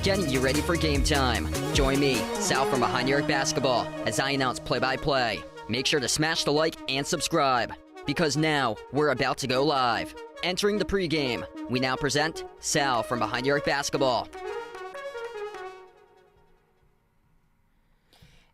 Getting you ready for game time. Join me, Sal from Behind Your Basketball, as I announce play-by-play. Make sure to smash the like and subscribe, because now we're about to go live. Entering the pregame, we now present Sal from Behind Your Basketball.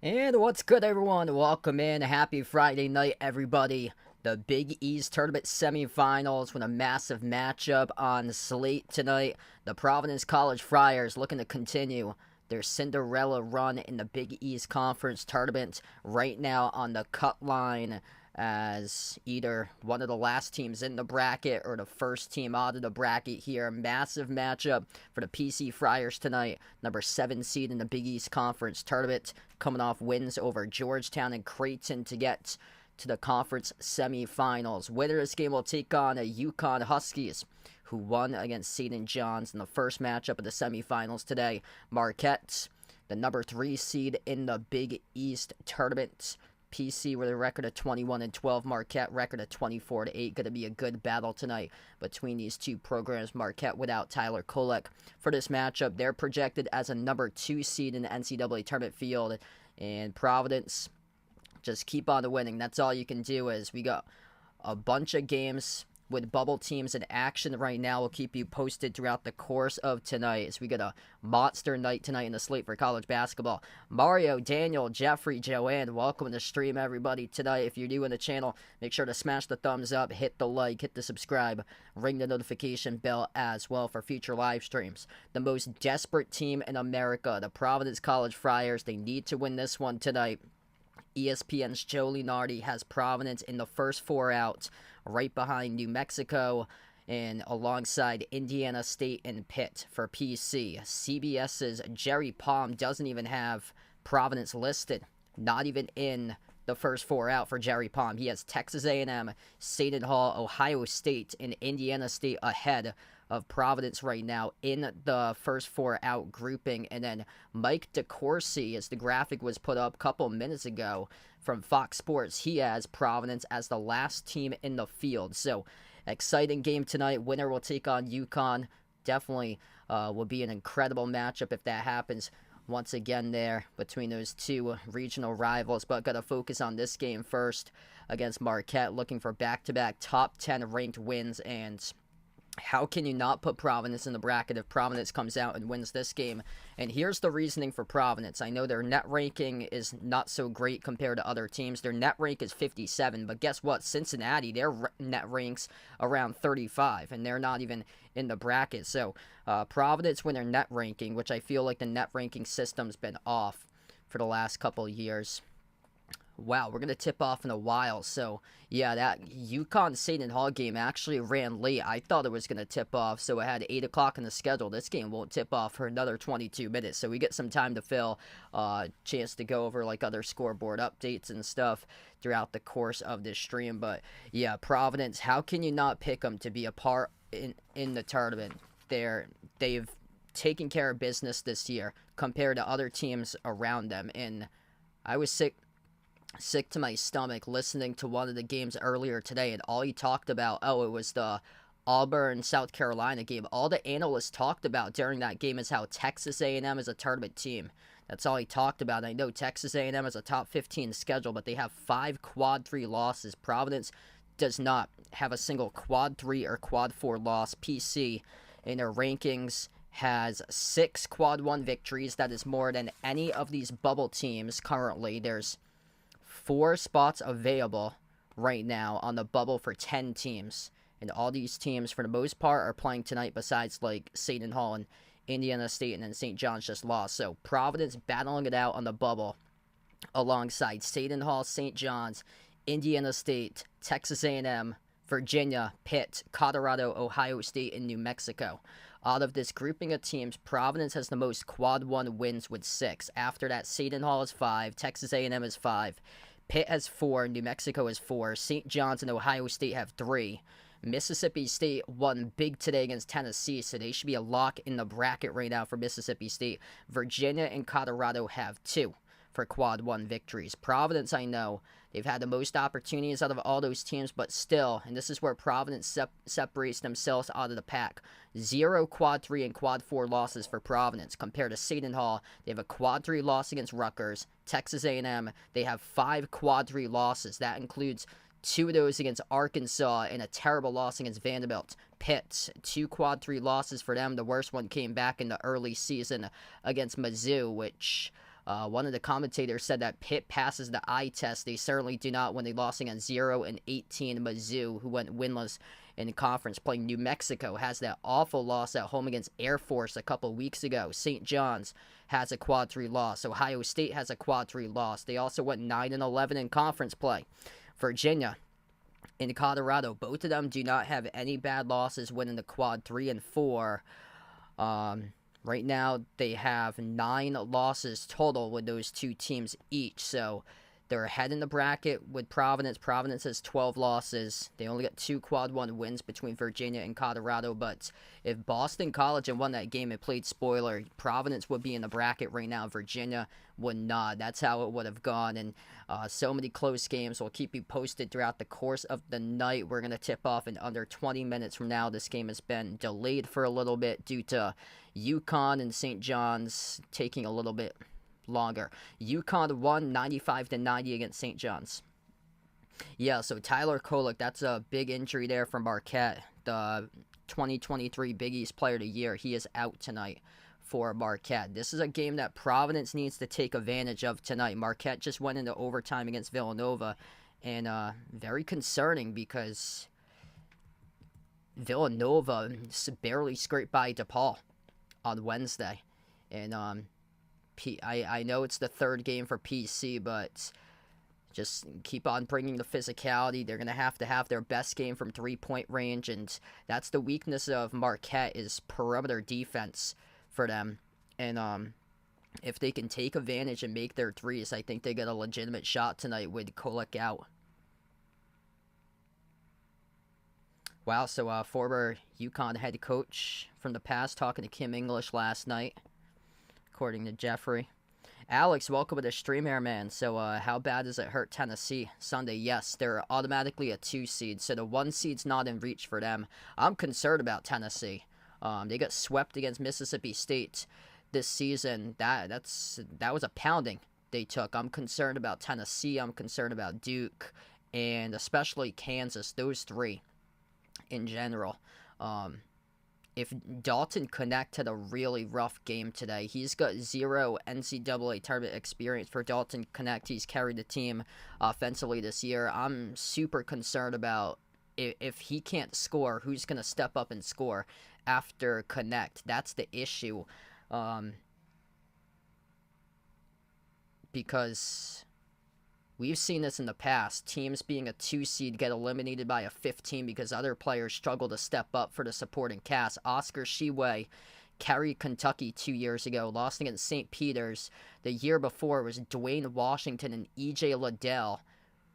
And what's good, everyone? Welcome in. Happy Friday night, everybody. The Big East Tournament Semifinals with a massive matchup on the slate tonight. The Providence College Friars looking to continue their Cinderella run in the Big East Conference Tournament right now on the cut line as either one of the last teams in the bracket or the first team out of the bracket here. Massive matchup for the PC Friars tonight. Number 7 seed in the Big East Conference Tournament, coming off wins over Georgetown and Creighton to get to the conference semifinals. Winner of this game will take on a UConn Huskies, who won against St. John's in the first matchup of the semifinals today. Marquette, the number 3 seed in the Big East Tournament. PC with a record of 21-12. Marquette record of 24-8. Going to be a good battle tonight between these two programs. Marquette without Tyler Kolek for this matchup. They're projected as a number 2 seed in the NCAA tournament field. And Providence, just keep on winning. That's all you can do. Is we got a bunch of games with bubble teams in action right now. We'll keep you posted throughout the course of tonight as we get a monster night tonight in the slate for college basketball. Mario, Daniel, Jeffrey, Joanne, welcome to the stream, everybody. Tonight, if you're new in the channel, make sure to smash the thumbs up, hit the like, hit the subscribe, ring the notification bell as well for future live streams. The most desperate team in America, the Providence College Friars. They need to win this one tonight. ESPN's Joe Lunardi has Providence in the first 4 out, right behind New Mexico and alongside Indiana State and Pitt for PC. CBS's Jerry Palm doesn't even have Providence listed, not even in the first 4 out for Jerry Palm. He has Texas A&M, Seton Hall, Ohio State, and Indiana State ahead of Providence right now in the first 4 out grouping. And then Mike DeCourcy, as the graphic was put up a couple minutes ago from Fox Sports, he has Providence as the last team in the field. So exciting game tonight. Winner will take on UConn. Definitely will be an incredible matchup if that happens once again there between those two regional rivals. But got to focus on this game first against Marquette, looking for back-to-back top 10 ranked wins. And How can you not put Providence in the bracket if Providence comes out and wins this game? And here's the reasoning for Providence. I know their net ranking is not so great compared to other teams. Their net rank is 57, but guess what? Cincinnati, their net ranks around 35, and they're not even in the bracket. So Providence win their net ranking, which I feel like the net ranking system's been off for the last couple of years. Wow, we're going to tip off in a while. So, yeah, that UConn-Seton Hall game actually ran late. I thought it was going to tip off, so it had 8 o'clock in the schedule. This game won't tip off for another 22 minutes, so we get some time to fill, chance to go over, like, other scoreboard updates and stuff throughout the course of this stream. But, yeah, Providence, how can you not pick them to be a part in the tournament? They've taken care of business this year compared to other teams around them, and I was sick to my stomach listening to one of the games earlier today, and all he talked about, it was the Auburn South Carolina game. All the analysts talked about during that game is how Texas A&M is a tournament team. That's all he talked about. I know Texas A&M is a top 15 schedule, but they have 5 quad 3 losses. Providence does not have a single quad 3 or quad 4 loss. PC in their rankings has 6 quad 1 victories. That is more than any of these bubble teams currently. There's 4 spots available right now on the bubble for 10 teams. And all these teams, for the most part, are playing tonight besides, like, Seton Hall and Indiana State, and then St. John's just lost. So Providence battling it out on the bubble alongside Seton Hall, St. John's, Indiana State, Texas A&M, Virginia, Pitt, Colorado, Ohio State, and New Mexico. Out of this grouping of teams, Providence has the most quad 1 wins with 6. After that, Seton Hall is 5, Texas A&M is 5, Pitt has 4, New Mexico has 4, St. John's and Ohio State have 3. Mississippi State won big today against Tennessee, so they should be a lock in the bracket right now for Mississippi State. Virginia and Colorado have 2 for quad 1 victories. Providence, I know, they've had the most opportunities out of all those teams, but still, and this is where Providence separates themselves out of the pack. 0 quad 3 and quad 4 losses for Providence. Compared to Seton Hall, they have a quad 3 loss against Rutgers. Texas A&M, they have 5 quad 3 losses. That includes 2 of those against Arkansas and a terrible loss against Vanderbilt. Pitt, 2 quad 3 losses for them. The worst one came back in the early season against Mizzou, which one of the commentators said that Pitt passes the eye test. They certainly do not when they lost against 0-18 Mizzou, who went winless in the conference. Playing New Mexico has that awful loss at home against Air Force a couple weeks ago. St. John's has a quad 3 loss. Ohio State has a quad 3 loss. They also went 9-11 in conference play. Virginia and Colorado, both of them do not have any bad losses, winning the quad 3 and 4. Right now, they have 9 losses total with those 2 teams each. So they're ahead in the bracket with Providence. Providence has 12 losses. They only got 2 quad 1 wins between Virginia and Colorado. But if Boston College had won that game and played spoiler, Providence would be in the bracket right now. Virginia would not. That's how it would have gone. And so many close games. We'll keep you posted throughout the course of the night. We're going to tip off in under 20 minutes from now. This game has been delayed for a little bit due to UConn and St. John's taking a little bit longer. UConn won 95-90 against St. John's. Yeah, so Tyler Kolek, that's a big injury there for Marquette. The 2023 Big East Player of the Year. He is out tonight for Marquette. This is a game that Providence needs to take advantage of tonight. Marquette just went into overtime against Villanova, and very concerning because Villanova barely scraped by DePaul on Wednesday. And I know it's the 3rd game for PC, but just keep on bringing the physicality. They're going to have their best game from 3-point range, and that's the weakness of Marquette is perimeter defense for them. And if they can take advantage and make their threes, I think they get a legitimate shot tonight with Kolek out. Wow, so former UConn head coach from the past talking to Kim English last night, according to Jeffrey. Alex, welcome to the stream here, man. So how bad does it hurt Tennessee Sunday? Yes, they're automatically a 2 seed, so the 1 seed's not in reach for them. I'm concerned about Tennessee. They got swept against Mississippi State this season. That was a pounding they took. I'm concerned about Tennessee. I'm concerned about Duke, and especially Kansas. Those 3 in general. if Dalton Connect had a really rough game today, he's got 0 NCAA tournament experience. For Dalton Connect, he's carried the team offensively this year. I'm super concerned about if he can't score, who's going to step up and score after Connect. That's the issue. Because we've seen this in the past. Teams being a 2 seed get eliminated by a 15 because other players struggle to step up for the supporting cast. Oscar Tshiebwe carried Kentucky 2 years ago, lost against St. Peter's. The year before was Dwayne Washington and E.J. Liddell,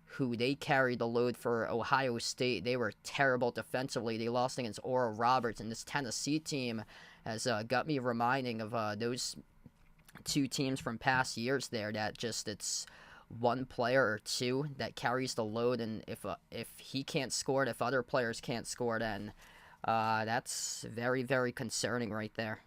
who they carried the load for Ohio State. They were terrible defensively. They lost against Oral Roberts, and this Tennessee team has got me reminding of those 2 teams from past years there, that just it's one player or 2 that carries the load, and if he can't score it, if other players can't score, then that's very, very concerning right there.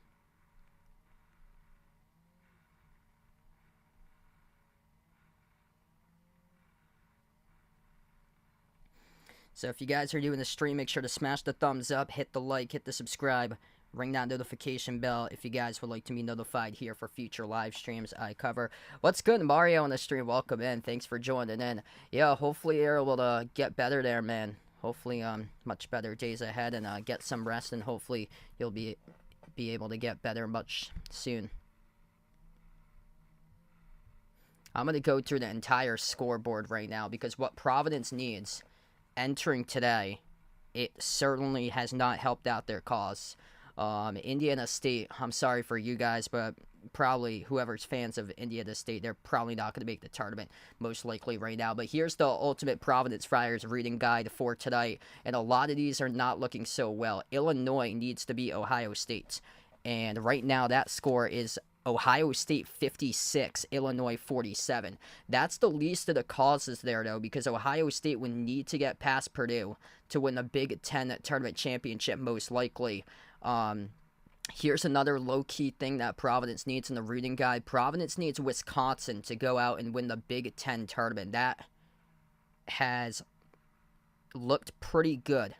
So if you guys are doing the stream, make sure to smash the thumbs up, hit the like, hit the subscribe, ring that notification bell if you guys would like to be notified here for future live streams I cover. What's good, Mario on the stream? Welcome in. Thanks for joining in. Yeah, hopefully you're able to get better there, man. Hopefully much better days ahead, and get some rest, and hopefully you'll be able to get better much soon. I'm going to go through the entire scoreboard right now, because what Providence needs entering today, it certainly has not helped out their cause. Indiana State, I'm sorry for you guys, but probably whoever's fans of Indiana State, they're probably not going to make the tournament, most likely right now. But here's the ultimate Providence Friars reading guide for tonight, and a lot of these are not looking so well. Illinois needs to beat Ohio State, and right now that score is Ohio State 56, Illinois 47. That's the least of the causes there, though, because Ohio State would need to get past Purdue to win the Big Ten tournament championship, most likely. Here's another low-key thing that Providence needs in the reading guide. Providence needs Wisconsin to go out and win the Big Ten tournament. That has looked pretty good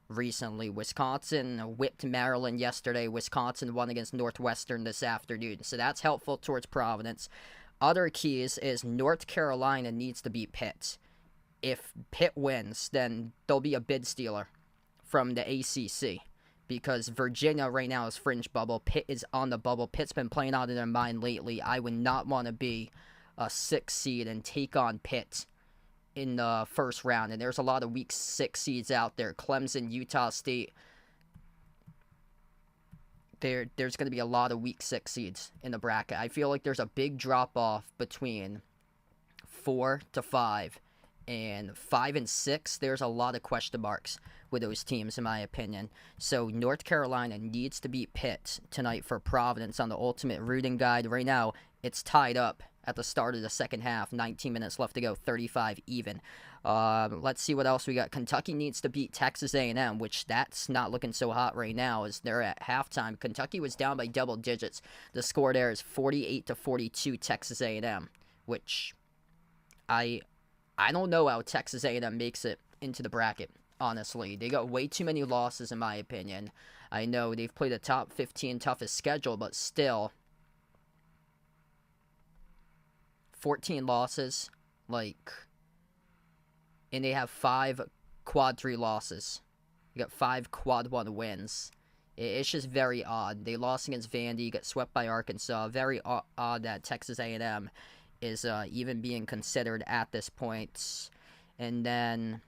recently. Wisconsin whipped Maryland yesterday. Wisconsin won against Northwestern this afternoon. So that's helpful towards Providence. Other keys is North Carolina needs to beat Pitt. If Pitt wins, then there'll be a bid stealer from the ACC. Because Virginia right now is fringe bubble. Pitt is on the bubble. Pitt's been playing out of their mind lately. I would not want to be a 6 seed and take on Pitt in the first round. And there's a lot of weak 6 seeds out there. Clemson, Utah State. There's going to be a lot of weak 6 seeds in the bracket. I feel like there's a big drop-off between 4 to 5. And 5 and 6, there's a lot of question marks with those teams, in my opinion. So North Carolina needs to beat Pitt tonight for Providence on the ultimate reading guide. Right now, it's tied up at the start of the second half. 19 minutes left to go, 35 even. Let's see what else we got. Kentucky needs to beat Texas A&M, which that's not looking so hot right now as they're at halftime. Kentucky was down by double digits. The score there is 48-42 Texas A&M, which I don't know how Texas A&M makes it into the bracket, honestly. They got way too many losses, in my opinion. I know they've played a top 15 toughest schedule, but still, 14 losses, and they have 5 quad 3 losses. You got 5 quad 1 wins. It's just very odd. They lost against Vandy, got swept by Arkansas. Very odd that Texas A&M is even being considered at this point. And then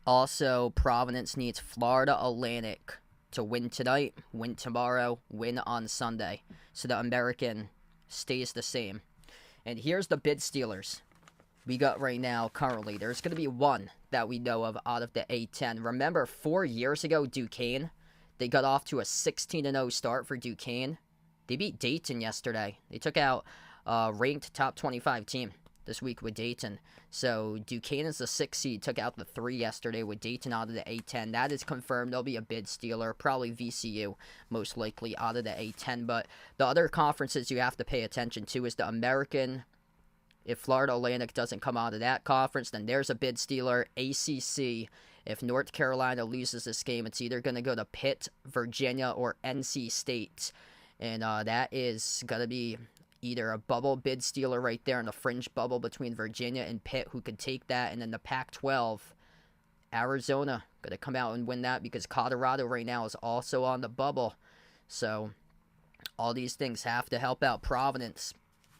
also Providence needs Florida Atlantic to win tonight, win tomorrow, win on Sunday, so the American stays the same. And here's the bid stealers we got right now currently. There's going to be one that we know of out of the A10. Remember 4 years ago, Duquesne, they got off to a 16-0 start for Duquesne. They beat Dayton yesterday. They took out ranked top 25 team this week with Dayton. So Duquesne is the 6 seed, took out the 3 yesterday with Dayton out of the A10. That is confirmed. There'll be a bid stealer, probably VCU, most likely out of the A10. But the other conferences you have to pay attention to is the American. If Florida Atlantic doesn't come out of that conference, then there's a bid stealer. ACC If North Carolina loses this game, it's either going to go to Pitt, Virginia, or NC State. And that is going to be either a bubble bid stealer right there in the fringe bubble between Virginia and Pitt, who could take that. And then the Pac-12, Arizona going to come out and win that because Colorado right now is also on the bubble. So all these things have to help out Providence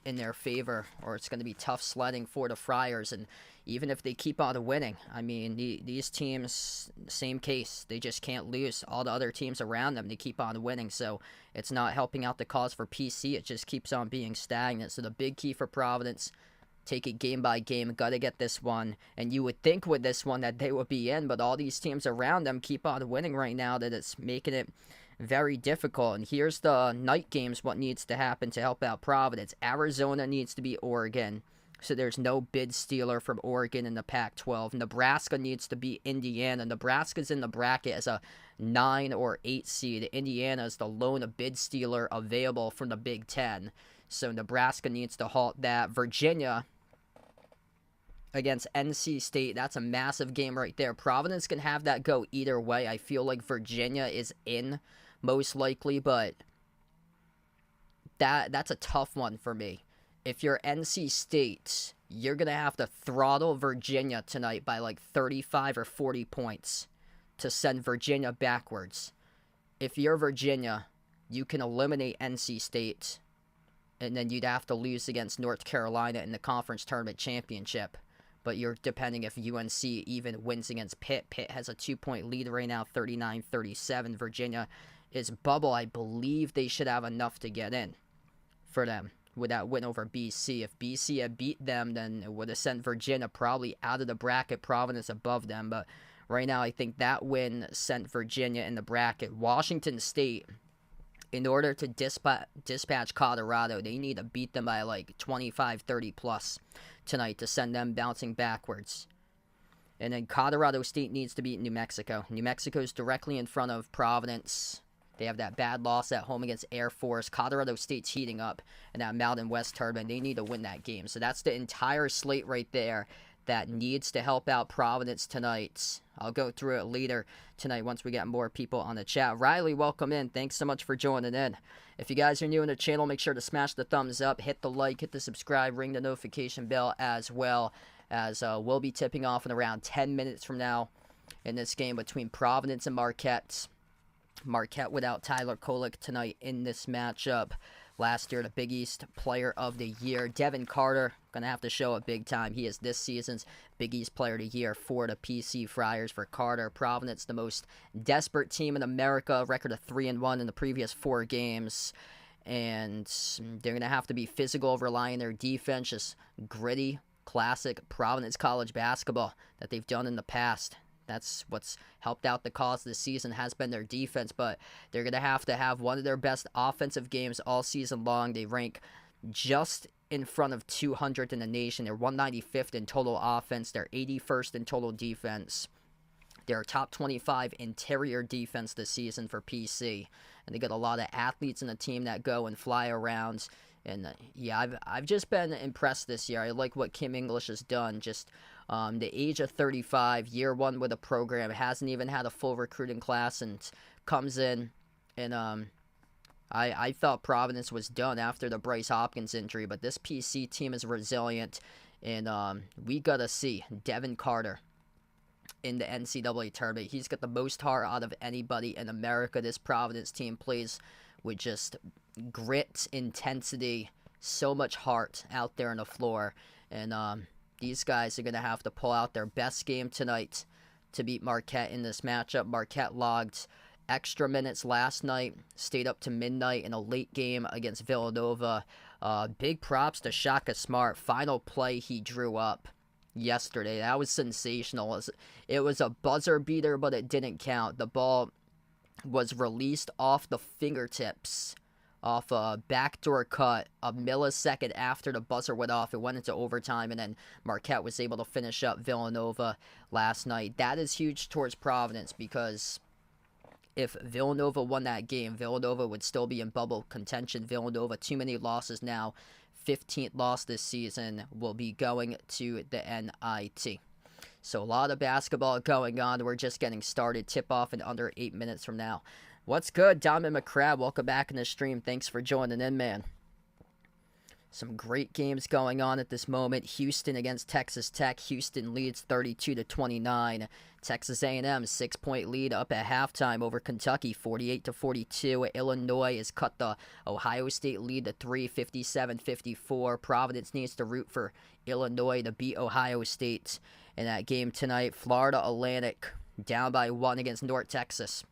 in their favor, or it's going to be tough sledding for the Friars. And even if they keep on winning, I mean, these teams, same case. They just can't lose. All the other teams around them, they keep on winning. So it's not helping out the cause for PC. It just keeps on being stagnant. So the big key for Providence, take it game by game. Got to get this one. And you would think with this one that they would be in, but all these teams around them keep on winning right now, that it's making it very difficult. And here's the night games, what needs to happen to help out Providence. Arizona needs to beat Oregon, so there's no bid stealer from Oregon in the Pac-12. Nebraska needs to beat Indiana. Nebraska's in the bracket as a 9 or 8 seed. Indiana is the lone bid stealer available from the Big Ten, so Nebraska needs to halt that. Virginia against NC State, that's a massive game right there. Providence can have that go either way. I feel like Virginia is in most likely, but that's a tough one for me. If you're NC State, you're going to have to throttle Virginia tonight by like 35 or 40 points to send Virginia backwards. If you're Virginia, you can eliminate NC State, and then you'd have to lose against North Carolina in the conference tournament championship. But you're depending if UNC even wins against Pitt. Pitt has a 2-point lead right now, 39-37. Virginia is bubble. I believe they should have enough to get in for them with that win over BC. If BC had beat them, then it would have sent Virginia probably out of the bracket, Providence above them. But right now, I think that win sent Virginia in the bracket. Washington State, in order to dispatch Colorado, they need to beat them by like 25, 30 plus tonight to send them bouncing backwards. And then Colorado State needs to beat New Mexico. New Mexico's directly in front of Providence. They have that bad loss at home against Air Force. Colorado State's heating up in that Mountain West tournament. They need to win that game. So that's the entire slate right there that needs to help out Providence tonight. I'll go through it later tonight once we get more people on the chat. Riley, welcome in. Thanks so much for joining in. If you guys are new in the channel, make sure to smash the thumbs up, hit the like, hit the subscribe, ring the notification bell as well, as we'll be tipping off in around 10 minutes from now in this game between Providence and Marquette. Marquette without Tyler Kolek tonight in this matchup. Last year, the Big East Player of the Year. Devin Carter, going to have to show it big time. He is this season's Big East Player of the Year for the PC Friars for Carter. Providence, the most desperate team in America, record of 3-1 in the previous 4 games. And they're going to have to be physical, rely on their defense, just gritty, classic Providence college basketball that they've done in the past. That's what's helped out the cause this season, has been their defense, but they're going to have one of their best offensive games all season long. They rank just in front of 200 in the nation. They're 195th in total offense. They're 81st in total defense. They're top 25 interior defense this season for PC. And they got a lot of athletes in the team that go and fly around. And yeah, I've just been impressed this year. I like what Kim English has done. Just the age of 35, year one with a program, hasn't even had a full recruiting class, and comes in. And I thought Providence was done after the Bryce Hopkins injury, but this PC team is resilient, and we got to see Devin Carter in the NCAA tournament. He's got the most heart out of anybody in America. This Providence team plays with just grit, intensity, so much heart out there on the floor. And these guys are going to have to pull out their best game tonight to beat Marquette in this matchup. Marquette logged extra minutes last night, stayed up to midnight in a late game against Villanova. Big props to Shaka Smart. Final play he drew up yesterday. That was sensational. It was a buzzer beater, but it didn't count. The ball was released off the fingertips, off a backdoor cut a millisecond after the buzzer went off. It went into overtime, and then Marquette was able to finish up Villanova last night. That is huge towards Providence, because if Villanova won that game, Villanova would still be in bubble contention. Villanova, too many losses now. 15th loss this season, will be going to the NIT. So a lot of basketball going on. We're just getting started. Tip off in under 8 minutes from now. What's good, Diamond McCrab? Welcome back in the stream. Thanks for joining in, man. Some great games going on at this moment. Houston against Texas Tech. Houston leads 32-29. Texas A&M 6-point lead up at halftime over Kentucky, 48-42. Illinois has cut the Ohio State lead to 3, 57-54. Providence needs to root for Illinois to beat Ohio State in that game tonight. Florida Atlantic down by 1 against North Texas.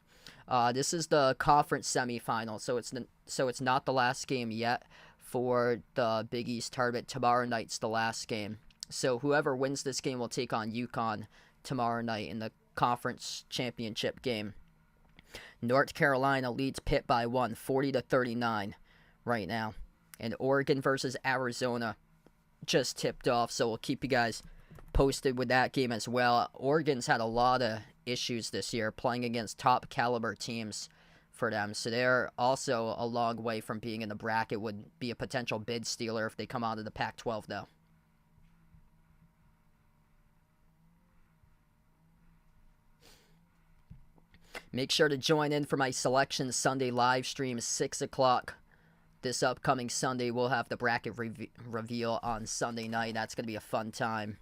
This is the conference semifinal, so it's not the last game yet for the Big East tournament. Tomorrow night's the last game. So whoever wins this game will take on UConn tomorrow night in the conference championship game. North Carolina leads Pitt by 1, 40-39 right now. And Oregon versus Arizona just tipped off, so we'll keep you guys posted with that game as well. Oregon's had a lot of issues this year playing against top caliber teams for them, so they're also a long way from being in the bracket. Would be a potential bid stealer if they come out of the Pac-12 though. Make sure to join in for my Selection Sunday live stream, 6 o'clock this upcoming Sunday. We'll have the bracket reveal on Sunday night. That's going to be a fun time.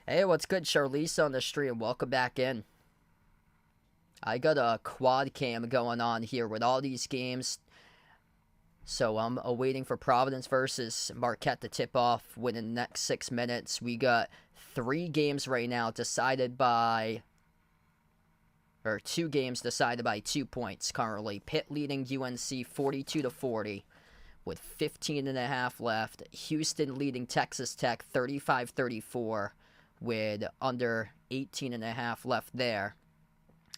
Hey, what's good, Charlize on the stream? Welcome back in. I got a quad cam going on here with all these games. So I'm awaiting for Providence versus Marquette to tip off within the next 6 minutes. We got 3 games right now decided by, or 2 games decided by 2 points currently. Pitt leading UNC 42-40 with 15.5 left. Houston leading Texas Tech 35-34 with under 18.5 left there.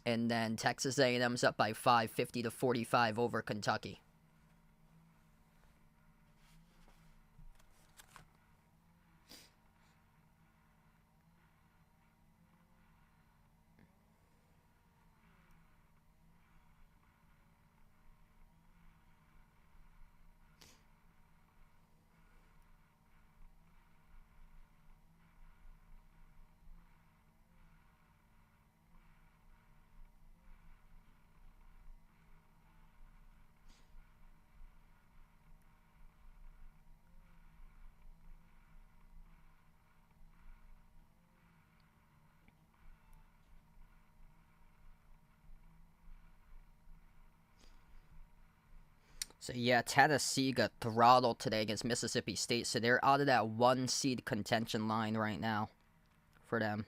And then Texas A&M's up by 5, 50-45 over Kentucky. So yeah, Tennessee got throttled today against Mississippi State, so they're out of that 1 seed contention line right now for them.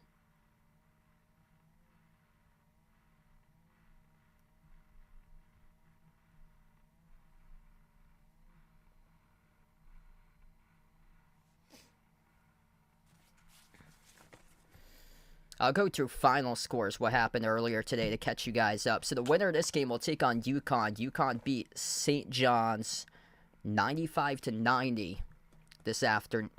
I'll go through final scores, what happened earlier today to catch you guys up. So the winner of this game will take on UConn. UConn beat St. John's 95-90 this afternoon,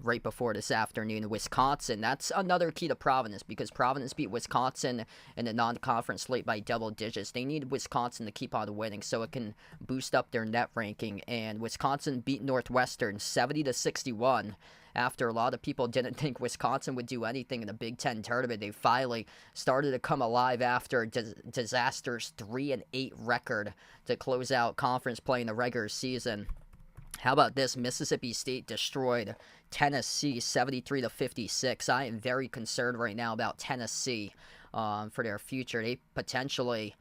right before this afternoon. Wisconsin, that's another key to Providence because Providence beat Wisconsin in the non-conference slate by double digits. They need Wisconsin to keep on winning so it can boost up their net ranking. And Wisconsin beat Northwestern 70-61. After a lot of people didn't think Wisconsin would do anything in the Big Ten tournament, they finally started to come alive after a disastrous 3-8 record to close out conference play in the regular season. How about this? Mississippi State destroyed Tennessee 73-56. I am very concerned right now about Tennessee for their future. They potentially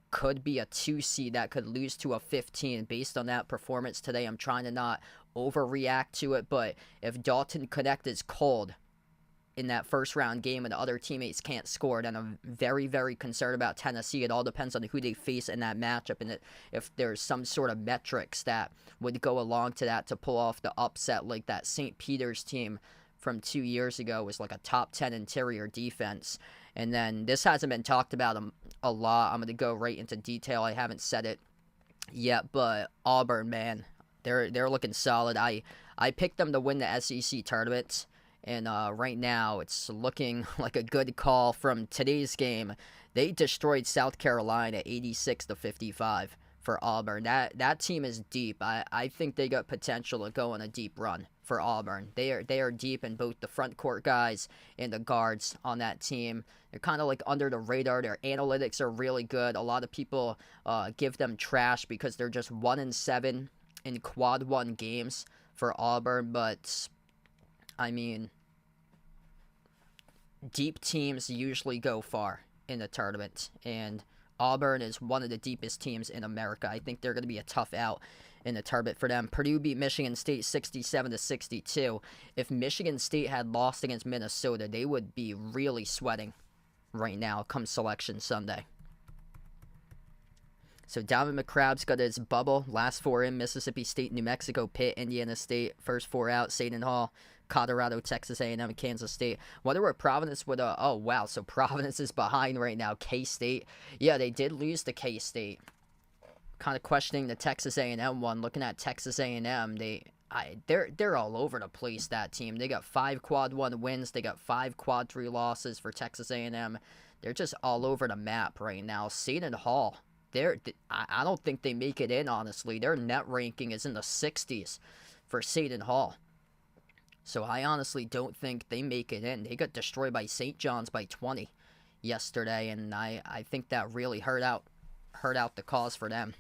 could be a 2 seed that could lose to a 15. Based on that performance today, I'm trying to not overreact to it, but if Dalton Connect is cold in that first round game and the other teammates can't score, then I'm very, very concerned about Tennessee. It all depends on who they face in that matchup and if there's some sort of metrics that would go along to that to pull off the upset, like that St. Peter's team from 2 years ago was like a top 10 interior defense. And then this hasn't been talked about a lot. I'm going to go right into detail. I haven't said it yet, but Auburn, man, they're looking solid. I picked them to win the SEC tournament, and right now it's looking like a good call from today's game. They destroyed South Carolina 86-55. for Auburn. That team is deep. I think they got potential to go on a deep run for Auburn. They are deep in both the front court guys and the guards on that team. They're kind of like under the radar. Their analytics are really good. A lot of people give them trash because they're just 1-7 in quad one games for Auburn. But I mean, deep teams usually go far in the tournament, and Auburn is one of the deepest teams in America. I think they're going to be a tough out in the tournament for them. Purdue beat Michigan State 67-62. If Michigan State had lost against Minnesota, they would be really sweating right now come Selection Sunday. So Donovan McCrabb's got his bubble. Last four in: Mississippi State, New Mexico, Pitt, Indiana State. First four out: Seton Hall, Colorado, Texas A&M, and Kansas State. Wonder where Providence would... oh, wow. So Providence is behind right now. K-State. Yeah, they did lose to K-State. Kind of questioning the Texas A&M one. Looking at Texas A&M, they're all over the place, that team. They got 5 quad 1 wins. They got 5 quad 3 losses for Texas A&M. They're just all over the map right now. Seton Hall, I don't think they make it in, honestly. Their net ranking is in the 60s for Seton Hall. So I honestly don't think they make it in. They got destroyed by St. John's by 20 yesterday, and I think that really hurt out the cause for them.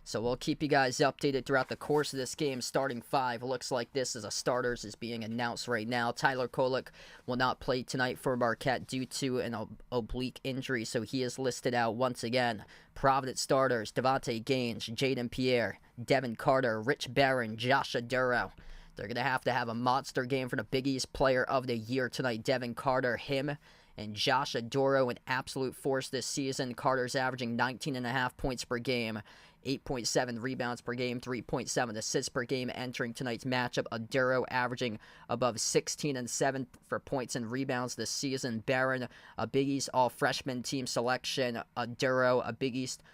So we'll keep you guys updated throughout the course of this game. Starting 5 looks like this as a starters is being announced right now. Tyler Kolek will not play tonight for Marquette due to an oblique injury, so he is listed out once again. Providence starters: Devontae Gaines, Jaden Pierre, Devin Carter, Rich Barron, Josh Aduro. They're going to have a monster game for the Big East Player of the Year tonight. Devin Carter, him and Josh Aduro, an absolute force this season. Carter's averaging 19.5 points per game, 8.7 rebounds per game, 3.7 assists per game entering tonight's matchup. Aduro averaging above 16 and 7 for points and rebounds this season. Barron, a Big East all-freshman team selection. Aduro, a Big East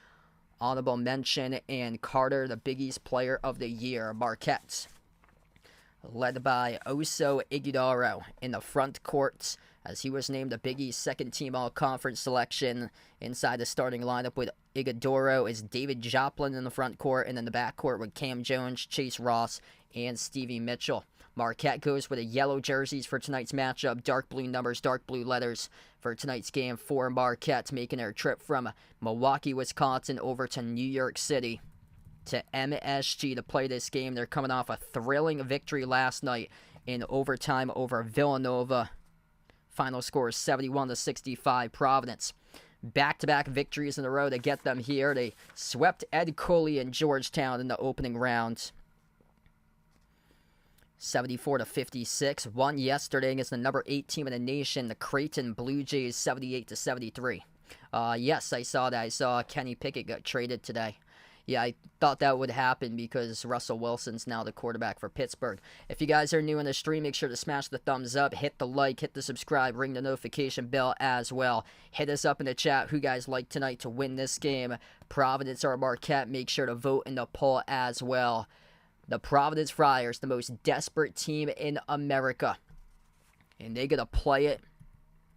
honorable mention. And Carter, the Big East Player of the Year. Marquette, led by Oso Ighodaro in the front court, as he was named a Big East second-team all-conference selection. Inside the starting lineup with Ighodaro is David Joplin in the front court, and in the back court with Cam Jones, Chase Ross, and Stevie Mitchell. Marquette goes with the yellow jerseys for tonight's matchup. Dark blue numbers, dark blue letters for tonight's game for Marquette, making their trip from Milwaukee, Wisconsin over to New York City to MSG to play this game. They're coming off a thrilling victory last night in overtime over Villanova. Final score is 71-65. Providence, back-to-back victories in a row to get them here. They swept Ed Coley in Georgetown in the opening round, 74-56. Won yesterday against the number 8 team in the nation, the Creighton Blue Jays, 78-73. Yes, I saw that. I saw Kenny Pickett got traded today. Yeah, I thought that would happen because Russell Wilson's now the quarterback for Pittsburgh. If you guys are new in the stream, make sure to smash the thumbs up, hit the like, hit the subscribe, ring the notification bell as well. Hit us up in the chat who you guys like tonight to win this game, Providence or Marquette. Make sure to vote in the poll as well. The Providence Friars, the most desperate team in America, and they're going to play it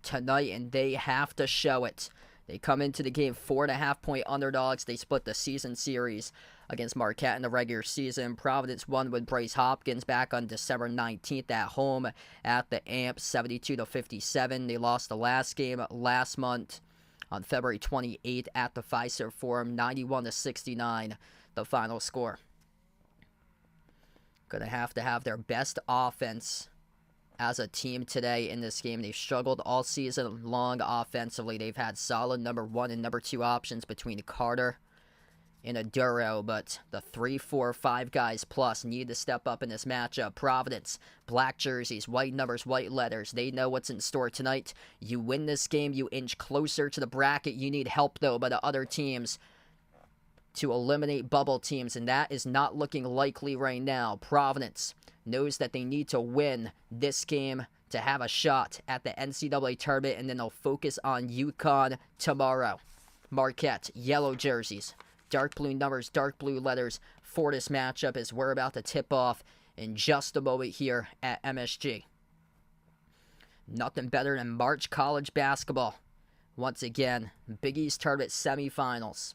tonight, and they have to show it. They come into the game 4.5-point underdogs. They split the season series against Marquette in the regular season. Providence won with Bryce Hopkins back on December 19th at home at the Amp, 72-57. They lost the last game last month on February 28th at the Fiserv Forum, 91-69, the final score. Going to have their best offense as a team today in this game. They've struggled all season long offensively. They've had solid number 1 and number 2 options between Carter and Aduro, but the 3, 4, 5 guys plus need to step up in this matchup. Providence, black jerseys, white numbers, white letters. They know what's in store tonight. You win this game, you inch closer to the bracket. You need help, though, by the other teams to eliminate bubble teams, and that is not looking likely right now. Providence knows that they need to win this game to have a shot at the NCAA tournament, and then they'll focus on UConn tomorrow. Marquette, yellow jerseys, dark blue numbers, dark blue letters for this matchup as we're about to tip off in just a moment here at MSG. Nothing better than March college basketball. Once again, Big East tournament semifinals.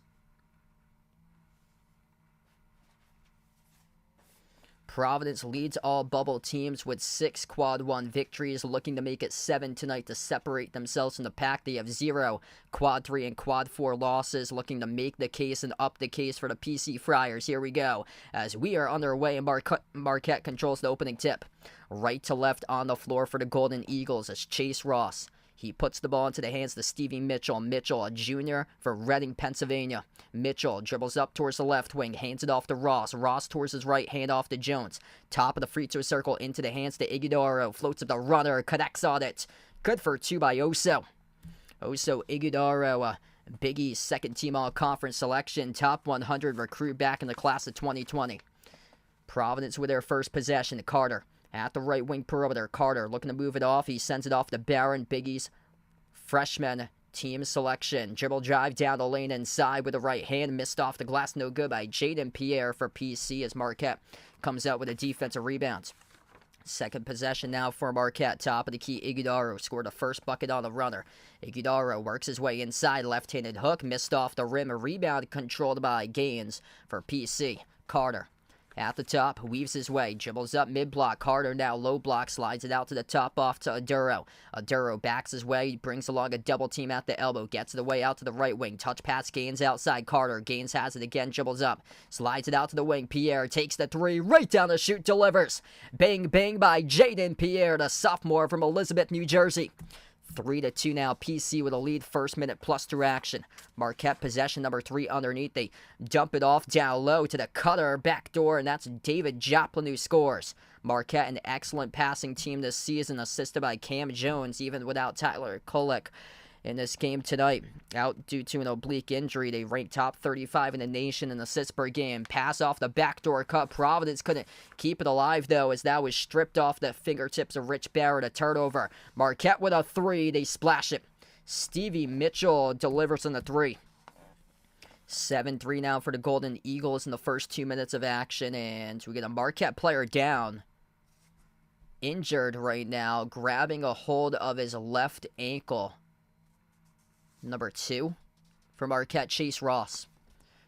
Providence leads all bubble teams with 6 Quad 1 victories, looking to make it 7 tonight to separate themselves from the pack. They have 0 Quad 3 and Quad 4 losses, looking to make the case and up the case for the PC Friars. Here we go, as we are underway, and Marquette controls the opening tip. Right to left on the floor for the Golden Eagles as Chase Ross. He puts the ball into the hands of Stevie Mitchell. Mitchell, a junior for Reading, Pennsylvania. Mitchell dribbles up towards the left wing, hands it off to Ross. Ross towards his right, hand off to Jones. Top of the free throw circle into the hands to Iguodaro. Floats up the runner, connects on it. Good for 2 by Oso. Oso Iguodaro, Big East second team all-conference selection. Top 100 recruit back in the class of 2020. Providence with their first possession. Carter. At the right wing perimeter, Carter looking to move it off. He sends it off to Barron. Big East freshman team selection. Dribble drive down the lane inside with the right hand. Missed off the glass. No good by Jaden Pierre for PC as Marquette comes out with a defensive rebound. Second possession now for Marquette. Top of the key, Iguodaro scored the first bucket on the runner. Iguodaro works his way inside. Left-handed hook. Missed off the rim. A rebound controlled by Gaines for PC. Carter. At the top, weaves his way, dribbles up mid-block. Carter now low block, slides it out to the top off to Aduro. Aduro backs his way, brings along a double team at the elbow, gets the way out to the right wing. Touch pass, Gaines outside. Carter, Gaines has it again, dribbles up, slides it out to the wing. Pierre takes the three, right down the chute, delivers. Bang, bang by Jaden Pierre, the sophomore from Elizabeth, New Jersey. 3-2 now, PC with a lead, first minute plus through action. Marquette possession number 3 underneath. They dump it off down low to the cutter, backdoor, and that's David Joplin who scores. Marquette, an excellent passing team this season, assisted by Cam Jones, even without Tyler Kolek in this game tonight. Out due to an oblique injury, they ranked top 35 in the nation in assists per game. Pass off the backdoor cut. Providence couldn't keep it alive, though, as that was stripped off the fingertips of Rich Barrett. A turnover. Marquette with a 3. They splash it. Stevie Mitchell delivers on the 3. 7-3 now for the Golden Eagles in the first 2 minutes of action, and we get a Marquette player down. Injured right now, grabbing a hold of his left ankle. Number 2 for Marquette, Chase Ross.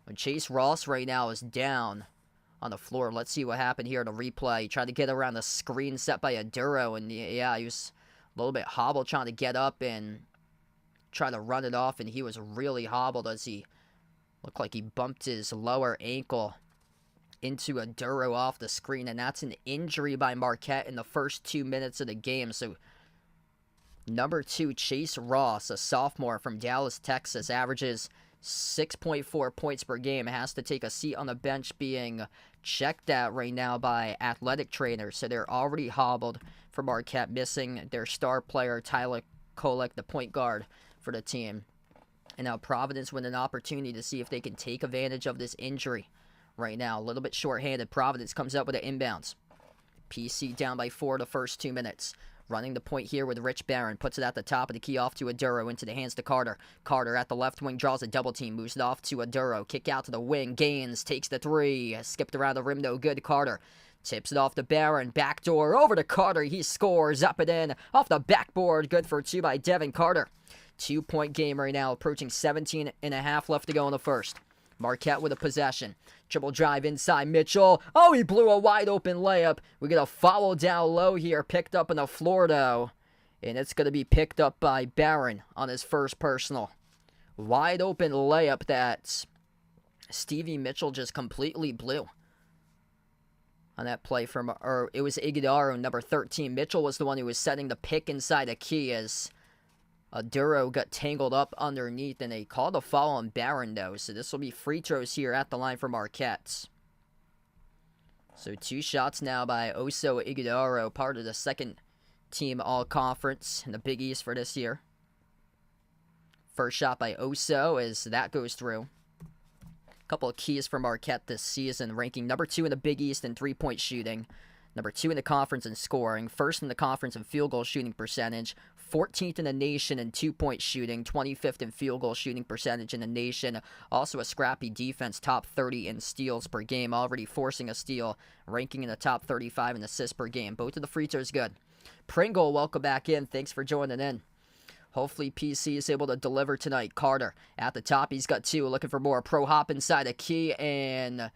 When Chase Ross right now is down on the floor. Let's see what happened here in the replay. He tried to get around the screen set by Aduro, and yeah, he was a little bit hobbled trying to get up and try to run it off, and he was really hobbled as he looked like he bumped his lower ankle into Aduro off the screen, and that's an injury by Marquette in the first 2 minutes of the game. So number 2, Chase Ross, a sophomore from Dallas, Texas, averages 6.4 points per game. Has to take a seat on the bench, being checked at right now by athletic trainers. So they're already hobbled for Marquette, missing their star player, Tyler Kolek, the point guard for the team. And now Providence with an opportunity to see if they can take advantage of this injury right now. A little bit shorthanded. Providence comes up with an inbounds. PC down by 4 the first 2 minutes. Running the point here with Rich Barron. Puts it at the top of the key off to Aduro. Into the hands to Carter. Carter at the left wing draws a double team. Moves it off to Aduro. Kick out to the wing. Gaines takes the 3. Skipped around the rim. No good. Carter tips it off to Barron. Backdoor over to Carter. He scores. Up and in. Off the backboard. Good for 2 by Devin Carter. 2-point game right now. Approaching 17 and a half left to go in the first. Marquette with a possession. Dribble drive inside Mitchell. Oh, he blew a wide open layup. We get a foul down low here. Picked up on the floor, though. And it's going to be picked up by Barron on his first personal. Wide open layup that Stevie Mitchell just completely blew on that play from, or it was Iguodaro, number 13. Mitchell was the one who was setting the pick inside the key as Aduro got tangled up underneath, and they called a foul on Barron, though. So this will be free throws here at the line for Marquette. So 2 shots now by Oso Iguodaro, part of the second team all-conference in the Big East for this year. First shot by Oso as that goes through. A couple of keys for Marquette this season, ranking number 2 in the Big East in three-point shooting. Number 2 in the conference in scoring, first in the conference in field goal shooting percentage, 14th in the nation in 2-point shooting, 25th in field goal shooting percentage in the nation. Also a scrappy defense, top 30 in steals per game, already forcing a steal, ranking in the top 35 in assists per game. Both of the free throws good. Pringle, welcome back in. Thanks for joining in. Hopefully PC is able to deliver tonight. Carter at the top, he's got 2, looking for more. Pro hop inside a key, and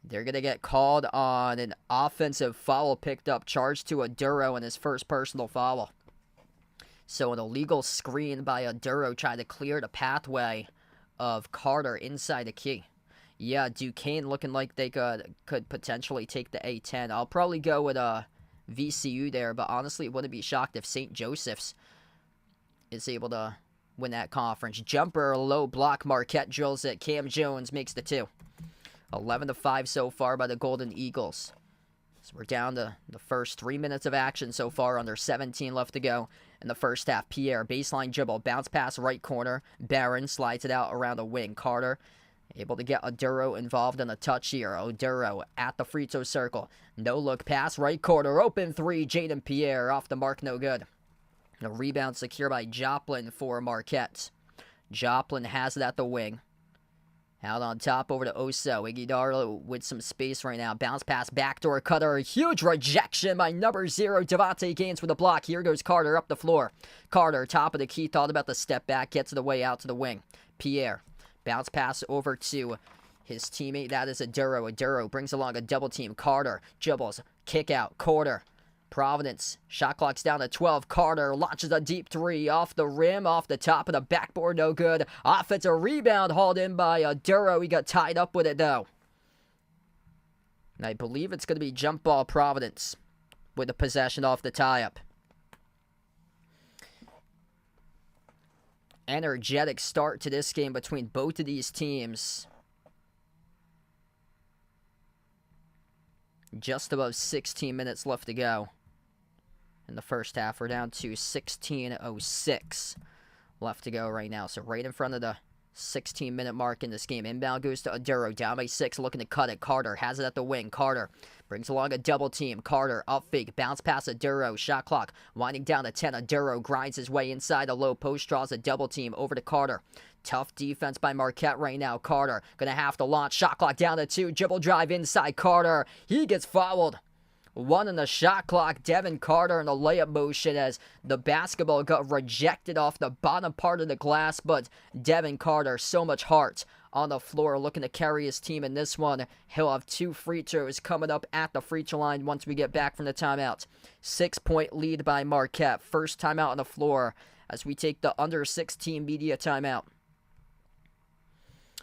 They're going to get called on an offensive foul picked up, charged to Aduro in his first personal foul. So an illegal screen by Aduro tried to clear the pathway of Carter inside the key. Yeah, Duquesne looking like they could potentially take the A10. I'll probably go with VCU there, but honestly, wouldn't be shocked if St. Joseph's is able to win that conference. Jumper, low block, Marquette drills it. Cam Jones makes the 2. 11-5 so far by the Golden Eagles. So we're down to the first 3 minutes of action so far, under 17 left to go in the first half. Pierre, baseline dribble, bounce pass right corner. Barron slides it out around the wing. Carter able to get Aduro involved in a touch here. Aduro at the free throw circle. No look pass, right corner, open 3. Jaden Pierre off the mark, no good. The rebound secured by Joplin for Marquette. Joplin has it at the wing. Out on top over to Oso. Iguodala with some space right now. Bounce pass, backdoor cutter. Huge rejection by number 0, Devontae Gaines with a block. Here goes Carter up the floor. Carter, top of the key, thought about the step back. Gets it away out to the wing. Pierre, bounce pass over to his teammate. That is Aduro. Aduro brings along a double team. Carter, dribbles, kick out, quarter. Providence, shot clock's down to 12. Carter launches a deep 3 off the rim, off the top of the backboard, no good. Offensive rebound hauled in by Aduro. He got tied up with it, though. And I believe it's going to be jump ball Providence with the possession off the tie-up. Energetic start to this game between both of these teams. Just about 16 minutes left to go. In the first half, we're down to 16:06 left to go right now. So right in front of the 16-minute mark in this game. Inbound goes to Aduro, down by 6, looking to cut it. Carter has it at the wing. Carter brings along a double team. Carter up fake, bounce pass Aduro. Shot clock winding down to 10. Aduro grinds his way inside the low post, draws a double team over to Carter. Tough defense by Marquette right now. Carter gonna have to launch. Shot clock down to 2. Dribble drive inside. Carter, he gets fouled. 1 in the shot clock. Devin Carter in the layup motion as the basketball got rejected off the bottom part of the glass, but Devin Carter, so much heart on the floor, looking to carry his team in this one. He'll have 2 free throws coming up at the free throw line once we get back from the timeout. 6-point lead by Marquette. First timeout on the floor as we take the under 16 media timeout.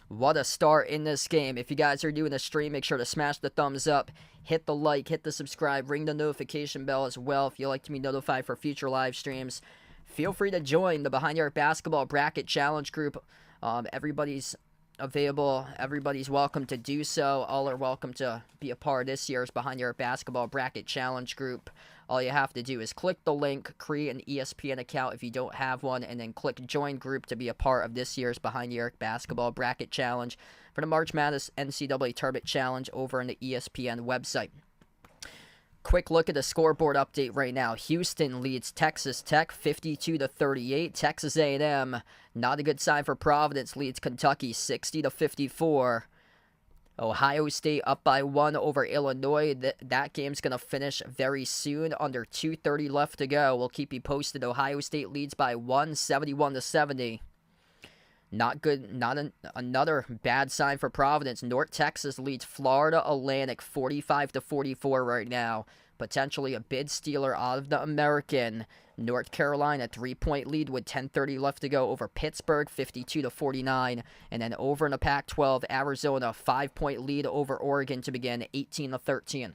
What a start in this game. If you guys are doing a stream, make sure to smash the thumbs up, hit the like, hit the subscribe, ring the notification bell as well if you like to be notified for future live streams. Feel free to join the Behind Your Arc Basketball Bracket Challenge group. Everybody's available. Everybody's welcome to do so. All are welcome to be a part of this year's Behind Your Arc Basketball Bracket Challenge group. All you have to do is click the link, create an ESPN account if you don't have one, and then click Join Group to be a part of this year's Behind Your Arc Basketball Bracket Challenge for the March Madness NCAA Tournament Challenge over on the ESPN website. Quick look at the scoreboard update right now. Houston leads Texas Tech 52-38. Texas A&M, not a good sign for Providence, leads Kentucky 60-54. Ohio State up by 1 over Illinois. That game's going to finish very soon, under 2:30 left to go. We'll keep you posted. Ohio State leads by 1, 71-70. Not good. Another bad sign for Providence. North Texas leads Florida Atlantic 45-44 right now. Potentially a bid stealer out of the American. North Carolina 3-point lead with 10:30 left to go over Pittsburgh 52-49. And then over in the Pac-12, Arizona 5-point lead over Oregon to begin 18-13.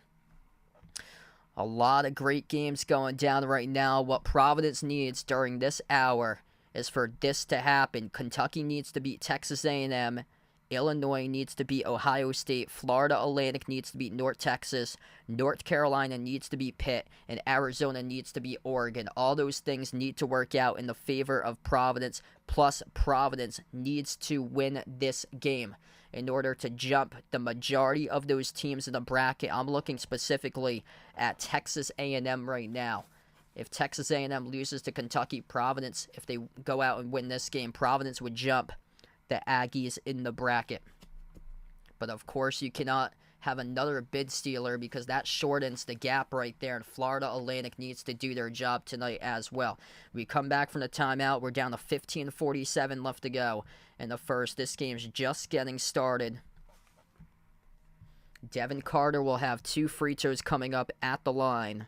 A lot of great games going down right now. What Providence needs during this hour is for this to happen. Kentucky needs to beat Texas A&M. Illinois needs to beat Ohio State. Florida Atlantic needs to beat North Texas. North Carolina needs to beat Pitt. And Arizona needs to beat Oregon. All those things need to work out in the favor of Providence. Plus, Providence needs to win this game in order to jump the majority of those teams in the bracket. I'm looking specifically at Texas A&M right now. If Texas A&M loses to Kentucky, Providence, if they go out and win this game, Providence would jump the Aggies in the bracket. But of course, you cannot have another bid stealer because that shortens the gap right there, and Florida Atlantic needs to do their job tonight as well. We come back from the timeout. We're down to 15:47 left to go in the first. This game's just getting started. Devin Carter will have 2 free throws coming up at the line.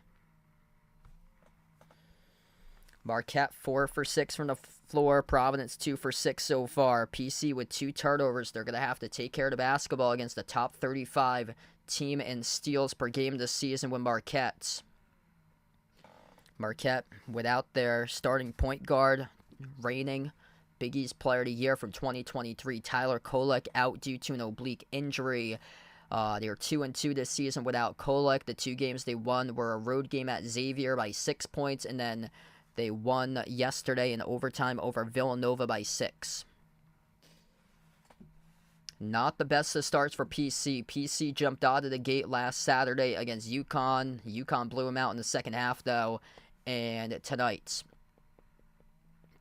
Marquette 4 for 6 from the floor. Providence 2 for 6 so far. PC with 2 turnovers. They're going to have to take care of the basketball against the top 35 team in steals per game this season with Marquette. Marquette without their starting point guard, reigning Big East Player of the Year from 2023, Tyler Kolek, out due to an oblique injury. They are 2-2 this season without Kolek. The 2 games they won were a road game at Xavier by 6 points, and then they won yesterday in overtime over Villanova by 6. Not the best of starts for PC. PC jumped out of the gate last Saturday against UConn. UConn blew them out in the second half, though. And tonight,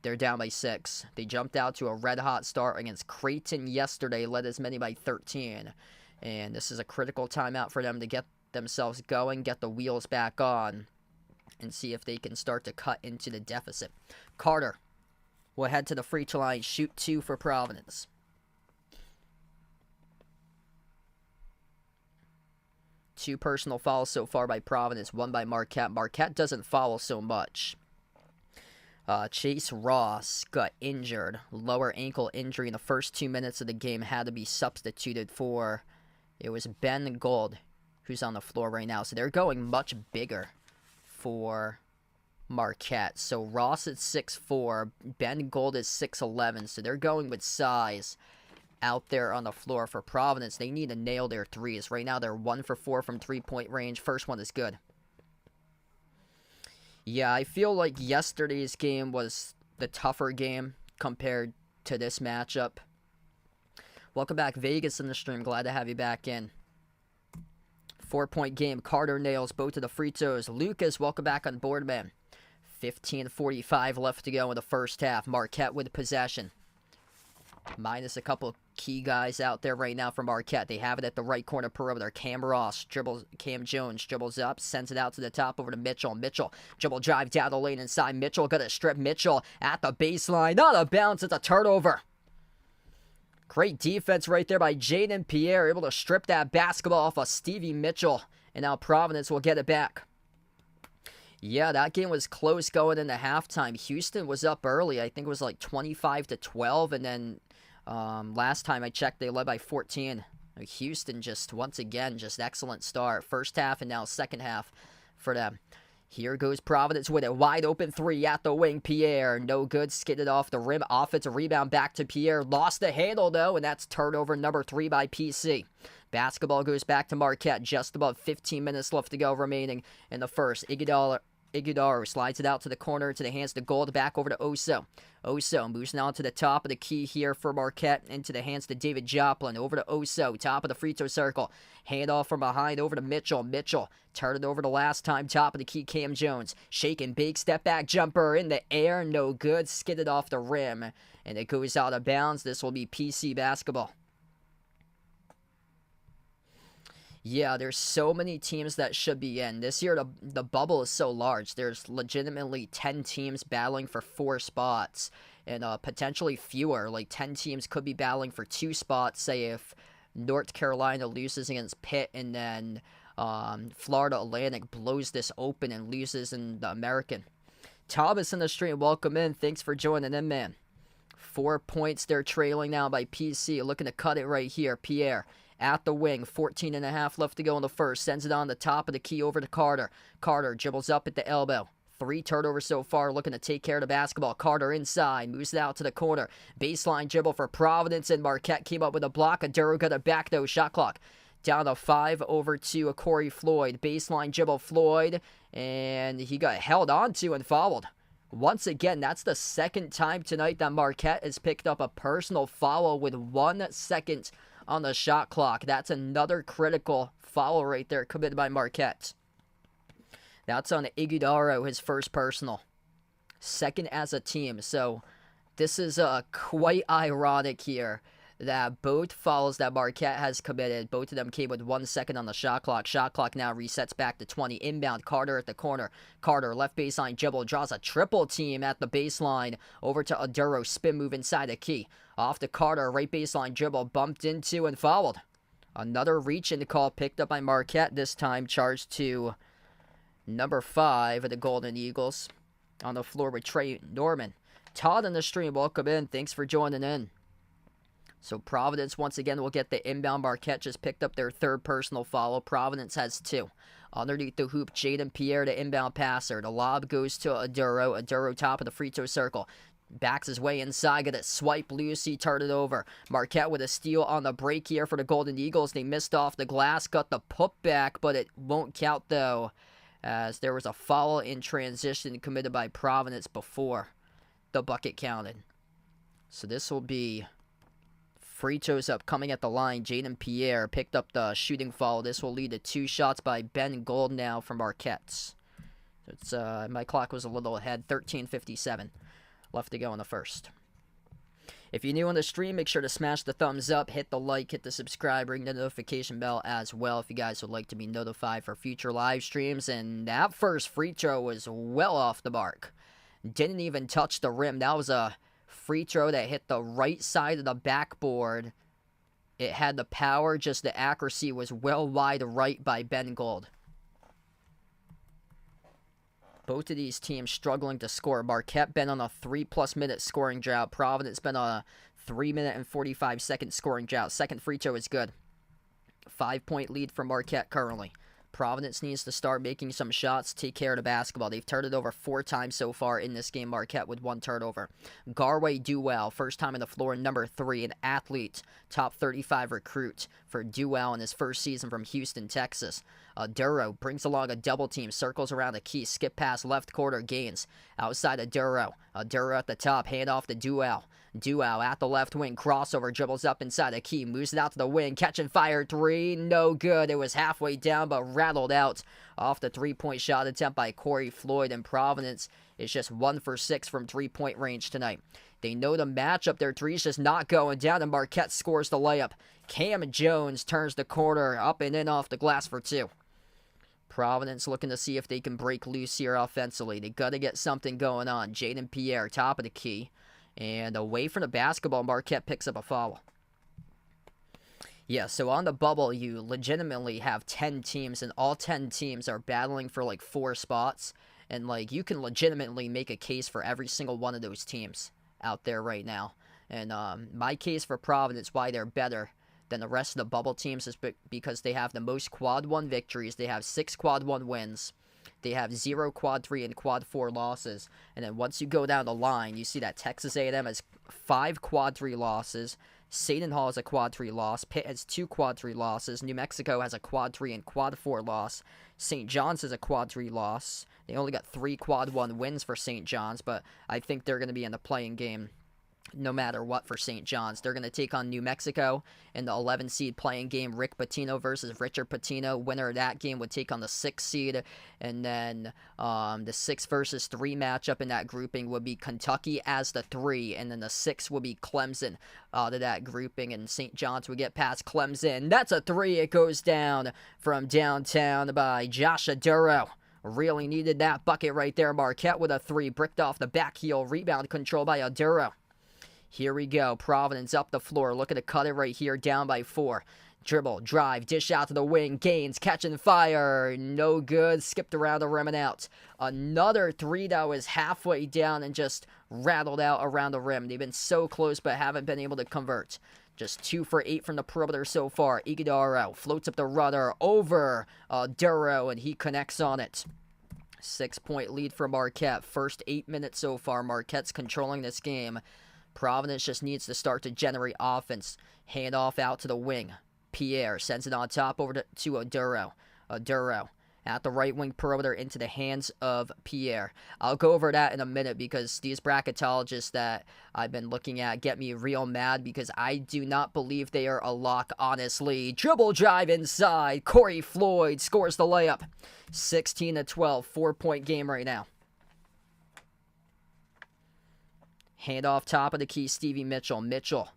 they're down by 6. They jumped out to a red-hot start against Creighton yesterday, led as many by 13. And this is a critical timeout for them to get themselves going, get the wheels back on, and see if they can start to cut into the deficit. Carter will head to the free throw line, shoot 2 for Providence. Two personal fouls so far by Providence, 1 by Marquette. Marquette doesn't foul so much. Chase Ross got injured. Lower ankle injury in the first 2 minutes of the game, had to be substituted for. It was Ben Gold who's on the floor right now. So they're going much bigger for Marquette. So Ross is 6'4", Ben Gold is 6'11", so they're going with size out there on the floor for Providence. They need to nail their threes. Right now they're 1 for 4 from 3-point range. First one is good. Yeah, I feel like yesterday's game was the tougher game compared to this matchup. Welcome back, Vegas, in the stream. Glad to have you back in. 4-point game. Carter nails both of the free throws. Lucas, welcome back on board, man. 15:45 left to go in the first half. Marquette with possession. Minus a couple key guys out there right now for Marquette. They have it at the right corner perimeter. Cam Jones dribbles up, sends it out to the top over to Mitchell. Mitchell, dribble drive down the lane inside. Mitchell gonna strip Mitchell at the baseline. Not a bounce, it's a turnover. Great defense right there by Jaden Pierre, able to strip that basketball off of Stevie Mitchell. And now Providence will get it back. Yeah, that game was close going into halftime. Houston was up early. I think it was like 25-12, and then last time I checked, they led by 14. Houston just, once again, just excellent start. First half and now second half for them. Here goes Providence with a wide open 3 at the wing. Pierre, no good, skidded off the rim. Offensive rebound back to Pierre. Lost the handle, though, and that's turnover number 3 by PC. Basketball goes back to Marquette. Just about 15 minutes left to go remaining in the first. Iguodaro slides it out to the corner, to the hands to Gold, back over to Oso. Oso moves now to the top of the key here for Marquette, into the hands to David Joplin, over to Oso, top of the free throw circle. Handoff from behind over to Mitchell. Mitchell turned it over the last time, top of the key, Cam Jones. Shaking, big step back jumper in the air, no good, skidded off the rim, and it goes out of bounds. This will be PC basketball. Yeah, there's so many teams that should be in. This year, the bubble is so large. There's legitimately 10 teams battling for 4 spots, and potentially fewer. Like 10 teams could be battling for 2 spots, say if North Carolina loses against Pitt, and then Florida Atlantic blows this open and loses in the American. Thomas in the stream, welcome in. Thanks for joining in, man. 4 points they're trailing now by PC. Looking to cut it right here. Pierre at the wing, 14.5 left to go in the first. Sends it on the top of the key over to Carter. Carter dribbles up at the elbow. 3 turnovers so far, looking to take care of the basketball. Carter inside, moves it out to the corner. Baseline dribble for Providence, and Marquette came up with a block. Aduro got it back, though. Shot clock down to 5 over to Corey Floyd. Baseline dribble Floyd, and he got held onto and fouled. Once again, that's the second time tonight that Marquette has picked up a personal foul with 1 second on the shot clock. That's another critical foul right there committed by Marquette. That's on Iguodaro, his first personal. Second as a team. So this is quite ironic here that both fouls that Marquette has committed, both of them came with 1 second on the shot clock. Shot clock now resets back to 20. Inbound, Carter at the corner. Carter, left baseline dribble, draws a triple team at the baseline. Over to Aduro, spin move inside the key. Off to Carter, right baseline dribble, bumped into and fouled. Another reach-in call picked up by Marquette, this time charged to number 5 of the Golden Eagles. On the floor with Trey Norman. Todd on the stream, welcome in. Thanks for joining in. So Providence once again will get the inbound. Marquette just picked up their 3rd personal foul. Providence has 2. Underneath the hoop, Jaden Pierre, the inbound passer. The lob goes to Aduro. Aduro top of the free throw circle. Backs his way inside, got it swipe loose, he turned it over. Marquette with a steal on the break here for the Golden Eagles. They missed off the glass, got the putback, but it won't count though, as there was a foul in transition committed by Providence before the bucket counted. So this will be free throws up coming at the line. Jaden Pierre picked up the shooting foul. This will lead to 2 shots by Ben Gold now from Marquette. It's my clock was a little ahead, 13:57. Left to go in the first. If you're new on the stream, make sure to smash the thumbs up, hit the like, hit the subscribe, ring the notification bell as well if you guys would like to be notified for future live streams. And that first free throw was well off the mark. Didn't even touch the rim. That was a free throw that hit the right side of the backboard. It had the power, just the accuracy was well wide right by Ben Gold. Both of these teams struggling to score. Marquette been on a 3+ minute scoring drought. Providence been on a 3-minute and 45-second scoring drought. Second free throw is good. 5-point lead for Marquette currently. Providence needs to start making some shots, take care of the basketball. They've turned it over 4 times so far in this game. Marquette with 1 turnover. Garway Duell, first time on the floor, number 3, an athlete, top 35 recruit for Duell in his first season from Houston, Texas. Duro brings along a double team, circles around the key, skip pass left quarter, gains. Outside of Duro. Duro at the top, hand off to Duell. Duell at the left wing, crossover, dribbles up inside the key, moves it out to the wing, catch and fire 3, no good. It was halfway down, but rattled out off the 3-point shot attempt by Corey Floyd, and Providence is just 1 for 6 from 3-point range tonight. They know the matchup, their 3's just not going down, and Marquette scores the layup. Cam Jones turns the corner, up and in off the glass for 2. Providence looking to see if they can break loose here offensively. They got to get something going on. Jaden Pierre, top of the key. And away from the basketball, Marquette picks up a foul. Yeah, so on the bubble, you legitimately have 10 teams, and all 10 teams are battling for, 4 spots. And, you can legitimately make a case for every single one of those teams out there right now. And my case for Providence, why they're better than the rest of the bubble teams, is because they have the most Quad 1 victories. They have 6 Quad 1 wins. They have 0 Quad 3 and Quad 4 losses. And then once you go down the line, you see that Texas A&M has 5 Quad 3 losses. Seton Hall has a Quad 3 loss. Pitt has 2 Quad 3 losses. New Mexico has a Quad 3 and Quad 4 loss. St. John's has a Quad 3 loss. They only got 3 Quad 1 wins for St. John's, but I think they're going to be in the playing game no matter what for St. John's. They're going to take on New Mexico in the 11 seed playing game. Rick Pitino versus Richard Pitino. Winner of that game would take on the 6 seed. And then the 6 versus 3 matchup in that grouping would be Kentucky as the 3. And then the 6 would be Clemson out of that grouping. And St. John's would get past Clemson. That's a 3. It goes down from downtown by Josh Aduro. Really needed that bucket right there. Marquette with a 3. Bricked off the back heel. Rebound control by Aduro. Here we go. Providence up the floor. Looking to cut it right here. Down by 4. Dribble, drive, dish out to the wing. Gains, catch and fire. No good. Skipped around the rim and out. Another 3 that was halfway down and just rattled out around the rim. They've been so close but haven't been able to convert. Just 2 for 8 from the perimeter so far. Iguodaro floats up the rudder over Duro, and he connects on it. 6-point lead for Marquette. First 8 minutes so far. Marquette's controlling this game. Providence just needs to start to generate offense. Hand off out to the wing. Pierre sends it on top over to Aduro. Aduro at the right wing perimeter into the hands of Pierre. I'll go over that in a minute because these bracketologists that I've been looking at get me real mad because I do not believe they are a lock, honestly. Dribble drive inside. Corey Floyd scores the layup. 16-12, 4-point game right now. Hand off top of the key, Stevie Mitchell. Mitchell.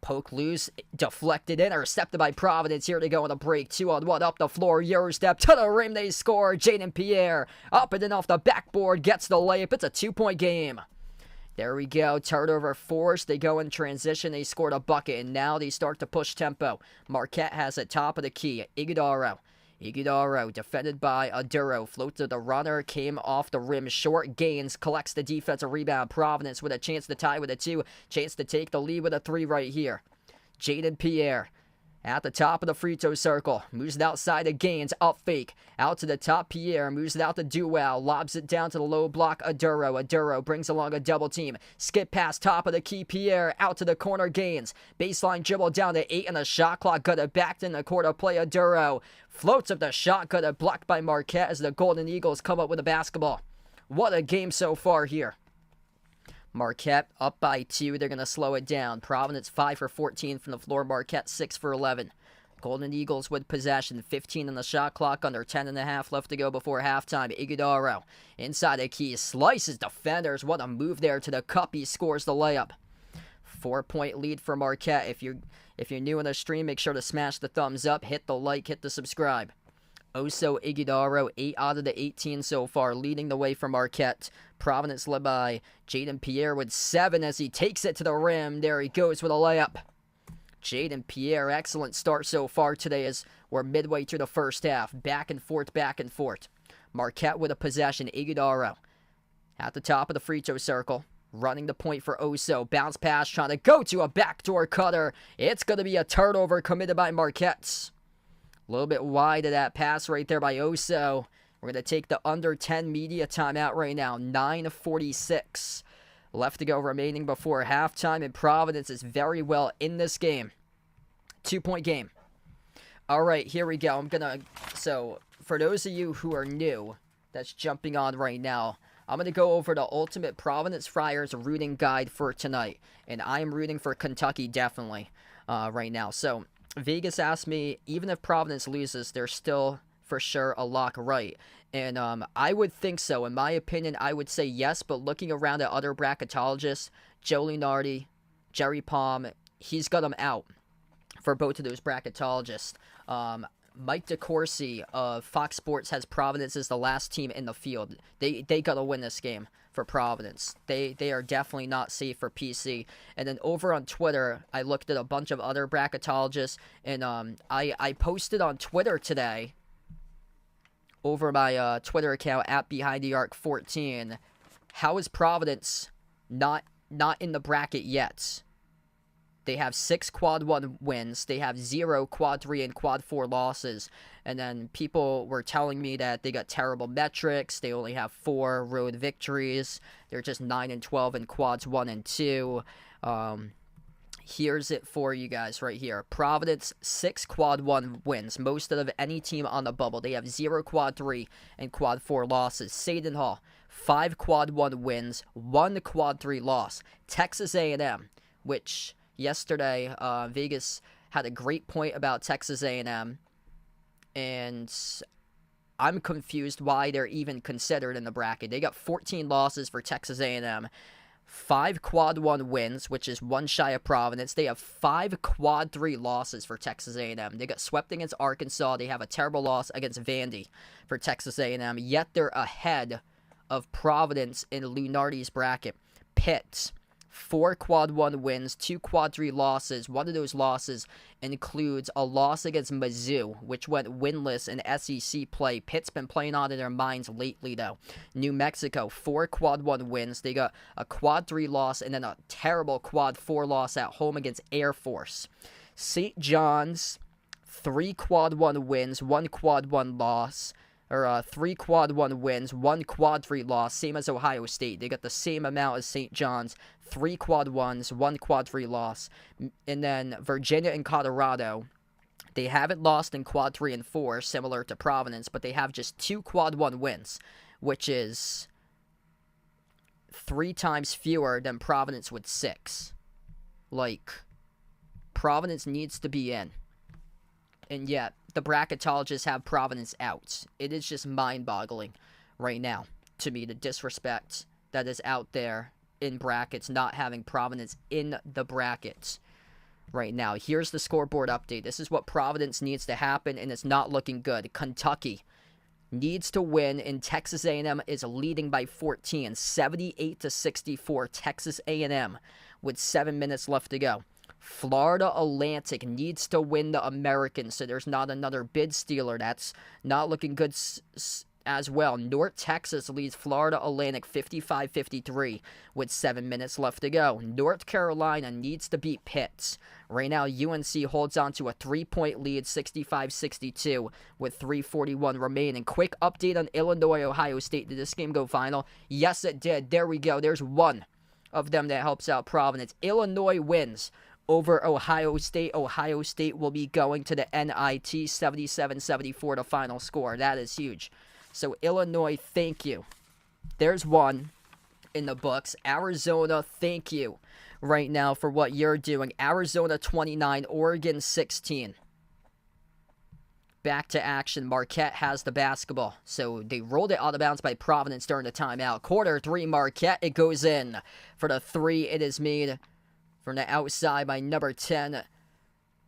Poke loose, deflected, intercepted by Providence. Here they go on a break. 2-on-1 up the floor. Eurostep to the rim. They score. Jaden Pierre up and in off the backboard. Gets the layup. It's a 2-point game. There we go. Turnover forced. They go in transition. They scored a bucket, and now they start to push tempo. Marquette has it top of the key. Iguodaro, defended by Aduro, floats to the runner, came off the rim, short gains, collects the defensive rebound. Providence with a chance to tie with a 2, chance to take the lead with a 3 right here. Jaden Pierre at the top of the free throw circle, moves it outside to Gaines, up fake, out to the top. Pierre moves it out to Duell, lobs it down to the low block. Aduro brings along a double team, skip past top of the key. Pierre out to the corner. Gaines, baseline dribble down to 8, and the shot clock got it back in the court of play. Aduro floats up the shot, got it blocked by Marquette as the Golden Eagles come up with a basketball. What a game so far here. Marquette up by 2. They're going to slow it down. Providence 5 for 14 from the floor. Marquette 6 for 11. Golden Eagles with possession. 15 on the shot clock. Under 10.5 left to go before halftime. Iguodaro inside the key. Slices defenders. What a move there to the cup. He scores the layup. 4-point lead for Marquette. If you're new in the stream, make sure to smash the thumbs up. Hit the like. Hit the subscribe. Oso Iguodaro, 8 out of the 18 so far, leading the way for Marquette. Providence led by Jaden Pierre with 7 as he takes it to the rim. There he goes with a layup. Jaden Pierre, excellent start so far today as we're midway through the first half. Back and forth. Marquette with a possession. Iguodaro at the top of the free throw circle. Running the point for Oso. Bounce pass, trying to go to a backdoor cutter. It's going to be a turnover committed by Marquette. A little bit wide of that pass right there by Oso. We're going to take the under 10 media timeout right now. 9:46 left to go remaining before halftime, and Providence is very well in this game. 2-point game. All right, here we go. So for those of you who are new, that's jumping on right now, I'm going to go over the ultimate Providence Friars rooting guide for tonight. And I am rooting for Kentucky definitely right now. So Vegas asked me, even if Providence loses, they're still for sure a lock, right? And I would think so. In my opinion, I would say yes, but looking around at other bracketologists, Joe Lunardi, Jerry Palm, he's got them out for both of those bracketologists. Mike DeCourcy of Fox Sports has Providence as the last team in the field. They got to win this game for Providence. They are definitely not safe for PC. And then over on Twitter, I looked at a bunch of other bracketologists, and I posted on Twitter today, over my Twitter account at BehindTheArc14, how is Providence not in the bracket yet? They have 6 quad 1 wins. They have 0 quad 3 and quad 4 losses. And then people were telling me that they got terrible metrics. They only have 4 road victories. They're just 9 and 12 in quads 1 and 2. Here's it for you guys right here. Providence, 6 quad 1 wins, most of any team on the bubble. They have 0 quad 3 and quad 4 losses. Seton Hall, 5 quad 1 wins, 1 quad 3 loss. Texas A&M, which yesterday Vegas had a great point about Texas A&M, and I'm confused why they're even considered in the bracket. They got 14 losses for Texas A&M. 5 quad 1 wins, which is 1 shy of Providence. They have 5 quad 3 losses for Texas A&M. They got swept against Arkansas. They have a terrible loss against Vandy for Texas A&M. Yet they're ahead of Providence in Lunardi's bracket. Pitt, 4 quad 1 wins, 2 quad 3 losses. One of those losses includes a loss against Mizzou, which went winless in SEC play. Pitt's been playing on in their minds lately, though. New Mexico, 4 quad 1 wins. They got a quad 3 loss and then a terrible quad 4 loss at home against Air Force. St. John's, 3 quad 1 wins, 1 quad 1 loss. Or 3 quad 1 wins, 1 quad 3 loss, same as Ohio State. They got the same amount as St. John's, 3 quad 1s, 1 quad 3 loss. And then Virginia and Colorado, they haven't lost in quad 3 and 4, similar to Providence, but they have just 2 quad 1 wins, which is 3 times fewer than Providence with 6. Like, Providence needs to be in. And yet, the bracketologists have Providence out. It is just mind-boggling right now to me, the disrespect that is out there in brackets, not having Providence in the brackets right now. Here's the scoreboard update. This is what Providence needs to happen, and it's not looking good. Kentucky, needs to win, and Texas A&M is leading by 14, 78-64. Texas A&M with 7 minutes left to go. Florida Atlantic needs to win the American, so there's not another bid stealer. That's not looking good as well. North Texas leads Florida Atlantic 55-53 with 7 minutes left to go. North Carolina needs to beat Pitt. Right now, UNC holds on to a 3-point lead, 65-62, with 3:41 remaining. Quick update on Illinois, Ohio State. Did this game go final? Yes, it did. There we go. There's one of them that helps out Providence. Illinois wins over Ohio State. Ohio State will be going to the NIT, 77-74 the final score. That is huge. So Illinois, thank you. There's one in the books. Arizona, thank you right now for what you're doing. Arizona 29, Oregon 16. Back to action. Marquette has the basketball. So they rolled it out of bounds by Providence during the timeout. Quarter 3, Marquette. It goes in. For the 3, it is made from the outside by number 10,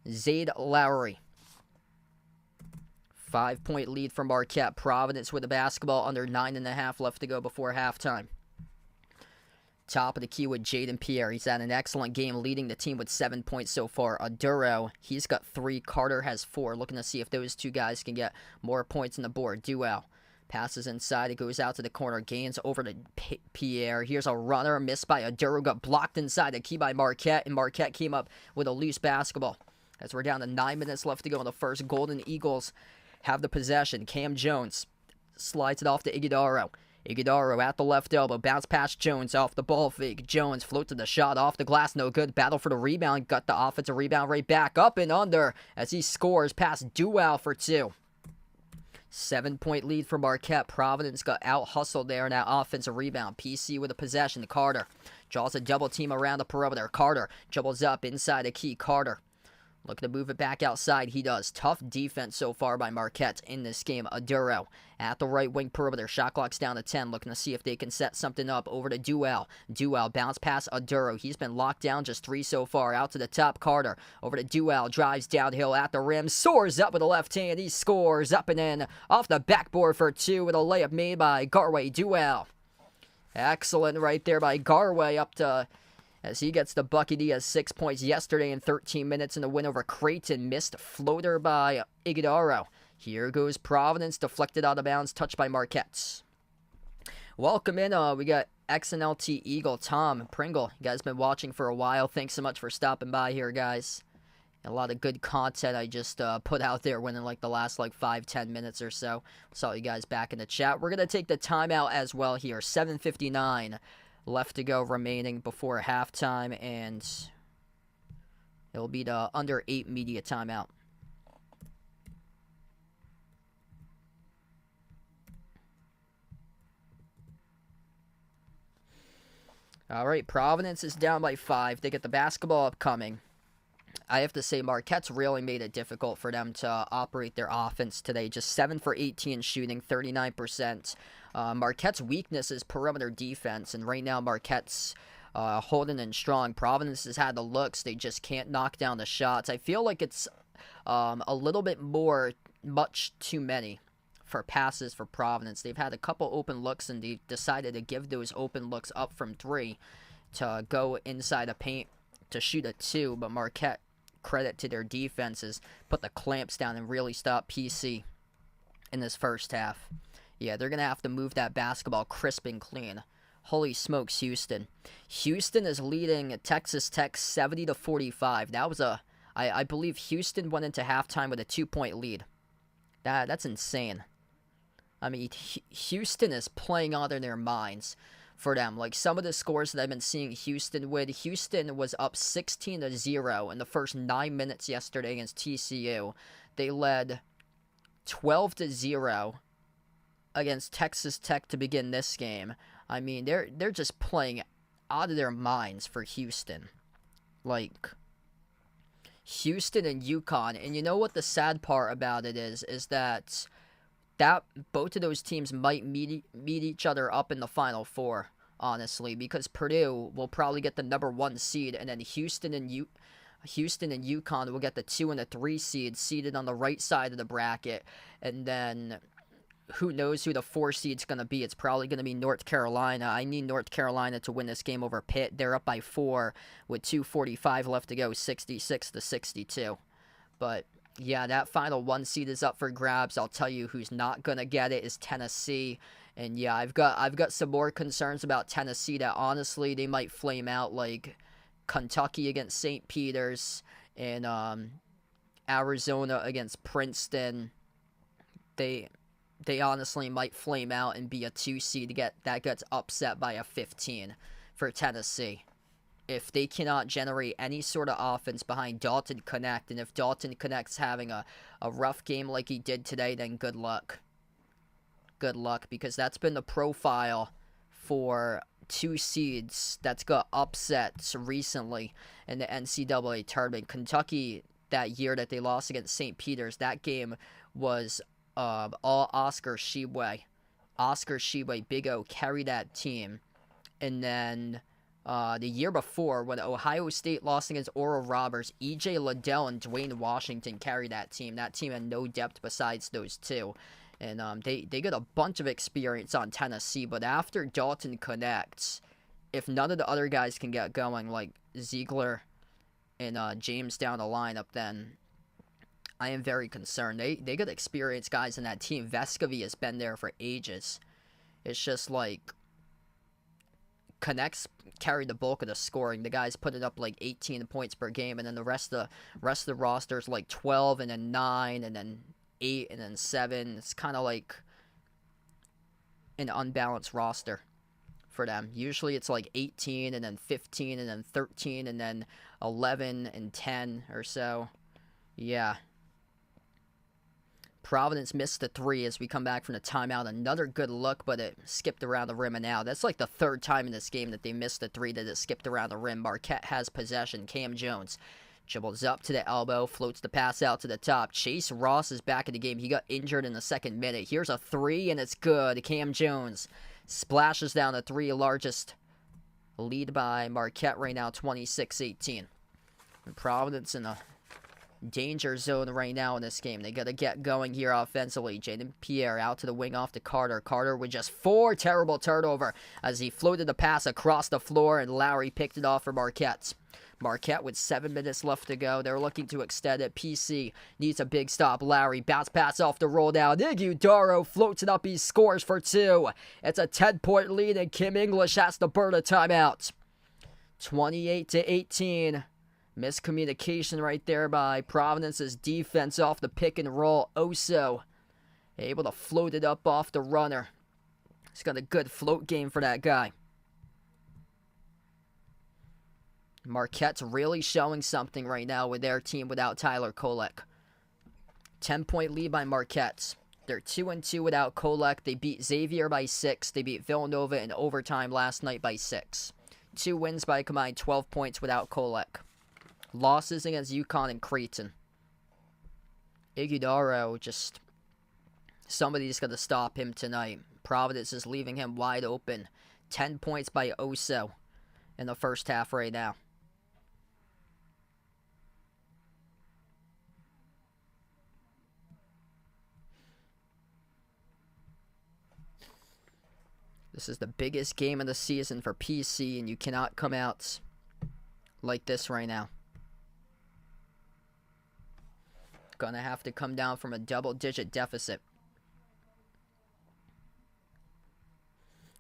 Zayd Lowry. 5-point lead for Marquette. Providence with the basketball, under 9.5 left to go before halftime. Top of the key with Jaden Pierre. He's had an excellent game, leading the team with 7 points so far. Aduro, he's got 3. Carter has 4. Looking to see if those two guys can get more points on the board. Duell passes inside. It goes out to the corner. Gains over to Pierre. Here's a runner. Missed by Aduro. Got blocked inside the key by Marquette. And Marquette came up with a loose basketball. As we're down to 9 minutes left to go in the first. Golden Eagles have the possession. Cam Jones slides it off to Iguodaro. Iguodaro at the left elbow. Bounce past Jones off the ball fake. Jones floats to the shot off the glass. No good. Battle for the rebound. Got the offensive rebound right back. Up and under as he scores past Duell for 2. 7-point lead for Marquette. Providence got out-hustled there in that offensive rebound. PC with a possession. Carter draws a double team around the perimeter. Carter dribbles up inside the key. Carter looking to move it back outside. He does. Tough defense so far by Marquette in this game. Aduro at the right wing perimeter. Shot clock's down to 10. Looking to see if they can set something up. Over to Duell. Duell bounce past Aduro. He's been locked down. Just 3 so far. Out to the top. Carter over to Duell. Drives downhill at the rim. Soars up with the left hand. He scores up and in. Off the backboard for 2 with a layup made by Garway. Duell. Excellent right there by Garway up to... as he gets the bucket. He has 6 points yesterday in 13 minutes in the win over Creighton. Missed floater by Iguodaro. Here goes Providence. Deflected out of bounds. Touched by Marquette. Welcome in. We got XNLT Eagle, Tom Pringle. You guys been watching for a while. Thanks so much for stopping by here, guys. A lot of good content I just put out there within like the last 5-10 minutes or so. Saw you guys back in the chat. We're going to take the timeout as well here. 7:59. Left to go remaining before halftime, and it'll be the under 8 media timeout. All right, Providence is down by 5. They get the basketball upcoming. I have to say Marquette's really made it difficult for them to operate their offense today. Just 7 for 18 shooting, 39%. Marquette's weakness is perimeter defense, and right now Marquette's holding in strong. Providence has had the looks. They just can't knock down the shots. I feel like it's a little bit much too many for passes for Providence. They've had a couple open looks, and they've decided to give those open looks up from 3 to go inside a paint to shoot a 2, but Marquette, credit to their defenses, put the clamps down and really stop PC in this first half. Yeah, they're going to have to move that basketball crisp and clean. Holy smokes, Houston. Houston is leading Texas Tech 70-45. That was I believe Houston went into halftime with a 2-point lead. That's insane. I mean, Houston is playing out of their minds for them. Like some of the scores that I've been seeing Houston with. Houston was up 16-0 in the first 9 minutes yesterday against TCU. They led 12-0 against Texas Tech to begin this game. I mean, they're just playing out of their minds for Houston. Like Houston and UConn. And you know what the sad part about it is that both of those teams might meet each other up in the Final Four, honestly, because Purdue will probably get the number 1 seed, and then Houston and UConn will get the 2 and the 3 seed seated on the right side of the bracket, and then who knows who the 4 seed's going to be. It's probably going to be North Carolina. I need North Carolina to win this game over Pitt. They're up by 4 with 2:45 left to go, 66-62. But yeah, that final 1 seed is up for grabs. I'll tell you who's not going to get it is Tennessee. And yeah, I've got some more concerns about Tennessee that honestly they might flame out, like Kentucky against St. Peter's and Arizona against Princeton. They honestly might flame out and be a 2 seed that gets upset by a 15 for Tennessee. If they cannot generate any sort of offense behind Dalton Knecht, and if Dalton Knecht's having a rough game like he did today, then good luck. Good luck, because that's been the profile for 2 seeds that's got upsets recently in the NCAA tournament. Kentucky, that year that they lost against St. Peter's, that game was all Oscar Tshiebwe. Oscar Tshiebwe, Big O, carried that team. And then the year before, when Ohio State lost against Oral Roberts, E.J. Liddell and Dwayne Washington carried that team. That team had no depth besides those two. And they got a bunch of experience on Tennessee. But after Dalton Knecht, if none of the other guys can get going, like Ziegler and James down the lineup, then I am very concerned. They got experienced guys in that team. Vescovy has been there for ages. It's just like Knecht's carried the bulk of the scoring. The guys put it up like 18 points per game, and then the rest of the roster is like 12 and then 9 and then 8 and then 7. It's kind of like an unbalanced roster for them. Usually it's like 18 and then 15 and then 13 and then 11 and 10 or so. Yeah. Providence missed the 3 as we come back from the timeout. Another good look, but it skipped around the rim and out. That's like the 3rd time in this game that they missed the 3 that it skipped around the rim. Marquette has possession. Cam Jones dribbles up to the elbow, floats the pass out to the top. Chase Ross is back in the game. He got injured in the 2nd minute. Here's a 3, and it's good. Cam Jones splashes down the 3, largest lead by Marquette right now, 26-18. And Providence in a danger zone right now in this game. They got to get going here offensively. Jaden Pierre out to the wing off to Carter. Carter with just 4, terrible turnover as he floated the pass across the floor, and Lowry picked it off for Marquette. Marquette with 7 minutes left to go. They're looking to extend it. PC needs a big stop. Lowry bounce pass off the roll down. Iguodaro floats it up. He scores for 2. It's a 10-point lead, and Kim English has to burn a timeout. 28-18. Miscommunication right there by Providence's defense off the pick and roll. Oso able to float it up off the runner. He's got a good float game for that guy. Marquette's really showing something right now with their team without Tyler Kolek. 10-point lead by Marquette. They're 2-2 without Kolek. They beat Xavier by 6. They beat Villanova in overtime last night by 6. 2 wins by a combined 12 points without Kolek. Losses against UConn and Creighton. Iguodaro, just somebody's got to stop him tonight. Providence is leaving him wide open. 10 points by Oso in the first half right now. This is the biggest game of the season for PC, and you cannot come out like this right now. Gonna have to come down from a double-digit deficit.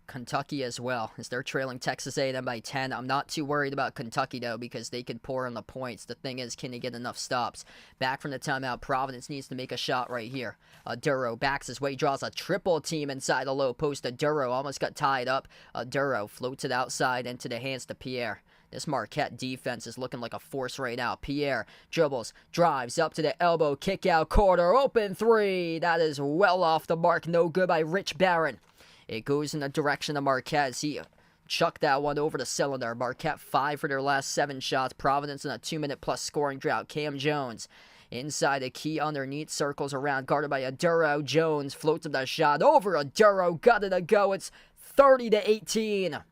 Kentucky as well, as they're trailing Texas A&M by 10. I'm not too worried about Kentucky, though, because they can pour in the points. The thing is, can they get enough stops? Back from the timeout, Providence needs to make a shot right here. Duro backs his way, draws a triple team inside the low post. Duro almost got tied up. Duro floats it outside into the hands to Pierre. This Marquette defense is looking like a force right now. Pierre dribbles, drives up to the elbow, kick out, corner, open 3. That is well off the mark. No good by Rich Barron. It goes in the direction of Marquette as he chucked that one over the cylinder. Marquette 5 for their last 7 shots. Providence in a 2-minute-plus scoring drought. Cam Jones inside the key underneath, circles around, guarded by Duro. Jones floats the shot over Duro. Got it to go. It's 30-18.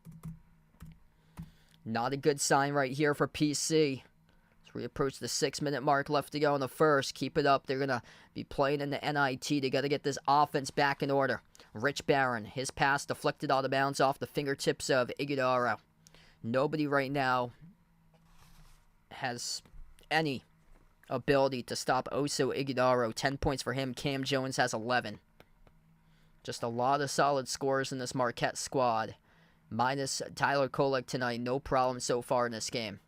Not a good sign right here for PC. As we approach the 6-minute mark left to go in the first. Keep it up. They're going to be playing in the NIT. They got to get this offense back in order. Rich Barron, his pass deflected out of bounds off the fingertips of Iguodaro. Nobody right now has any ability to stop Oso Iguodaro. 10 points for him. Cam Jones has 11. Just a lot of solid scores in this Marquette squad. Minus Tyler Kolek tonight. No problem so far in this game.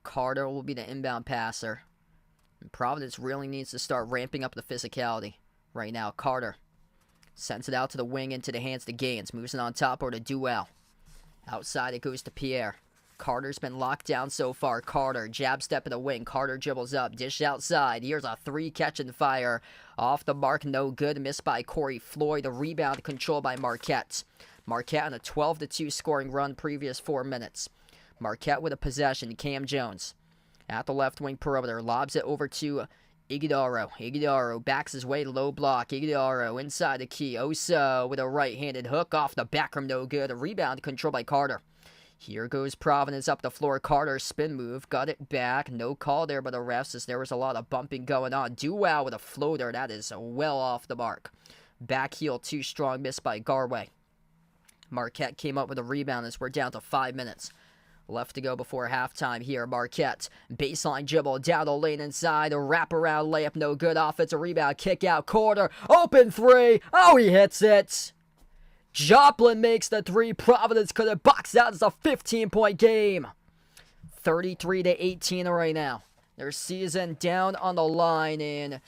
Carter will be the inbound passer. And Providence really needs to start ramping up the physicality right now. Carter sends it out to the wing into the hands to Gaines. Moves it on top or to Duell. Outside it goes to Pierre. Carter's been locked down so far. Carter, jab step in the wing. Carter dribbles up, dish outside. Here's a 3 catch and fire. Off the mark, no good. Missed by Corey Floyd. The rebound controlled by Marquette. Marquette on a 12-2 scoring run previous 4 minutes. Marquette with a possession. Cam Jones at the left wing perimeter. Lobs it over to Iguodaro. Iguodaro backs his way to low block. Iguodaro inside the key. Oso with a right-handed hook off the back rim. No good. A rebound controlled by Carter. Here goes Providence up the floor. Carter spin move. Got it back. No call there by the refs as there was a lot of bumping going on. Duell with a floater. That is well off the mark. Back heel too strong. Missed by Garway. Marquette came up with a rebound as we're down to 5 minutes left to go before halftime here. Marquette, baseline dribble, down the lane inside, a wraparound layup, no good. Offensive rebound, kick out, Carter, open 3. Oh, he hits it. Joplin makes the 3. Providence could have boxed out as a 15-point game. 33-18 right now. Their season down on the line, and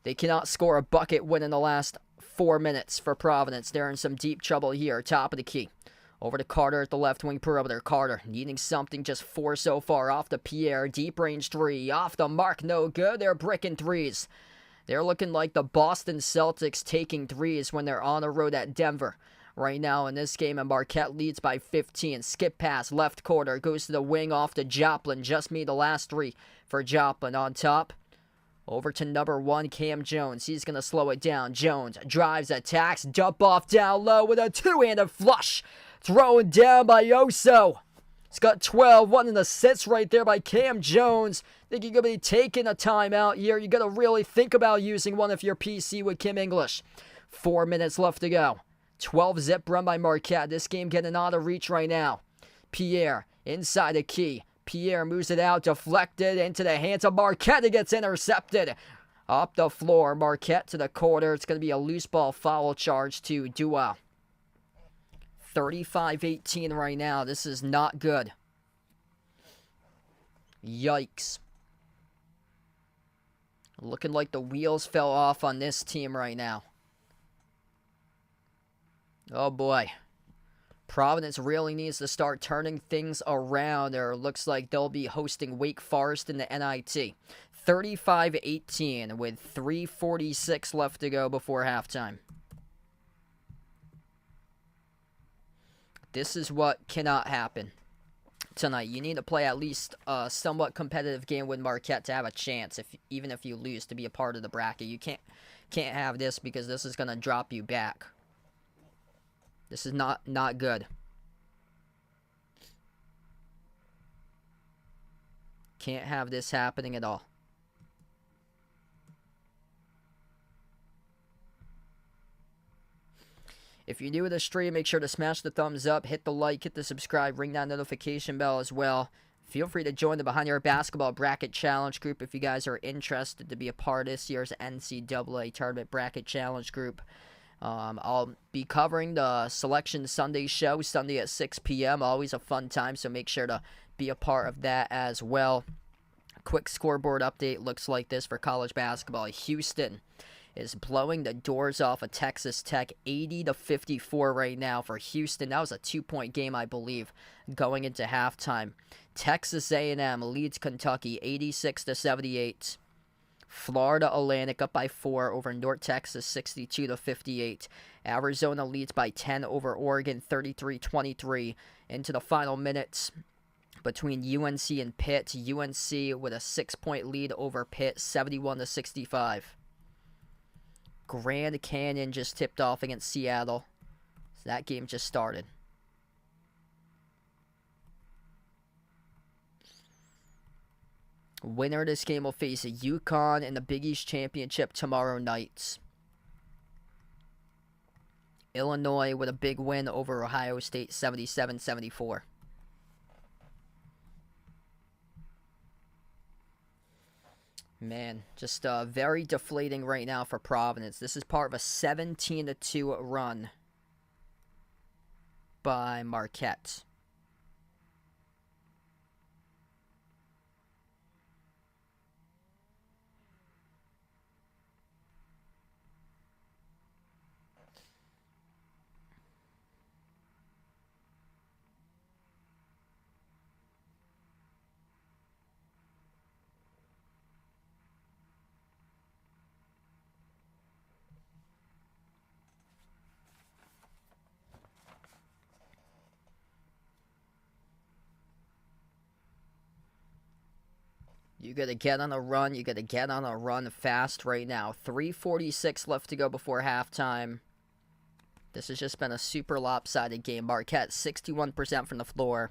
they cannot score a bucket win in the last 4 minutes for Providence. They're in some deep trouble here. Top of the key. Over to Carter at the left wing perimeter. Carter needing something, just 4 so far. Off to Pierre, deep range 3. Off the mark, no good. They're bricking 3s. They're looking like the Boston Celtics taking 3s when they're on the road at Denver. Right now in this game, and Marquette leads by 15. Skip pass, left quarter, goes to the wing off to Joplin. Just made the last 3 for Joplin on top. Over to number 1, Cam Jones. He's going to slow it down. Jones drives, attacks, dump off down low with a 2-handed flush. Thrown down by Oso. He's got 12. 1 assist right there by Cam Jones. Think you're going to be taking a timeout here. You got to really think about using one if you're PC with Kim English. 4 minutes left to go. 12-zip run by Marquette. This game getting out of reach right now. Pierre inside the key. Pierre moves it out, deflected into the hands of Marquette. It gets intercepted. Up the floor, Marquette to the corner. It's going to be a loose ball foul charge to Duell. 35-18 right now. This is not good. Yikes. Looking like the wheels fell off on this team right now. Oh boy. Providence really needs to start turning things around. Or looks like they'll be hosting Wake Forest in the NIT. 35-18 with 3:46 left to go before halftime. This is what cannot happen tonight. You need to play at least a somewhat competitive game with Marquette to have a chance, even if you lose, to be a part of the bracket. You can't have this because this is going to drop you back. This is not good. Can't have this happening at all. If you're new to the stream, make sure to smash the thumbs up, hit the like, hit the subscribe, ring that notification bell as well. Feel free to join the Behind Your Basketball Bracket Challenge group if you guys are interested to be a part of this year's NCAA Tournament Bracket Challenge group. I'll be covering the Selection Sunday show, Sunday at 6 p.m. Always a fun time, so make sure to be a part of that as well. Quick scoreboard update looks like this for college basketball. Houston is blowing the doors off of Texas Tech, 80-54 right now for Houston. That was a 2-point game, I believe, going into halftime. Texas A&M leads Kentucky, 86-78. Florida Atlantic up by 4 over North Texas, 62-58. Arizona leads by 10 over Oregon, 33-23. Into the final minutes between UNC and Pitt. UNC with a 6-point lead over Pitt, 71-65. Grand Canyon just tipped off against Seattle. So that game just started. Winner of this game will face UConn in the Big East Championship tomorrow night. Illinois with a big win over Ohio State, 77-74. Man, just very deflating right now for Providence. This is part of a 17-2 run by Marquette. You got to get on a run. You got to get on a run fast right now. 3:46 left to go before halftime. This has just been a super lopsided game. Marquette, 61% from the floor.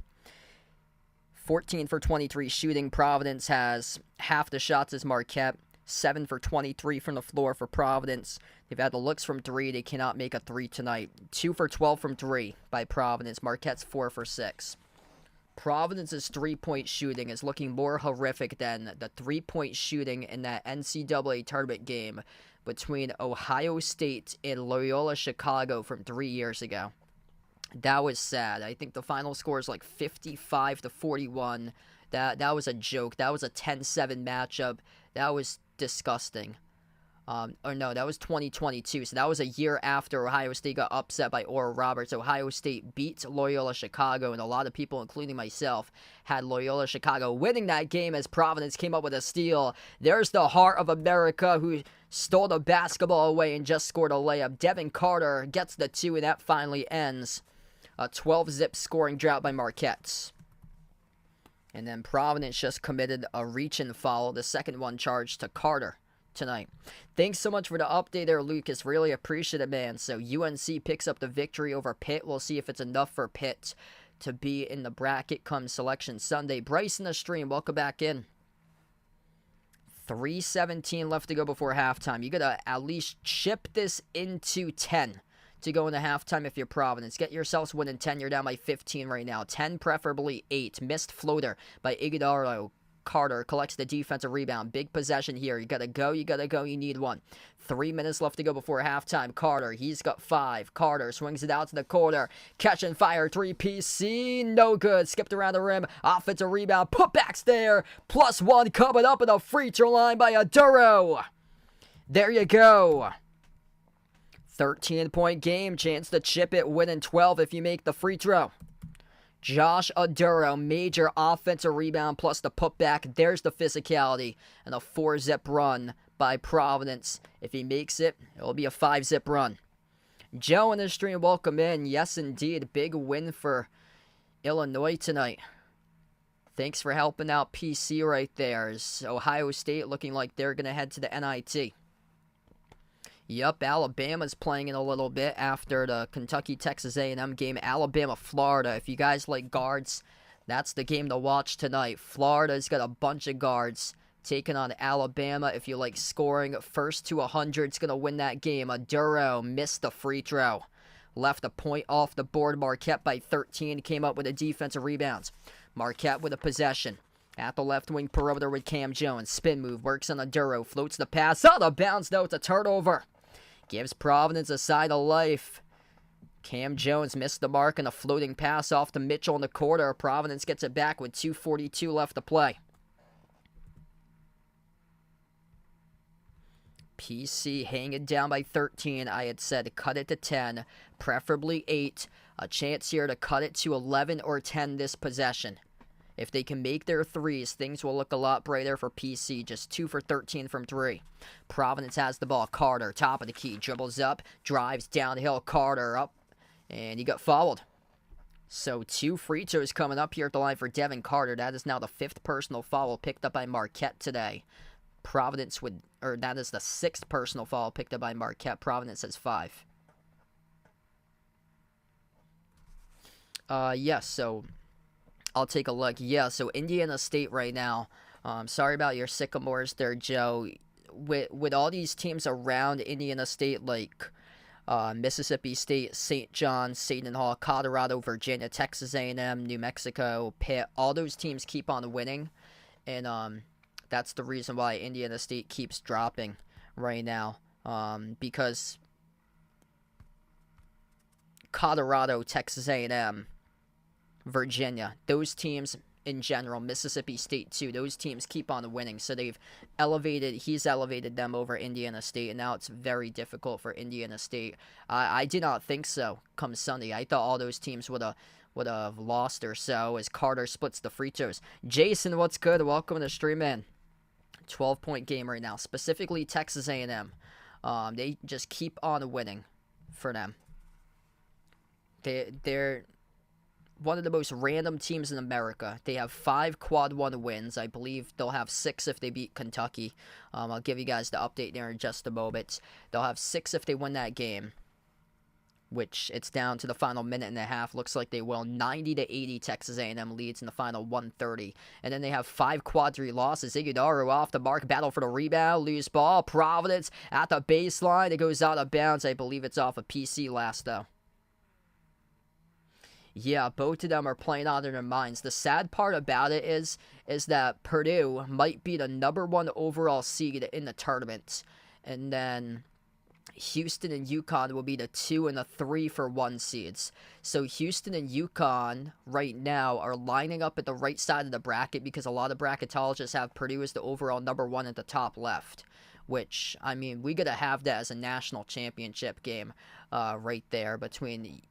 14 for 23 shooting. Providence has half the shots as Marquette. 7 for 23 from the floor for Providence. They've had the looks from 3. They cannot make a 3 tonight. 2 for 12 from 3 by Providence. Marquette's 4 for 6. Providence's three-point shooting is looking more horrific than the three-point shooting in that NCAA tournament game between Ohio State and Loyola Chicago from 3 years ago. That was sad. I think the final score is like 55-41. That was a joke. That was a 10-7 matchup. That was disgusting. Or no, that was 2022. So that was a year after Ohio State got upset by Oral Roberts. Ohio State beat Loyola Chicago, and a lot of people, including myself, had Loyola Chicago winning that game as Providence came up with a steal. There's the heart of America who stole the basketball away and just scored a layup. Devin Carter gets the 2, and that finally ends a 12-zip scoring drought by Marquette. And then Providence just committed a reach and foul, the second one charged to Carter tonight. Thanks so much for the update there, Lucas. Really appreciate it, man. So UNC picks up the victory over Pitt. We'll see if it's enough for Pitt to be in the bracket come Selection Sunday. Bryce in the stream, welcome back in. 3:17 left to go before halftime. You gotta at least chip this into 10 to go into halftime if you're Providence. Get yourselves winning 10. You're down by 15 right now. 10, preferably 8. Missed floater by Iguodaro. Carter collects the defensive rebound. Big possession here. You gotta go. You need one. 3 minutes left to go before halftime. Carter, he's got 5. Carter swings it out to the corner. Catch and fire. 3PC. No good. Skipped around the rim. Offensive rebound. Putbacks there. +1 coming up in the free throw line by Aduro. There you go. 13-point game. Chance to chip it. Winning 12 if you make the free throw. Josh Aduro, major offensive rebound plus the putback. There's the physicality and a 4-zip run by Providence. If he makes it, it'll be a 5-zip run. Joe in the stream, welcome in. Yes, indeed. Big win for Illinois tonight. Thanks for helping out PC right there. Ohio State looking like they're going to head to the NIT. Yep, Alabama's playing in a little bit after the Kentucky-Texas A&M game. Alabama-Florida. If you guys like guards, that's the game to watch tonight. Florida's got a bunch of guards taking on Alabama. If you like scoring, first to 100 is going to win that game. Aduro missed the free throw. Left a point off the board. Marquette by 13. Came up with a defensive rebounds. Marquette with a possession. At the left wing perimeter with Cam Jones. Spin move. Works on Aduro. Floats the pass. Out of bounds, though. It's a turnover. Gives Providence a side of life. Cam Jones missed the mark on a floating pass off to Mitchell in the quarter. Providence gets it back with 2:42 left to play. PC hanging down by 13. I had said cut it to 10, preferably 8. A chance here to cut it to 11 or 10 this possession. If they can make their threes, things will look a lot brighter for PC. Just 2 for 13 from 3. Providence has the ball. Carter, top of the key. Dribbles up, drives downhill. Carter up, and he got fouled. So 2 free throws coming up here at the line for Devin Carter. That is now the 5th personal foul picked up by Marquette today. Providence would, or that is the 6th personal foul picked up by Marquette. Providence has 5. Yes, so I'll take a look. Yeah, so Indiana State right now, Sorry about your Sycamores there, Joe. With all these teams around Indiana State, like Mississippi State, St. John's, Seton Hall, Colorado, Virginia, Texas A&M, New Mexico, Pitt, all those teams keep on winning, and that's the reason why Indiana State keeps dropping right now, because Colorado, Texas A&M, Virginia, those teams in general, Mississippi State too, those teams keep on winning, so he's elevated them over Indiana State, and now it's very difficult for Indiana State. I did not think so come Sunday. I thought all those teams would have lost or so, as Carter splits the free throws. Jason, what's good? Welcome to the stream, man. 12-point game right now, specifically Texas A&M. They just keep on winning for them. They're one of the most random teams in America. They have 5 quad 1 wins. I believe they'll have 6 if they beat Kentucky. I'll give you guys the update there in just a moment. They'll have 6 if they win that game, which it's down to the final minute and a half. Looks like they will. 90-80 Texas A&M leads in the final 130. And then they have 5 quad 3 losses. Iguodaro off the mark, battle for the rebound, loose ball. Providence at the baseline. It goes out of bounds. I believe it's off a PC last, though. Yeah, both of them are playing out of their minds. The sad part about it is that Purdue might be the number 1 overall seed in the tournament. And then Houston and UConn will be the 2 and the 3 for 1 seeds. So Houston and UConn right now are lining up at the right side of the bracket, because a lot of bracketologists have Purdue as the overall number 1 at the top left. Which, I mean, we gotta have that as a national championship game right there between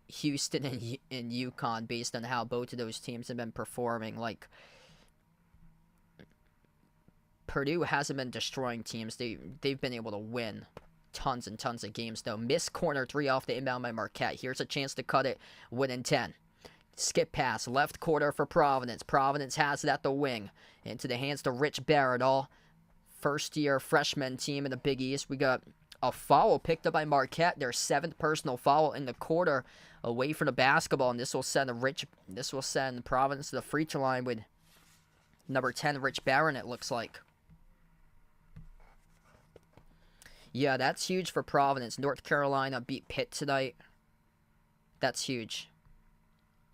Houston and UConn, based on how both of those teams have been performing. Like, Purdue hasn't been destroying teams. They've been able to win tons and tons of games, though. Missed corner 3 off the inbound by Marquette. Here's a chance to cut it. Win 10. Skip pass. Left quarter for Providence. Providence has it at the wing. Into the hands to Rich Barrett. All first-year freshman team in the Big East. We got a foul picked up by Marquette. Their 7th personal foul in the quarter, away from the basketball, and this will send Providence to the free throw line with number 10, Rich Barron, it looks like. Yeah, that's huge for Providence. North Carolina beat Pitt tonight. That's huge.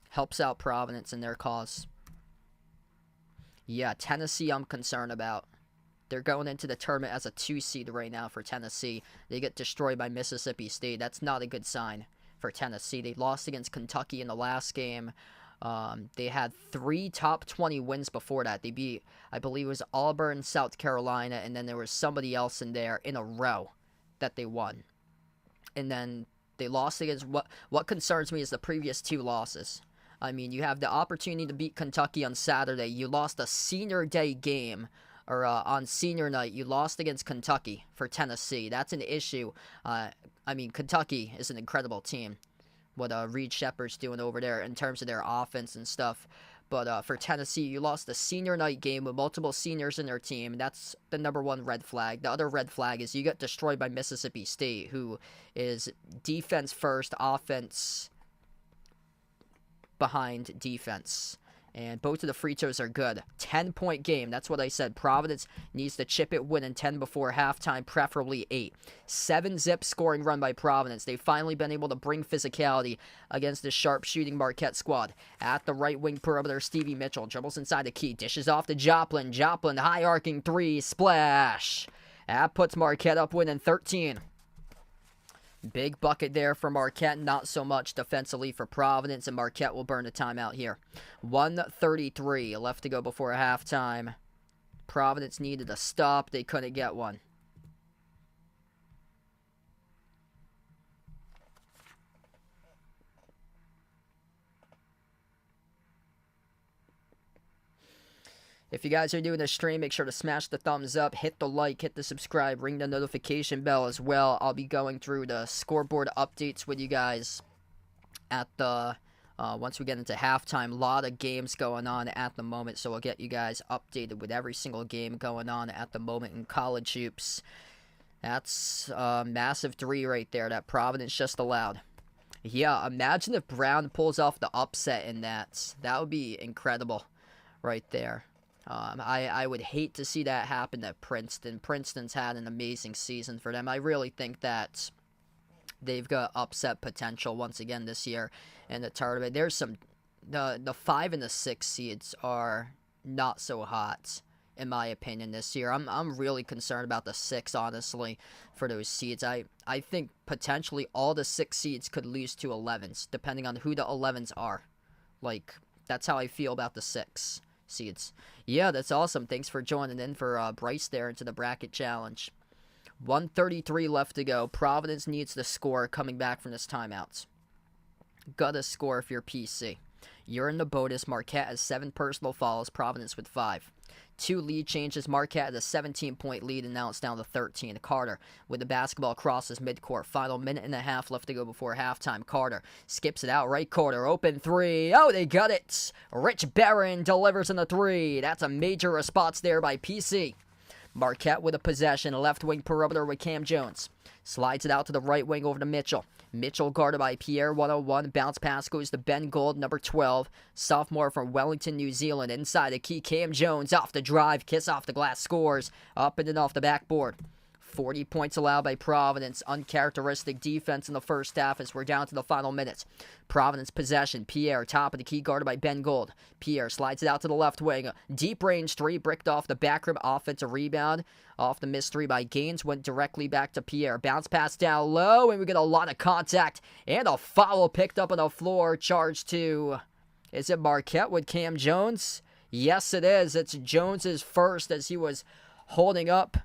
Helps out Providence in their cause. Yeah, Tennessee I'm concerned about. They're going into the tournament as a 2 seed right now for Tennessee. They get destroyed by Mississippi State. That's not a good sign for Tennessee. They lost against Kentucky in the last game. They had 3 top 20 wins before that. They beat, I believe it was Auburn, South Carolina, and then there was somebody else in there in a row that they won. And then they lost against, what concerns me is the previous 2 losses. I mean, you have the opportunity to beat Kentucky on Saturday. You lost a senior day game, or on senior night, you lost against Kentucky for Tennessee. That's an issue. I mean, Kentucky is an incredible team. What Reed Shepherd's doing over there in terms of their offense and stuff. But for Tennessee, you lost the senior night game with multiple seniors in their team. That's the number 1 red flag. The other red flag is you get destroyed by Mississippi State, who is defense first, offense behind defense. And both of the free throws are good. 10-point game. That's what I said. Providence needs to chip it, win in 10 before halftime, preferably 8. 7-zip scoring run by Providence. They've finally been able to bring physicality against the sharp-shooting Marquette squad. At the right wing perimeter, Stevie Mitchell dribbles inside the key. Dishes off to Joplin. Joplin, high-arcing 3. Splash. That puts Marquette up, winning 13. Big bucket there for Marquette, not so much defensively for Providence, and Marquette will burn a timeout here. 1:33 left to go before halftime. Providence needed a stop. They couldn't get one. If you guys are doing the stream, make sure to smash the thumbs up, hit the like, hit the subscribe, ring the notification bell as well. I'll be going through the scoreboard updates with you guys at the once we get into halftime. A lot of games going on at the moment, so we'll get you guys updated with every single game going on at the moment in college hoops. That's a massive 3 right there that Providence just allowed. Yeah, imagine if Brown pulls off the upset in that. That would be incredible right there. I would hate to see that happen at Princeton. Princeton's had an amazing season for them. I really think that they've got upset potential once again this year in the tournament. There's some the 5 and the 6 seeds are not so hot in my opinion this year. I'm really concerned about the 6 honestly for those seeds. I think potentially all the 6 seeds could lose to 11s depending on who the 11s are. Like that's how I feel about the 6 seeds. Yeah, that's awesome. Thanks for joining in for Bryce there into the bracket challenge. 1:33 left to go. Providence needs the score coming back from this timeout. Gotta score if you're PC. You're in the bonus. Marquette has 7 personal fouls. Providence with 5. 2 lead changes. Marquette has a 17-point lead, and now it's down to 13. Carter with the basketball crosses midcourt. Final minute and a half left to go before halftime. Carter skips it out right corner. Open 3. Oh, they got it. Rich Barron delivers in the 3. That's a major response there by PC. Marquette with a possession. Left wing perimeter with Cam Jones. Slides it out to the right wing over to Mitchell. Mitchell guarded by Pierre, 101. Bounce pass goes to Ben Gold, number 12. Sophomore from Wellington, New Zealand. Inside the key, Cam Jones off the drive. Kiss off the glass, scores. Up and off the backboard. 40 points allowed by Providence. Uncharacteristic defense in the first half as we're down to the final minutes. Providence possession. Pierre, top of the key, guarded by Ben Gold. Pierre slides it out to the left wing. Deep range 3, bricked off the back rim. Offensive rebound. Off the missed 3 by Gaines. Went directly back to Pierre. Bounce pass down low, and we get a lot of contact. And a foul picked up on the floor. Charged to... Is it Marquette with Cam Jones? Yes, it is. It's Jones's first as he was holding up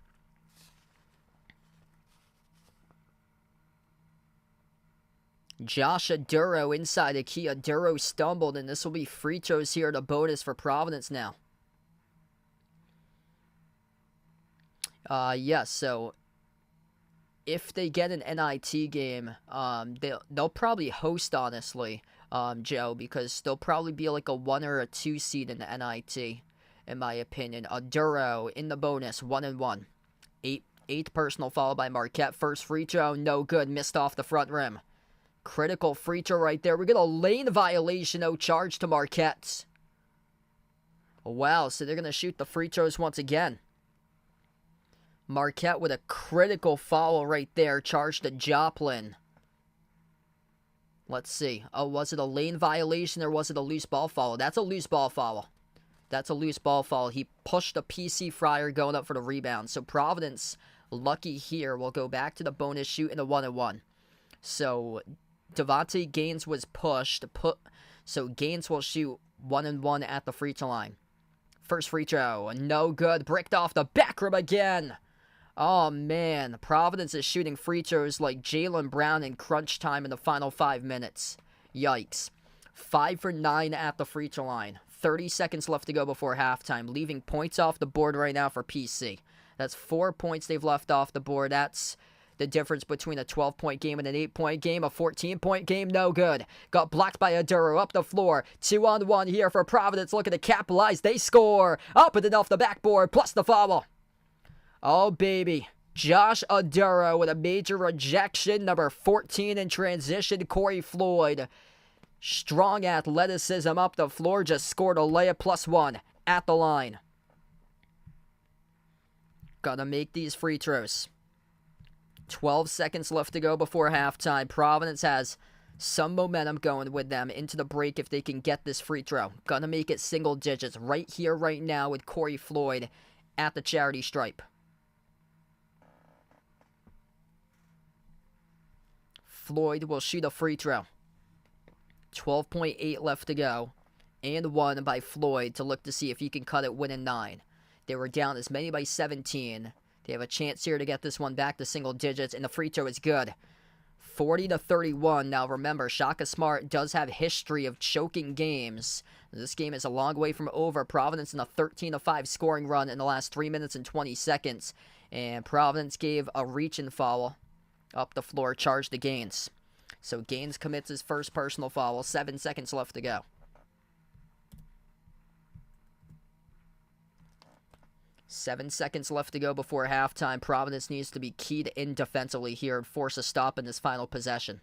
Josh Aduro inside the key. Aduro stumbled, and this will be free throws here at a bonus for Providence now. Yes, so if they get an NIT game, they'll probably host, honestly, Joe, because they'll probably be like a 1 or a 2 seed in the NIT, in my opinion. Aduro in the bonus, 1-1. 8th personal foul by Marquette. First free throw, no good, missed off the front rim. Critical free throw right there. We get a lane violation, no charge to Marquette. Wow, so they're going to shoot the free throws once again. Marquette with a critical foul right there, charged to Joplin. Let's see. Oh, was it a lane violation or was it a loose ball foul? That's a loose ball foul. That's a loose ball foul. He pushed a PC Friar going up for the rebound. So Providence, lucky here, will go back to the bonus shoot in a 1-1. So Devontae Gaines was pushed. So Gaines will shoot 1-1 at the free throw line. First free throw, no good. Bricked off the back rim again. Oh, man. Providence is shooting free throws like Jaylen Brown in crunch time in the final 5 minutes. Yikes. 5 for 9 at the free throw line. 30 seconds left to go before halftime, leaving points off the board right now for PC. That's 4 points they've left off the board. That's the difference between a 12-point game and an 8-point game. A 14-point game, no good. Got blocked by Aduro up the floor. 2-on-1 here for Providence, looking to capitalize. They score. Up and off the backboard, plus the foul. Oh, baby. Josh Aduro with a major rejection. Number 14 in transition, Corey Floyd. Strong athleticism up the floor. Just scored a layup, +1 at the line. Gotta make these free throws. 12 seconds left to go before halftime. Providence has some momentum going with them into the break if they can get this free throw. Gonna make it single digits right here, right now with Corey Floyd at the charity stripe. Floyd will shoot a free throw. 12.8 left to go. And 1 by Floyd to look to see if he can cut it, win 9. They were down as many by 17. They have a chance here to get this one back to single digits, and the free throw is good. 40-31. Now remember, Shaka Smart does have history of choking games. This game is a long way from over. Providence in a 13-5 scoring run in the last 3 minutes and 20 seconds. And Providence gave a reach-in foul up the floor, charged to Gaines. So Gaines commits his first personal foul. 7 seconds left to go. 7 seconds left to go before halftime. Providence needs to be keyed in defensively here and force a stop in this final possession.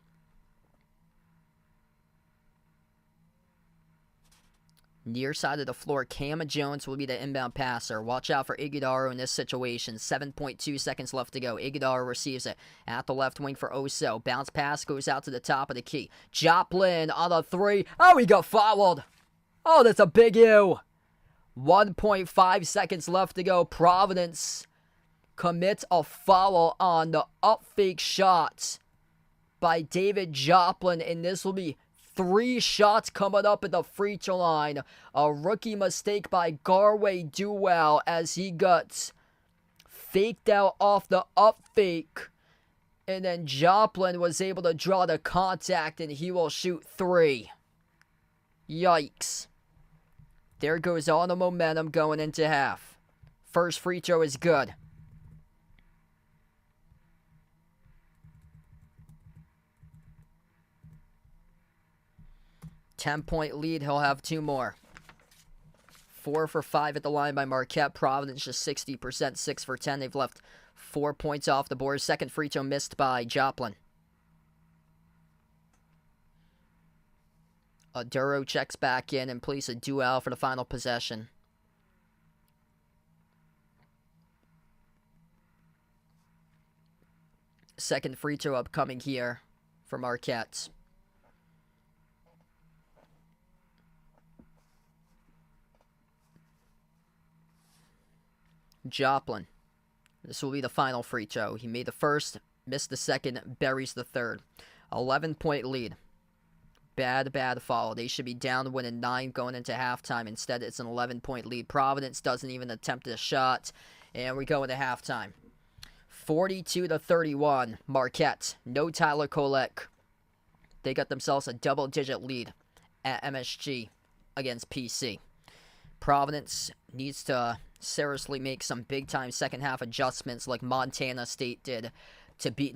Near side of the floor, Cam Jones will be the inbound passer. Watch out for Iguodaro in this situation. 7.2 seconds left to go. Iguodaro receives it at the left wing for Oso. Bounce pass goes out to the top of the key. Joplin on a three. Oh, he got fouled. Oh, that's a big U. 1.5 seconds left to go. Providence commits a foul on the up fake shot by David Joplin, and this will be 3 shots coming up at the free throw line. A rookie mistake by Garway Duell as he got faked out off the up fake. And then Joplin was able to draw the contact and he will shoot 3. Yikes. There goes all the momentum going into half. First free throw is good. Ten-point lead. He'll have 2 more. 4 for 5 at the line by Marquette. Providence just 60%, 6 for 10. They've left 4 points off the board. Second free throw missed by Joplin. Duro checks back in and plays a duel for the final possession. Second free throw upcoming here for Marquette. Joplin. This will be the final free throw. He made the first, missed the second, buries the third. 11-point lead. Bad follow. They should be down winning 9 going into halftime. Instead, it's an 11-point lead. Providence doesn't even attempt a shot. And we go into halftime. 42-31. Marquette. No Tyler Kolek. They got themselves a double-digit lead at MSG against PC. Providence needs to seriously make some big-time second-half adjustments like Montana State did to beat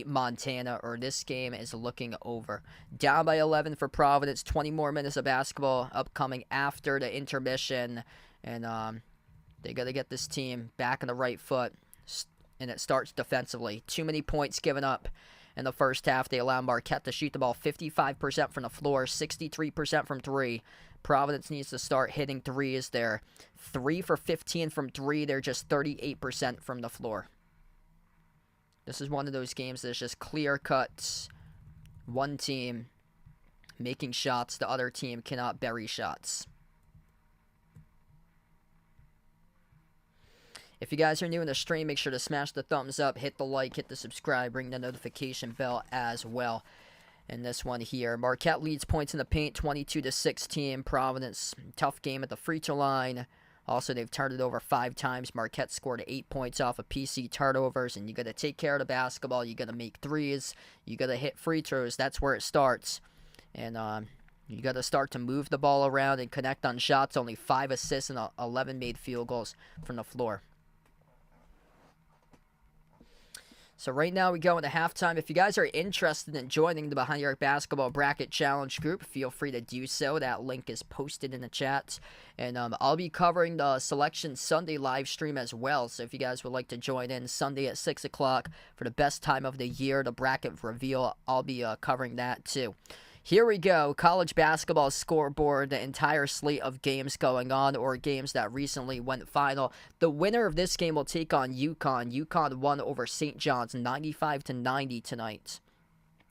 Montana, or this game is looking over. Down by 11 for Providence. 20 more minutes of basketball upcoming after the intermission, and they got to get this team back on the right foot, and it starts defensively. Too many points given up in the first half. They allow Marquette to shoot the ball 55% from the floor, 63% from 3. Providence needs to start hitting threes. They're 3 for 15 from 3. They're just 38% from the floor. This is one of those games that's just clear cuts. One team making shots, the other team cannot bury shots. If you guys are new in the stream, make sure to smash the thumbs up, hit the like, hit the subscribe, ring the notification bell as well. In this one here, Marquette leads points in the paint, 22-16. Providence, tough game at the free throw line. Also, they've turned it over 5 times. Marquette scored 8 points off of PC turnovers, and you got to take care of the basketball. You got to make threes. You got to hit free throws. That's where it starts. And you got to start to move the ball around and connect on shots. Only 5 assists and 11 made field goals from the floor. So right now we go into halftime. If you guys are interested in joining the Behind the Arc Basketball Bracket Challenge group, feel free to do so. That link is posted in the chat. And I'll be covering the Selection Sunday live stream as well. So if you guys would like to join in Sunday at 6 o'clock for the best time of the year, the bracket reveal, I'll be covering that too. Here we go, college basketball scoreboard, the entire slate of games going on, or games that recently went final. The winner of this game will take on UConn. UConn won over St. John's 95-90 tonight.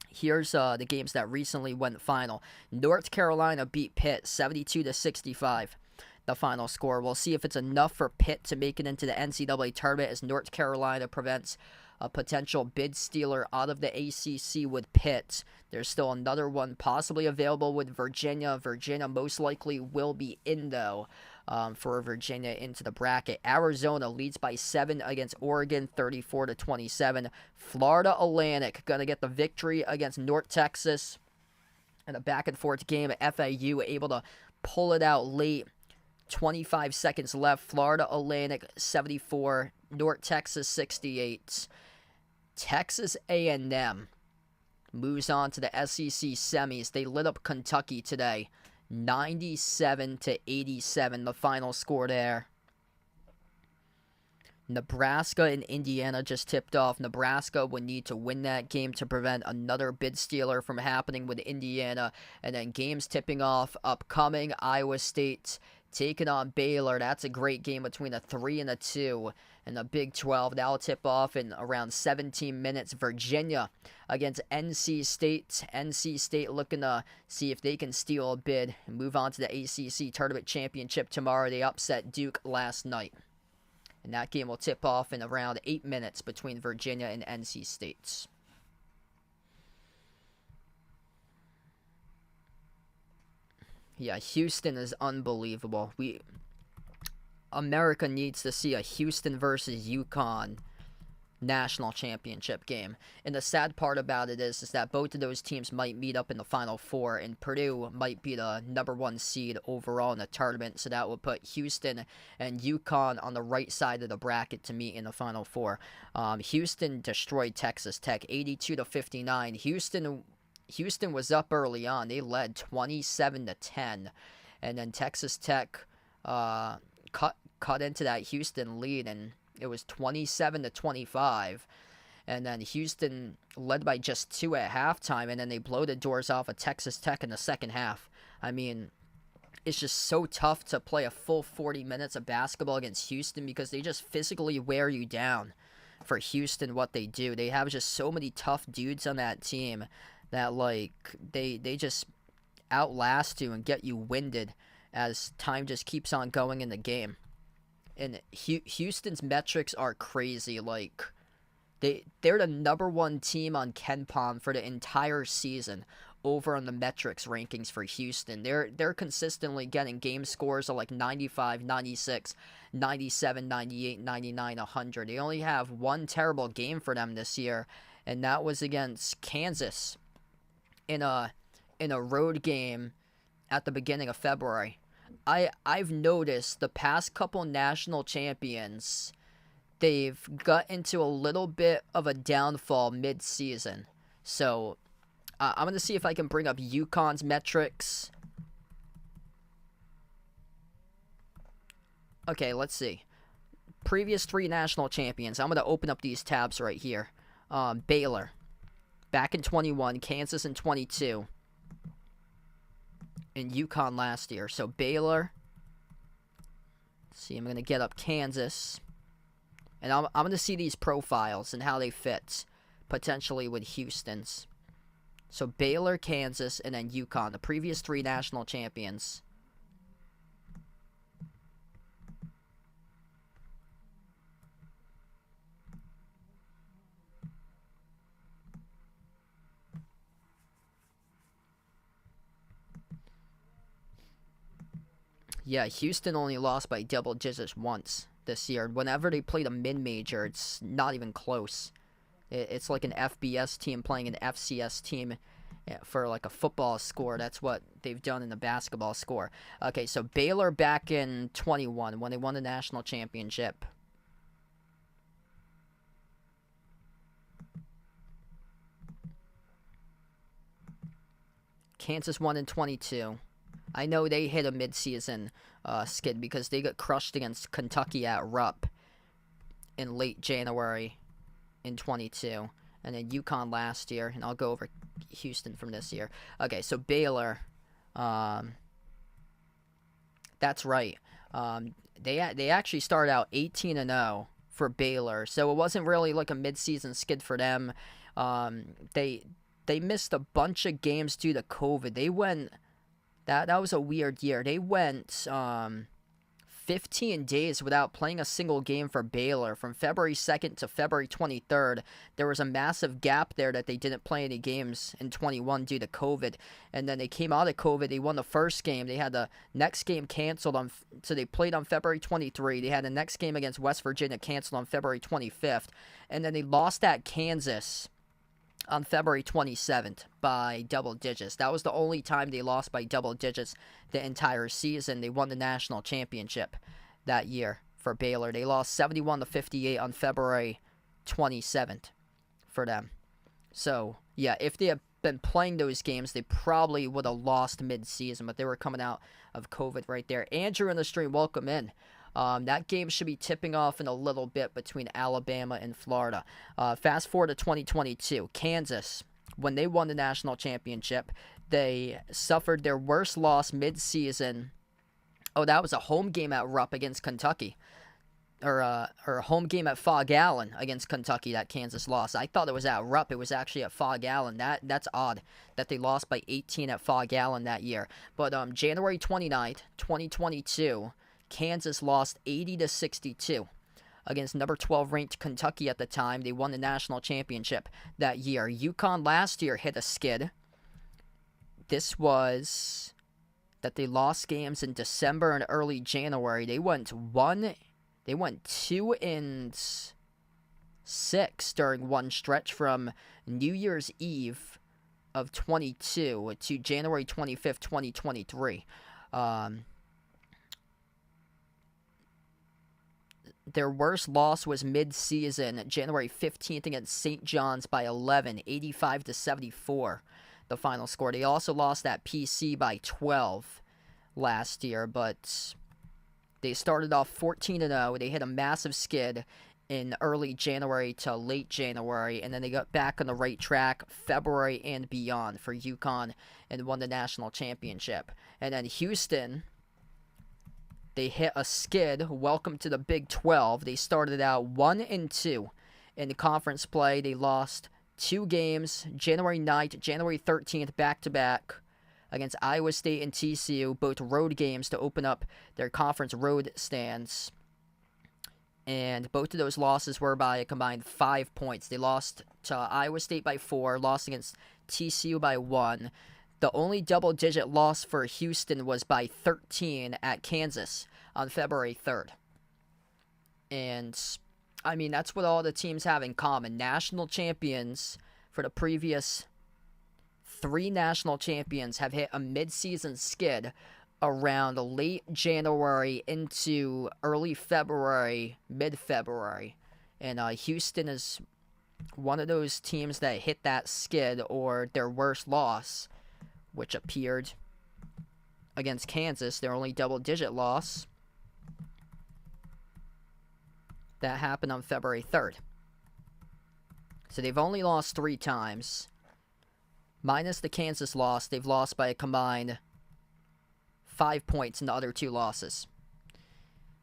Here's the games that recently went final. North Carolina beat Pitt 72-65. The final score. We'll see if it's enough for Pitt to make it into the NCAA tournament as North Carolina prevents a potential bid stealer out of the ACC with Pitt. There's still another one possibly available with Virginia. Virginia most likely will be in, though, for Virginia into the bracket. Arizona leads by 7 against Oregon, 34-27. Florida Atlantic going to get the victory against North Texas in a back-and-forth game. FAU able to pull it out late. 25 seconds left. Florida Atlantic 74, North Texas 68. Texas A&M moves on to the SEC semis. They lit up Kentucky today, 97-87, the final score there. Nebraska and Indiana just tipped off. Nebraska would need to win that game to prevent another bid stealer from happening with Indiana. And then games tipping off upcoming. Iowa State taking on Baylor. That's a great game between a 3 and a 2 in the Big 12. That'll tip off in around 17 minutes. Virginia against NC State. NC State looking to see if they can steal a bid and move on to the ACC Tournament Championship tomorrow. They upset Duke last night. And that game will tip off in around 8 minutes between Virginia and NC State. Yeah, Houston is unbelievable. America needs to see a Houston versus UConn national championship game. And the sad part about it is that both of those teams might meet up in the Final Four, and Purdue might be the #1 seed overall in the tournament, so that would put Houston and UConn on the right side of the bracket to meet in the Final Four. Houston destroyed Texas Tech 82-59. Houston was up early on. They led 27-10, and then Texas Tech cut into that Houston lead, and it was 27-25, and then Houston led by just 2 at halftime, and then they blow the doors off of Texas Tech in the second half. I mean, it's just so tough to play a full 40 minutes of basketball against Houston because they just physically wear you down. For Houston, what they do, they have just so many tough dudes on that team that, like, they just outlast you and get you winded as time just keeps on going in the game. And Houston's metrics are crazy. Like, they're the #1 team on KenPom for the entire season over on the metrics rankings for Houston. They're consistently getting game scores of like 95, 96, 97, 98, 99, 100. They only have one terrible game for them this year, and that was against Kansas in a road game at the beginning of February. I've noticed the past couple national champions, they've got into a little bit of a downfall mid-season. So I'm going to see if I can bring up UConn's metrics. Okay, let's see. Previous 3 national champions. I'm going to open up these tabs right here. Baylor, back in 21. Kansas in 22. And UConn last year. So Baylor. Let's see, I'm going to get up Kansas. And I'm going to see these profiles and how they fit potentially with Houston's. So Baylor, Kansas, and then UConn, the previous 3 national champions. Yeah, Houston only lost by double digits once this year. Whenever they played a mid-major, it's not even close. It's like an FBS team playing an FCS team for like a football score. That's what they've done in the basketball score. Okay, so Baylor back in 21 when they won the national championship. Kansas won in 22. I know they hit a midseason skid because they got crushed against Kentucky at Rupp in late January in 22. And then UConn last year. And I'll go over Houston from this year. Okay, so Baylor. That's right. They actually started out 18-0 for Baylor. So it wasn't really like a midseason skid for them. They missed a bunch of games due to COVID. They went... That was a weird year. They went 15 days without playing a single game for Baylor. From February 2nd to February 23rd, there was a massive gap there that they didn't play any games in 21 due to COVID. And then they came out of COVID. They won the first game. They had the next game canceled so they played on February 23. They had the next game against West Virginia canceled on February 25th. And then they lost at Kansas on February 27th by double digits. That was the only time they lost by double digits the entire season. They won the national championship that year for Baylor. They lost 71-58 on February 27th for them. So, yeah, if they had been playing those games, they probably would have lost mid-season, but they were coming out of COVID right there. Andrew in the stream, welcome in. That game should be tipping off in a little bit between Alabama and Florida. Fast forward to 2022. Kansas, when they won the national championship, they suffered their worst loss mid-season. Oh, that was a home game at Rupp against Kentucky. Or a home game at Fog Allen against Kentucky that Kansas lost. I thought it was at Rupp. It was actually at Fog Allen. That's odd that they lost by 18 at Fog Allen that year. But January 29th, 2022, Kansas lost 80-62 against number 12 ranked Kentucky at the time. They won the national championship that year. UConn last year hit a skid. This was that they lost games in December and early January. They went 2-6 during one stretch from New Year's Eve of 22 to January 25th, 2023. Their worst loss was mid-season, January 15th against St. John's by 11, 85-74, the final score. They also lost at PC by 12 last year, but they started off 14-0. They hit a massive skid in early January to late January, and then they got back on the right track February and beyond for UConn and won the national championship. And then Houston, they hit a skid. Welcome to the Big 12. They started out 1-2 in the conference play. They lost 2 games, January 9th, January 13th, back-to-back against Iowa State and TCU, both road games to open up their conference road stands. And both of those losses were by a combined 5 points. They lost to Iowa State by 4, lost against TCU by 1. The only double-digit loss for Houston was by 13 at Kansas on February 3rd. And, I mean, that's what all the teams have in common. National champions for the previous 3 national champions have hit a mid-season skid around late January into early February, mid-February. And Houston is one of those teams that hit that skid or their worst loss, which appeared against Kansas, their only double-digit loss. That happened on February 3rd. So they've only lost 3 times. Minus the Kansas loss, they've lost by a combined 5 points in the other 2 losses.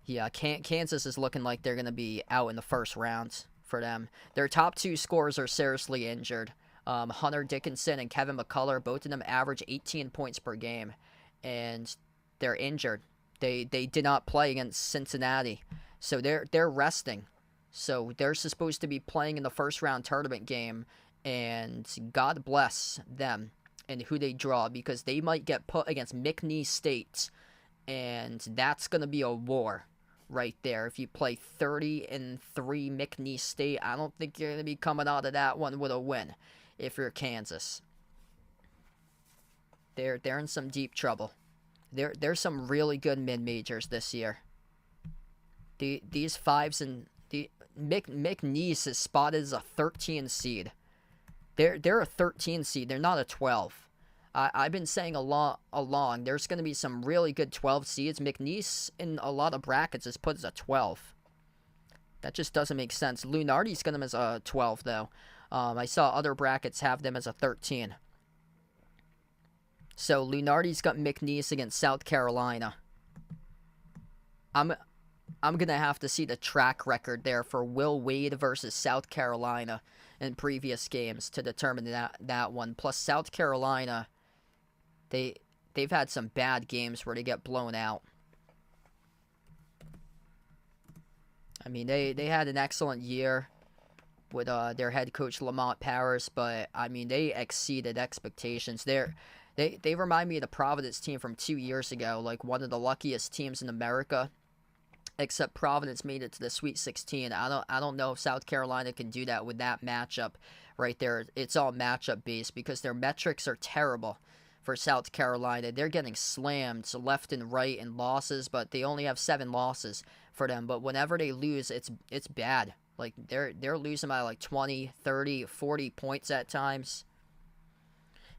Yeah, Kansas is looking like they're going to be out in the first round for them. Their top 2 scorers are seriously injured. Hunter Dickinson and Kevin McCullough, both of them average 18 points per game, and they're injured. They did not play against Cincinnati, so they're resting. So they're supposed to be playing in the first round tournament game, and God bless them and who they draw, because they might get put against McNeese State, and that's going to be a war right there. If you play 30-3 McNeese State, I don't think you're going to be coming out of that one with a win if you're Kansas. They're in some deep trouble. There's some really good mid-majors this year. These 5s and McNeese is spotted as a 13 seed. They're a 13 seed. They're not a 12. I've been saying along there's going to be some really good 12 seeds. McNeese in a lot of brackets is put as a 12. That just doesn't make sense. Lunardi's got them as a 12 though. I saw other brackets have them as a 13. So Lunardi's got McNeese against South Carolina. I'm gonna have to see the track record there for Will Wade versus South Carolina in previous games to determine that one. Plus South Carolina, they've had some bad games where they get blown out. I mean, they had an excellent year with their head coach Lamont Paris, but I mean they exceeded expectations. They remind me of the Providence team from 2 years ago, like one of the luckiest teams in America. Except Providence made it to the Sweet 16. I don't know if South Carolina can do that with that matchup right there. It's all matchup based because their metrics are terrible for South Carolina. They're getting slammed left and right in losses, but they only have 7 losses for them. But whenever they lose, it's bad. Like they're losing by like 20, 30, 40 points at times.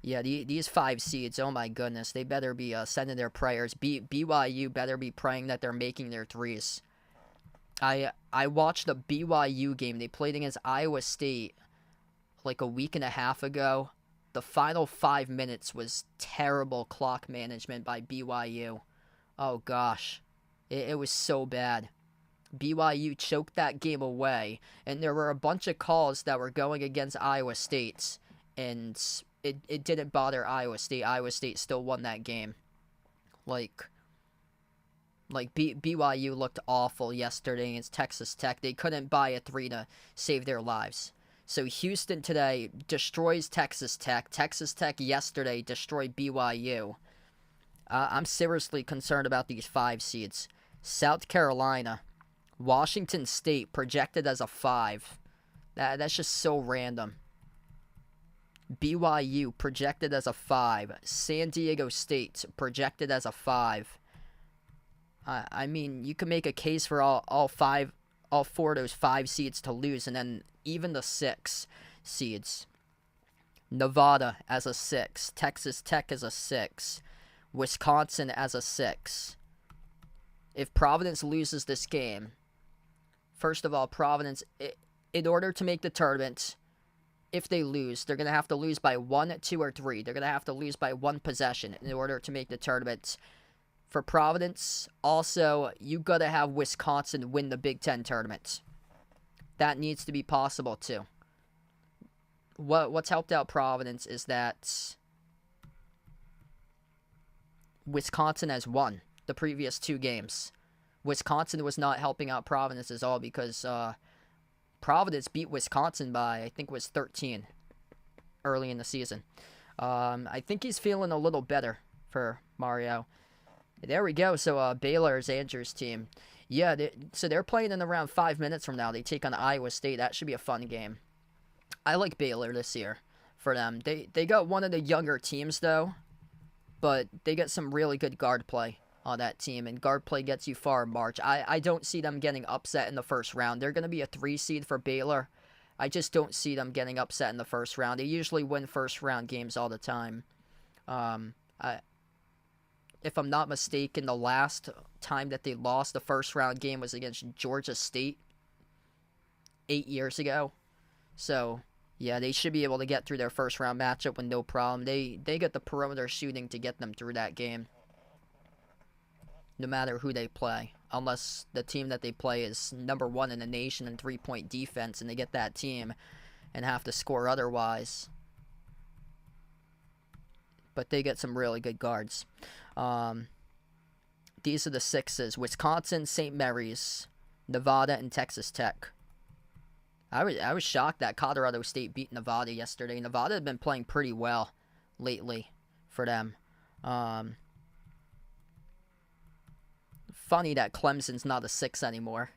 Yeah, these 5 seeds, oh my goodness, they better be sending their prayers. BYU better be praying that they're making their threes. I watched the BYU game. They played against Iowa State like a week and a half ago. The final 5 minutes was terrible clock management by BYU. Oh gosh, it was so bad. BYU choked that game away, and there were a bunch of calls that were going against Iowa State, and it didn't bother Iowa State. Iowa State still won that game. Like BYU looked awful yesterday against Texas Tech. They couldn't buy a 3 to save their lives. So Houston today destroys Texas Tech. Texas Tech yesterday destroyed BYU. I'm seriously concerned about these 5 seeds. South Carolina. Washington State projected as a 5. That's just so random. BYU projected as a 5. San Diego State projected as a 5. I mean, you can make a case for all 4 of those 5 seeds to lose, and then even the 6 seeds. Nevada as a 6. Texas Tech as a 6. Wisconsin as a 6. If Providence loses this game, first of all, Providence, in order to make the tournament, if they lose, they're going to have to lose by 1, 2, or 3. They're going to have to lose by 1 possession in order to make the tournament. For Providence, also, you got to have Wisconsin win the Big Ten tournament. That needs to be possible, too. What's helped out Providence is that Wisconsin has won the previous 2 games. Wisconsin was not helping out Providence at all because Providence beat Wisconsin by, I think it was 13 early in the season. I think he's feeling a little better for Mario. There we go. So Baylor's Andrew's team. Yeah, so they're playing in around 5 minutes from now. They take on Iowa State. That should be a fun game. I like Baylor this year for them. They got one of the younger teams, though, but they got some really good guard play on that team, and guard play gets you far in March. I don't see them getting upset in the first round. They're going to be a 3 seed for Baylor. I just don't see them getting upset in the first round. They usually win first round games all the time. If I'm not mistaken, the last time that they lost the first round game was against Georgia State 8 years ago. So, yeah, they should be able to get through their first round matchup with no problem. They get the perimeter shooting to get them through that game, no matter who they play. Unless the team that they play is number 1 in the nation in 3-point defense and they get that team and have to score otherwise. But they get some really good guards. These are the 6s. Wisconsin, St. Mary's, Nevada, and Texas Tech. I was shocked that Colorado State beat Nevada yesterday. Nevada had been playing pretty well lately for them. Funny that Clemson's not a 6 anymore.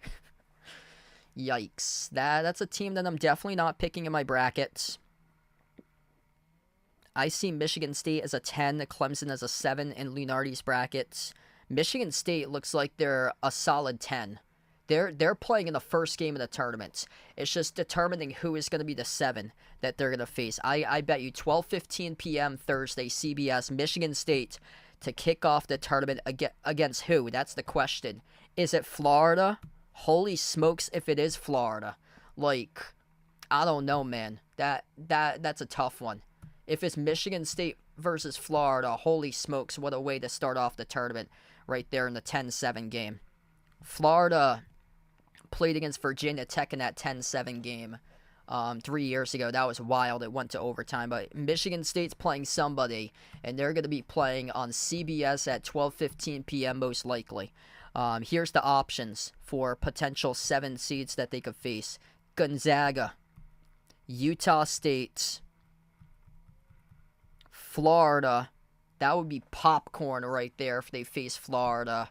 Yikes. That's a team that I'm definitely not picking in my brackets. I see Michigan State as a 10, Clemson as a 7 in Lunardi's brackets. Michigan State looks like they're a solid 10. They're playing in the first game of the tournament. It's just determining who is going to be the 7 that they're going to face. I bet you 12:15 p.m. Thursday, CBS, Michigan State to kick off the tournament against who? That's the question. Is it Florida? Holy smokes if it is Florida. Like, I don't know, man. That's a tough one. If it's Michigan State versus Florida, holy smokes, what a way to start off the tournament right there in the 10-7 game. Florida played against Virginia Tech in that 10-7 game 3 years ago. That was wild. It went to overtime. But Michigan State's playing somebody, and they're going to be playing on CBS at 12:15 p.m. most likely. Here's the options for potential 7 seeds that they could face. Gonzaga, Utah State, Florida. That would be popcorn right there if they face Florida.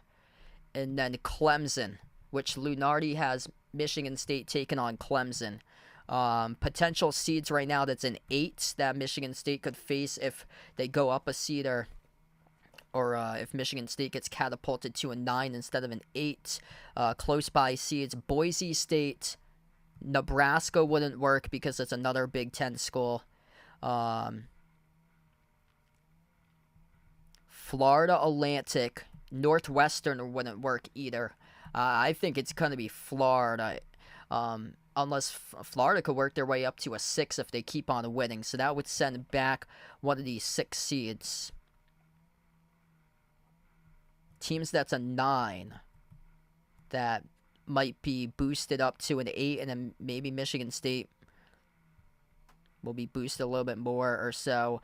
And then Clemson, which Lunardi has Michigan State taking on Clemson. Potential seeds right now, that's an 8 that Michigan State could face if they go up a seed, or if Michigan State gets catapulted to a 9 instead of an 8. Close by seeds, Boise State. Nebraska wouldn't work because it's another Big Ten school. Florida Atlantic. Northwestern wouldn't work either. I think it's going to be Florida. Unless Florida could work their way up to a 6 if they keep on winning. So that would send back one of these 6 seeds. Teams that's a 9 that might be boosted up to an 8, and then maybe Michigan State will be boosted a little bit more or so.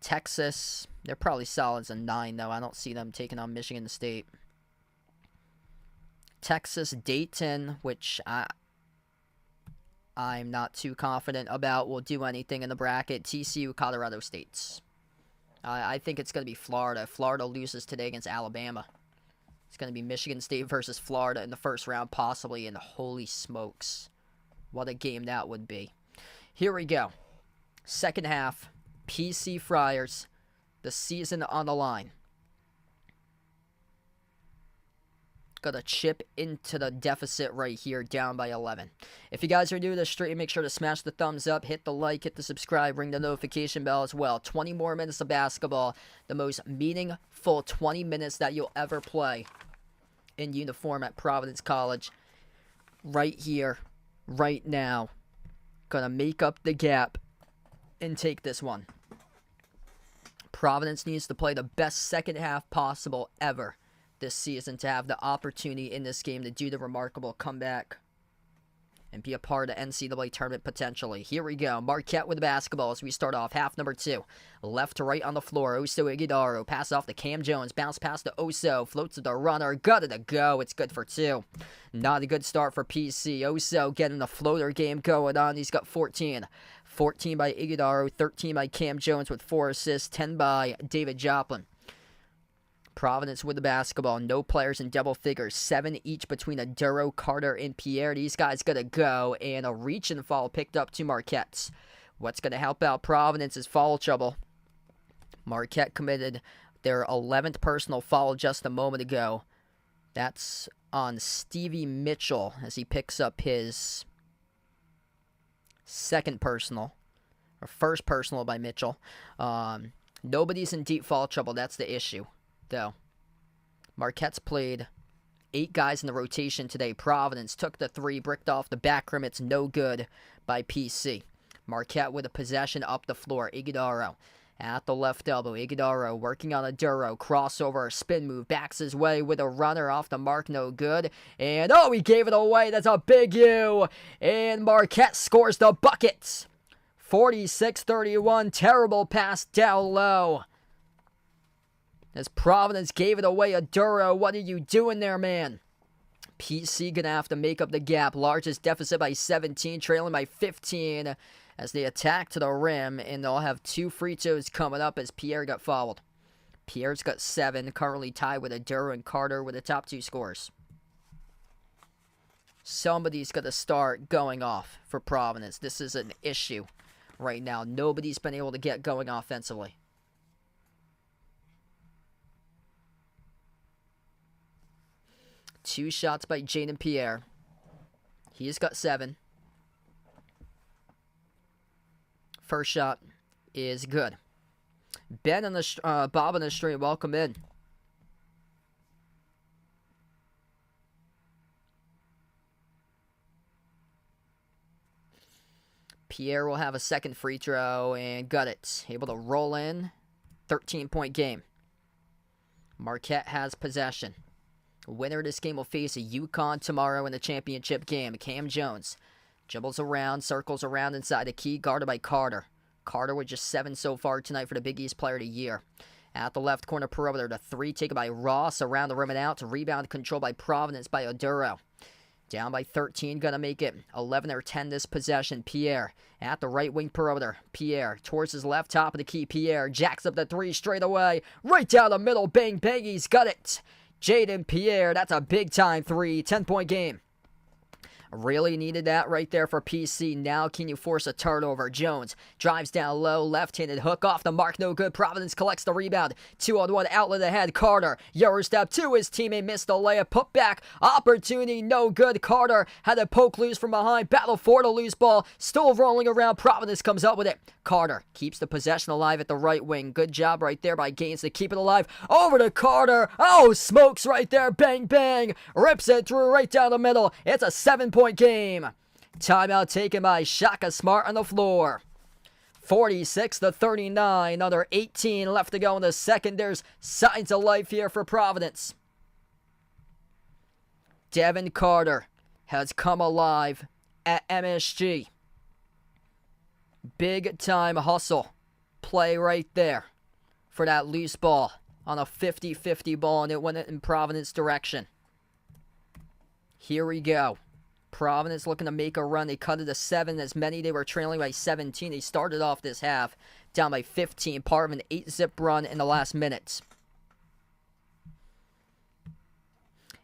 Texas, they're probably solid as a 9, though. I don't see them taking on Michigan State. Texas, Dayton, which I'm not too confident about will do anything in the bracket. TCU, Colorado State. I think it's going to be Florida. If Florida loses today against Alabama, it's going to be Michigan State versus Florida in the first round, possibly, and holy smokes, what a game that would be. Here we go. Second half, PC Friars, the season on the line. Gonna chip into the deficit right here, down by 11. If you guys are new to the stream, make sure to smash the thumbs up, hit the like, hit the subscribe, ring the notification bell as well. 20 more minutes of basketball, the most meaningful 20 minutes that you'll ever play in uniform at Providence College. Right here, right now. Gonna make up the gap and take this one. Providence needs to play the best second half possible ever this season to have the opportunity in this game to do the remarkable comeback and be a part of the NCAA tournament potentially. Here we go. Marquette with the basketball as we start off half number 2. Left to right on the floor. Oso Iguodaro. Pass off to Cam Jones. Bounce pass to Oso. Floats to the runner. Got it to go. It's good for 2. Not a good start for PC. Oso getting the floater game going on. He's got 14. 14 by Iguodaro. 13 by Cam Jones with 4 assists. 10 by David Joplin. Providence with the basketball. No players in double figures. 7 each between Aduro, Carter, and Pierre. These guys going to go. And a reach and fall picked up to Marquette. What's going to help out Providence is foul trouble. Marquette committed their 11th personal foul just a moment ago. That's on Stevie Mitchell as he picks up his second personal. Or first personal by Mitchell. Nobody's in deep foul trouble. That's the issue, though. Marquette's played 8 guys in the rotation today. Providence took the 3, bricked off the back rim. It's no good by PC. Marquette with a possession up the floor. Iguodaro at the left elbow. Iguodaro working on a Duro. Crossover, spin move. Backs his way with a runner off the mark. No good. And, oh, he gave it away. That's a big U. And Marquette scores the bucket. 46-31. Terrible pass down low. As Providence gave it away. Aduro, what are you doing there, man? PC gonna have to make up the gap. Largest deficit by 17, trailing by 15 as they attack to the rim, and they'll have 2 free throws coming up as Pierre got fouled. Pierre's got 7, currently tied with Aduro and Carter with the top 2 scores. Somebody's gonna start going off for Providence. This is an issue right now. Nobody's been able to get going offensively. Two shots by Jaden Pierre. He's got 7. First shot is good. Ben on the Bob on the stream, welcome in. Pierre will have a second free throw and got it. Able to roll in. 13-point game. Marquette has possession. Winner of this game will face a UConn tomorrow in the championship game. Cam Jones dribbles around, circles around inside the key, guarded by Carter. Carter with just 7 so far tonight for the Big East Player of the Year. At the left corner perimeter, the 3 taken by Ross, around the rim and out. Rebound controlled by Providence by Aduro. Down by 13, gonna make it 11 or 10 this possession. Pierre at the right wing perimeter. Pierre towards his left, top of the key. Pierre jacks up the 3 straight away. Right down the middle, bang, bang, he's got it. Jaden Pierre, that's a big-time 3, 10-point game. Really needed that right there for PC. Now can you force a turnover? Jones drives down low, left-handed hook off the mark, no good. Providence collects the rebound. 2-on-1 outlet ahead. Carter, Euro step to his teammate, missed the layup. Put back, opportunity, no good. Carter had a poke loose from behind. Battle for the loose ball. Still rolling around. Providence comes up with it. Carter keeps the possession alive at the right wing. Good job right there by Gaines to keep it alive. Over to Carter. Oh, smokes right there. Bang, bang. Rips it through right down the middle. It's a 7-point game. Timeout taken by Shaka Smart on the floor. 46-39. Another 18 left to go in the second. There's signs of life here for Providence. Devin Carter has come alive at MSG. Big time hustle play right there for that loose ball on a 50-50 ball, and it went in Providence direction. Here we go. Providence looking to make a run. They cut it to 7. As many, they were trailing by 17. They started off this half down by 15. Part of an 8-zip run in the last minutes.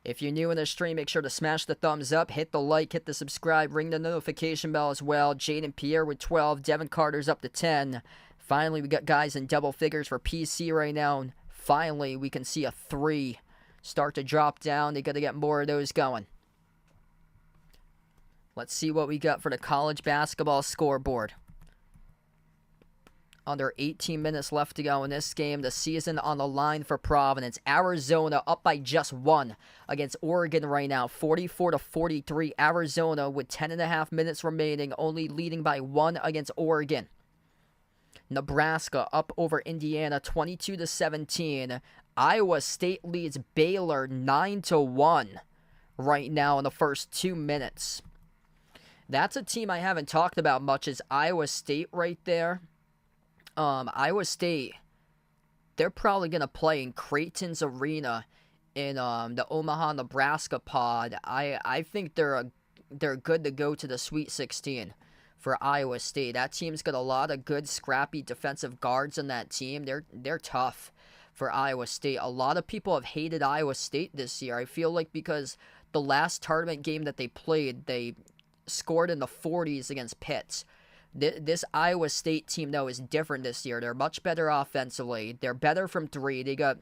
If you're new in the stream, make sure to smash the thumbs up, hit the like, hit the subscribe, ring the notification bell as well. Jaden Pierre with 12. Devin Carter's up to 10. Finally, we got guys in double figures for PC right now. And finally, we can see a 3 start to drop down. They got to get more of those going. Let's see what we got for the college basketball scoreboard. Under 18 minutes left to go in this game. The season on the line for Providence. Arizona up by just 1 against Oregon right now. 44-43. Arizona with 10.5 minutes remaining. Only leading by 1 against Oregon. Nebraska up over Indiana 22-17. Iowa State leads Baylor 9-1 right now in the first 2 minutes. That's a team I haven't talked about much, is Iowa State right there. Iowa State, they're probably going to play in Creighton's Arena in the Omaha, Nebraska pod. I think they're good to go to the Sweet 16 for Iowa State. That team's got a lot of good, scrappy defensive guards on that team. They're tough for Iowa State. A lot of people have hated Iowa State this year. I feel like because the last tournament game that they played, they scored in the 40s against Pitt. This Iowa State team, though, is different this year. They're much better offensively. They're better from 3. They got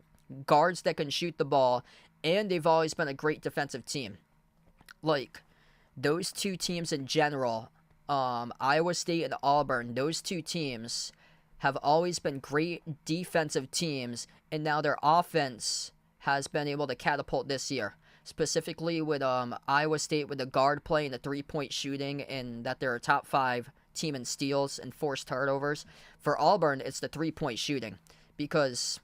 guards that can shoot the ball, and they've always been a great defensive team. Like, those two teams in general, Iowa State and Auburn, those two teams have always been great defensive teams, and now their offense has been able to catapult this year. Specifically with Iowa State with the guard play and the 3-point shooting, and that they're a top 5 team in steals and forced turnovers. For Auburn, it's the 3-point shooting, because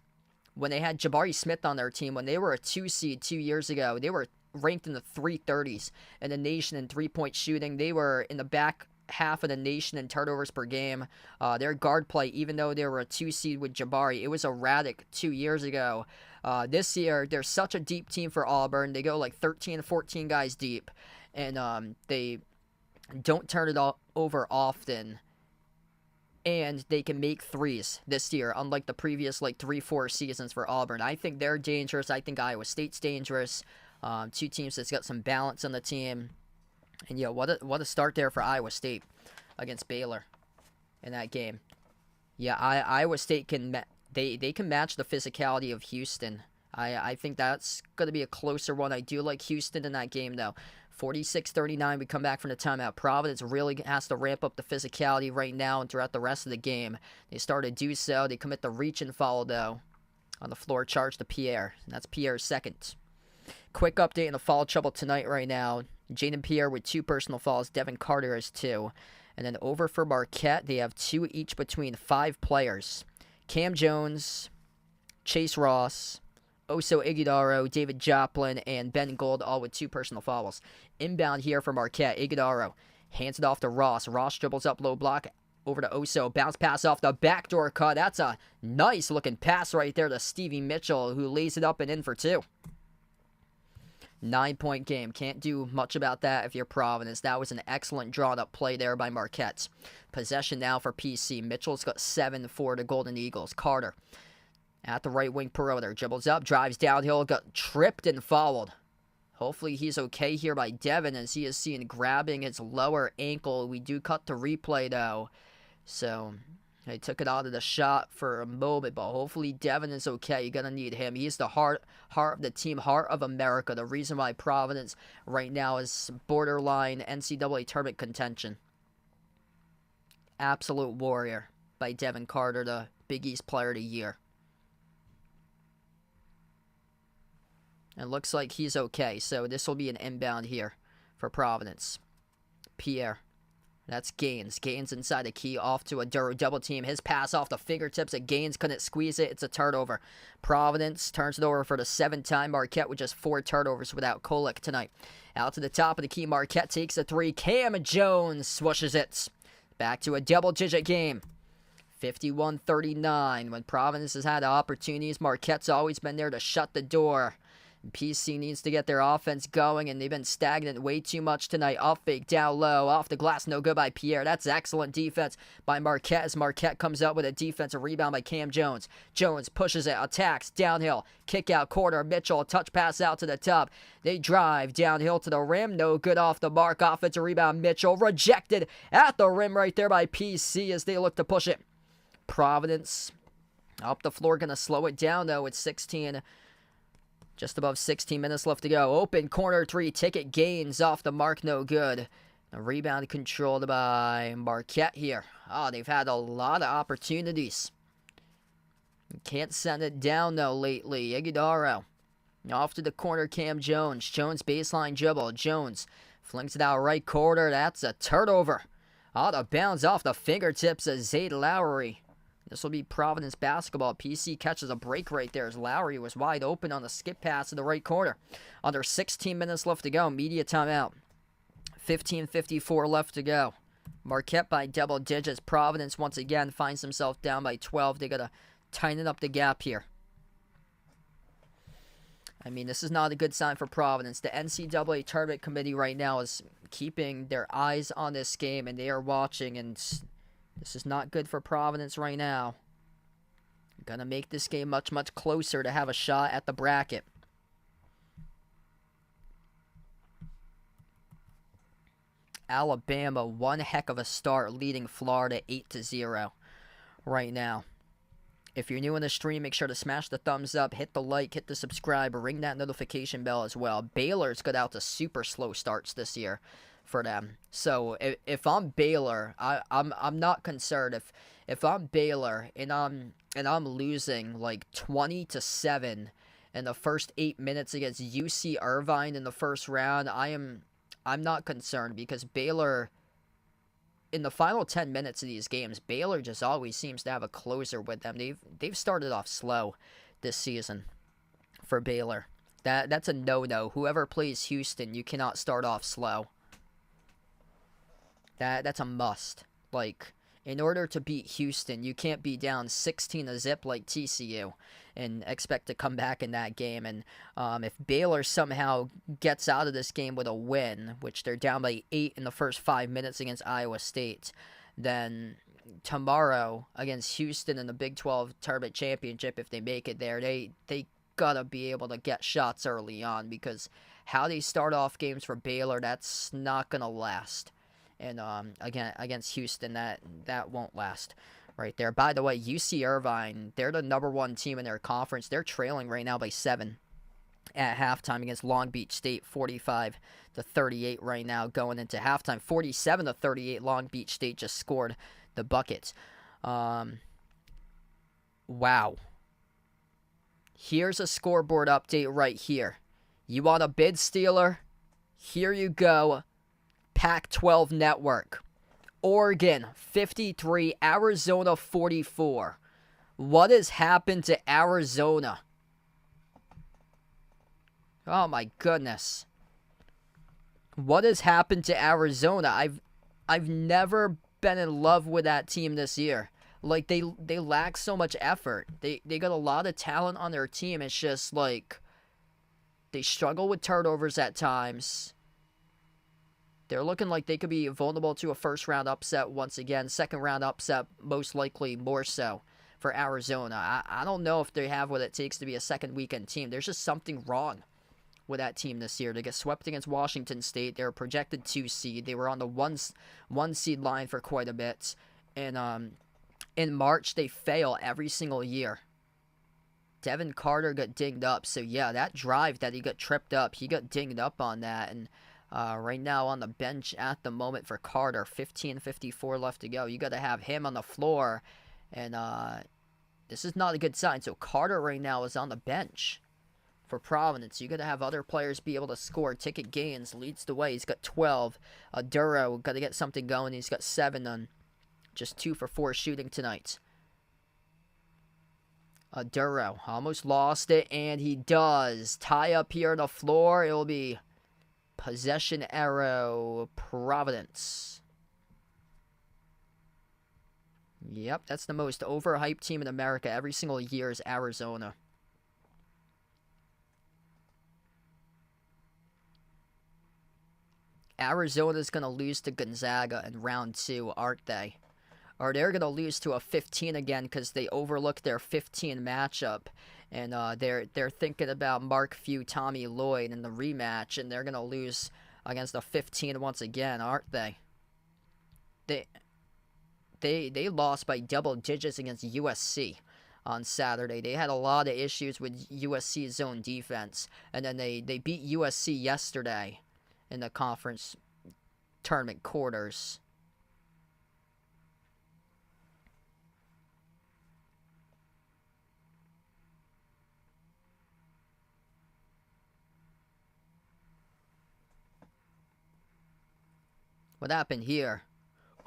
when they had Jabari Smith on their team, when they were a 2 seed 2 years ago, they were ranked in the 330s in the nation in 3-point shooting. They were in the back half of the nation in turnovers per game. Their guard play, even though they were a 2 seed with Jabari, it was erratic 2 years ago. This year, they're such a deep team for Auburn. They go like 13, 14 guys deep, and they don't turn it over often, and they can make threes this year, unlike the previous 3-4 seasons for Auburn. I think they're dangerous. I think Iowa State's dangerous. Two teams that's got some balance on the team, and yeah, what a start there for Iowa State against Baylor in that game. Yeah, Iowa State can they can match the physicality of Houston. I think that's going to be a closer one. I do like Houston in that game, though. 46-39, we come back from the timeout. Providence really has to ramp up the physicality right now and throughout the rest of the game. They start to do so. They commit the reach and foul, though, on the floor. Charge to Pierre, and that's Pierre's second. Quick update in the foul trouble tonight right now. Jaden Pierre with 2 personal fouls. Devin Carter has 2. And then over for Marquette, they have 2 each between 5 players. Cam Jones, Chase Ross, Oso Iguodaro, David Joplin, and Ben Gold, all with 2 personal fouls. Inbound here for Marquette. Iguodaro hands it off to Ross. Ross dribbles up low block over to Oso. Bounce pass off the backdoor cut. That's a nice-looking pass right there to Stevie Mitchell, who lays it up and in for 2. 9-point game. Can't do much about that if you're Providence. That was an excellent drawn-up play there by Marquette. Possession now for PC. Mitchell's got 7 for the Golden Eagles. Carter at the right wing perimeter. Dribbles up, drives downhill, got tripped and fouled. Hopefully he's okay here by Devin, as he is seen grabbing his lower ankle. We do cut the replay, though. So, they took it out of the shot for a moment, but hopefully Devin is okay. You're going to need him. He's the heart of the team, heart of America. The reason why Providence right now is borderline NCAA tournament contention. Absolute warrior by Devin Carter, the Big East Player of the Year. It looks like he's okay, so this will be an inbound here for Providence. Pierre. That's Gaines. Gaines inside the key, off to a Duro double team. His pass off the fingertips of Gaines. Couldn't squeeze it. It's a turnover. Providence turns it over for the 7th time. Marquette with just 4 turnovers without Kolek tonight. Out to the top of the key. Marquette takes a 3. Cam Jones swooshes it. Back to a double-digit game. 51-39. When Providence has had opportunities, Marquette's always been there to shut the door. PC needs to get their offense going, and they've been stagnant way too much tonight. Off fake, down low, off the glass, no good by Pierre. That's excellent defense by Marquette, as Marquette comes up with a defensive rebound by Cam Jones. Jones pushes it, attacks, downhill, kick out corner. Mitchell, touch pass out to the top. They drive downhill to the rim, no good off the mark. Offensive rebound, Mitchell, rejected at the rim right there by PC as they look to push it. Providence up the floor, going to slow it down, though, with 16. Just above 16 minutes left to go. Open corner 3. Ticket Gaines off the mark. No good. A rebound controlled by Marquette here. Oh, they've had a lot of opportunities. Can't send it down, though, lately. Iguodaro. Off to the corner, Cam Jones. Jones baseline dribble. Jones flings it out right corner. That's a turnover. Out of bounds off the fingertips of Zayd Lowry. This will be Providence basketball. PC catches a break right there as Lowry was wide open on the skip pass in the right corner. Under 16 minutes left to go. Media timeout. 15:54 left to go. Marquette by double digits. Providence once again finds himself down by 12. They got to tighten up the gap here. I mean, this is not a good sign for Providence. The NCAA tournament committee right now is keeping their eyes on this game, and they are watching, and this is not good for Providence right now. Gonna make this game much, much closer to have a shot at the bracket. Alabama, one heck of a start, leading Florida 8-0 right now. If you're new in the stream, make sure to smash the thumbs up, hit the like, hit the subscribe, ring that notification bell as well. Baylor's got out to super slow starts this year for them. So if I'm Baylor, I'm not concerned. If I'm Baylor and I'm losing like 20-7 in the first 8 minutes against UC Irvine in the first round, I'm not concerned, because Baylor, in the final 10 minutes of these games, Baylor just always seems to have a closer with them. They've started off slow this season for Baylor. That's a no-no. Whoever plays Houston, you cannot start off slow. That's a must. Like, in order to beat Houston, you can't be down 16-0 like TCU and expect to come back in that game. And if Baylor somehow gets out of this game with a win, which they're down by 8 in the first 5 minutes against Iowa State, then tomorrow against Houston in the Big 12 Tournament Championship, if they make it there, they gotta be able to get shots early on, because how they start off games for Baylor, that's not gonna last. And again, against Houston, that won't last right there. By the way, UC Irvine, they're the #1 team in their conference. They're trailing right now by 7 at halftime against Long Beach State, 45-38 right now going into halftime. 47-38, Long Beach State just scored the buckets. Wow. Here's a scoreboard update right here. You want a bid stealer? Here you go. Pac-12 Network. Oregon 53, Arizona 44. What has happened to Arizona? Oh my goodness. What has happened to Arizona? I've never been in love with that team this year. Like, they lack so much effort. They got a lot of talent on their team. It's just like they struggle with turnovers at times. They're looking like they could be vulnerable to a first-round upset once again. Second-round upset, most likely more so for Arizona. I don't know if they have what it takes to be a second-weekend team. There's just something wrong with that team this year. They get swept against Washington State. They were projected 2 seed. They were on the one seed line for quite a bit. And in March, they fail every single year. Devin Carter got dinged up. So, yeah, that drive that he got tripped up, he got dinged up on that. And right now on the bench at the moment for Carter, 15:54 left to go. You got to have him on the floor. And this is not a good sign. So, Carter right now is on the bench for Providence. You got to have other players be able to score. Ticket Gaines leads the way. He's got 12. Duro got to get something going. He's got 7 on just 2 for 4 shooting tonight. Duro almost lost it, and he does. Tie up here on the floor. It will be possession arrow Providence. Yep, that's the most overhyped team in America every single year is Arizona. Arizona's going to lose to Gonzaga in round 2, aren't they? Or they're going to lose to a 15 again because they overlooked their 15 matchup. And they're thinking about Mark Few, Tommy Lloyd in the rematch. And they're going to lose against a 15 once again, aren't they? They lost by double digits against USC on Saturday. They had a lot of issues with USC's zone defense. And then they beat USC yesterday in the conference tournament quarters. What happened here?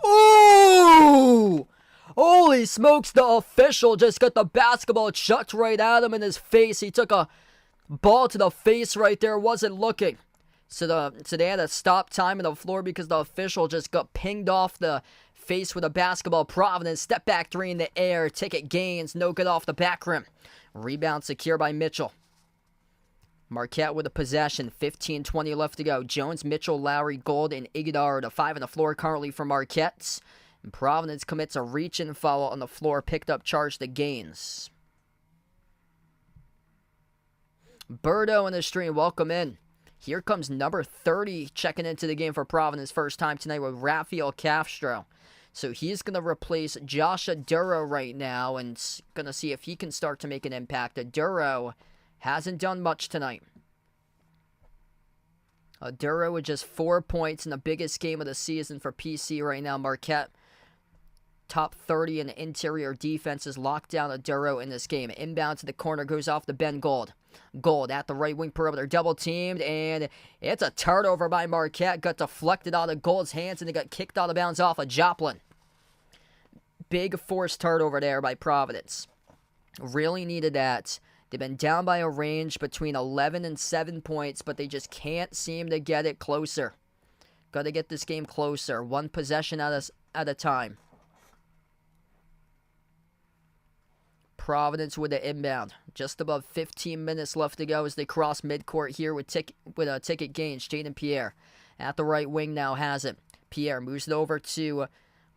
Ooh! Holy smokes, the official just got the basketball chucked right at him in his face. He took a ball to the face right there, wasn't looking. So they had to stop time on the floor because the official just got pinged off the face with a basketball. Providence, step back 3 in the air. Ticket Gaines, no good off the back rim. Rebound secure by Mitchell. Marquette with a possession, 15:20 left to go. Jones, Mitchell, Lowry, Gold, and Iguodala, the 5 on the floor currently for Marquette. And Providence commits a reach-in foul on the floor, picked up charge to Gaines. Birdo in the stream, welcome in. Here comes number 30 checking into the game for Providence first time tonight with Rafael Castro. So he's going to replace Joshua Duro right now and going to see if he can start to make an impact. Duro hasn't done much tonight. Duro with just 4 points in the biggest game of the season for PC right now. Marquette, top 30 in interior defenses, locked down Duro in this game. Inbound to the corner, goes off the Ben Gold. Gold at the right wing perimeter, double teamed, and it's a turnover by Marquette. Got deflected out of Gold's hands, and it got kicked out of bounds off of Joplin. Big forced turnover there by Providence. Really needed that. They've been down by a range between 11 and 7 points, but they just can't seem to get it closer. Got to get this game closer. One possession at a time. Providence with the inbound. Just above 15 minutes left to go as they cross midcourt here with a Ticket Gaines. Jaden Pierre at the right wing now has it. Pierre moves it over to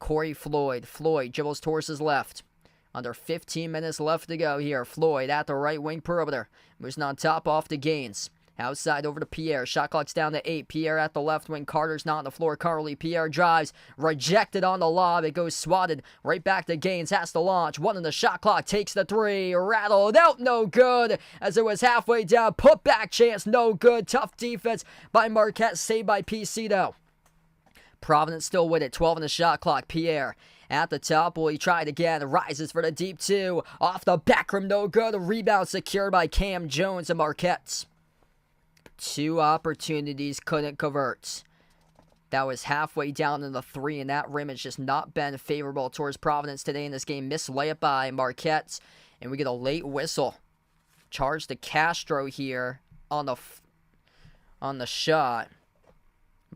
Corey Floyd. Floyd dribbles towards his left. Under 15 minutes left to go here. Floyd at the right wing perimeter. Moves on top off to Gaines. Outside over to Pierre. Shot clock's down to 8. Pierre at the left wing. Carter's not on the floor currently. Pierre drives. Rejected on the lob. It goes swatted right back to Gaines. Has to launch. 1 on the shot clock. Takes the 3. Rattled out. No good. As it was halfway down. Put back chance. No good. Tough defense by Marquette. Saved by PC though. Providence still with it. 12 on the shot clock. Pierre at the top. Will he try it again? Rises for the deep 2. Off the back rim. No good. Rebound secured by Cam Jones and Marquette. 2 opportunities, couldn't convert. That was halfway down in the 3, and that rim has just not been favorable towards Providence today in this game. Missed layup by Marquette, and we get a late whistle. Charge to Castro here on the shot.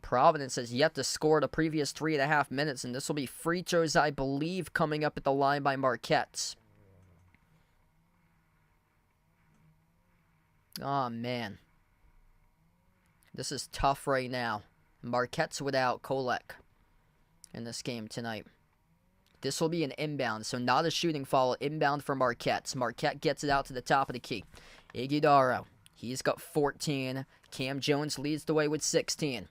Providence has yet to score the previous 3.5 minutes, and this will be free throws, I believe, coming up at the line by Marquette. Oh, man. This is tough right now. Marquette's without Kolek in this game tonight. This will be an inbound, so not a shooting foul. Inbound for Marquette. Marquette gets it out to the top of the key. Iguodala, he's got 14. Cam Jones leads the way with 16.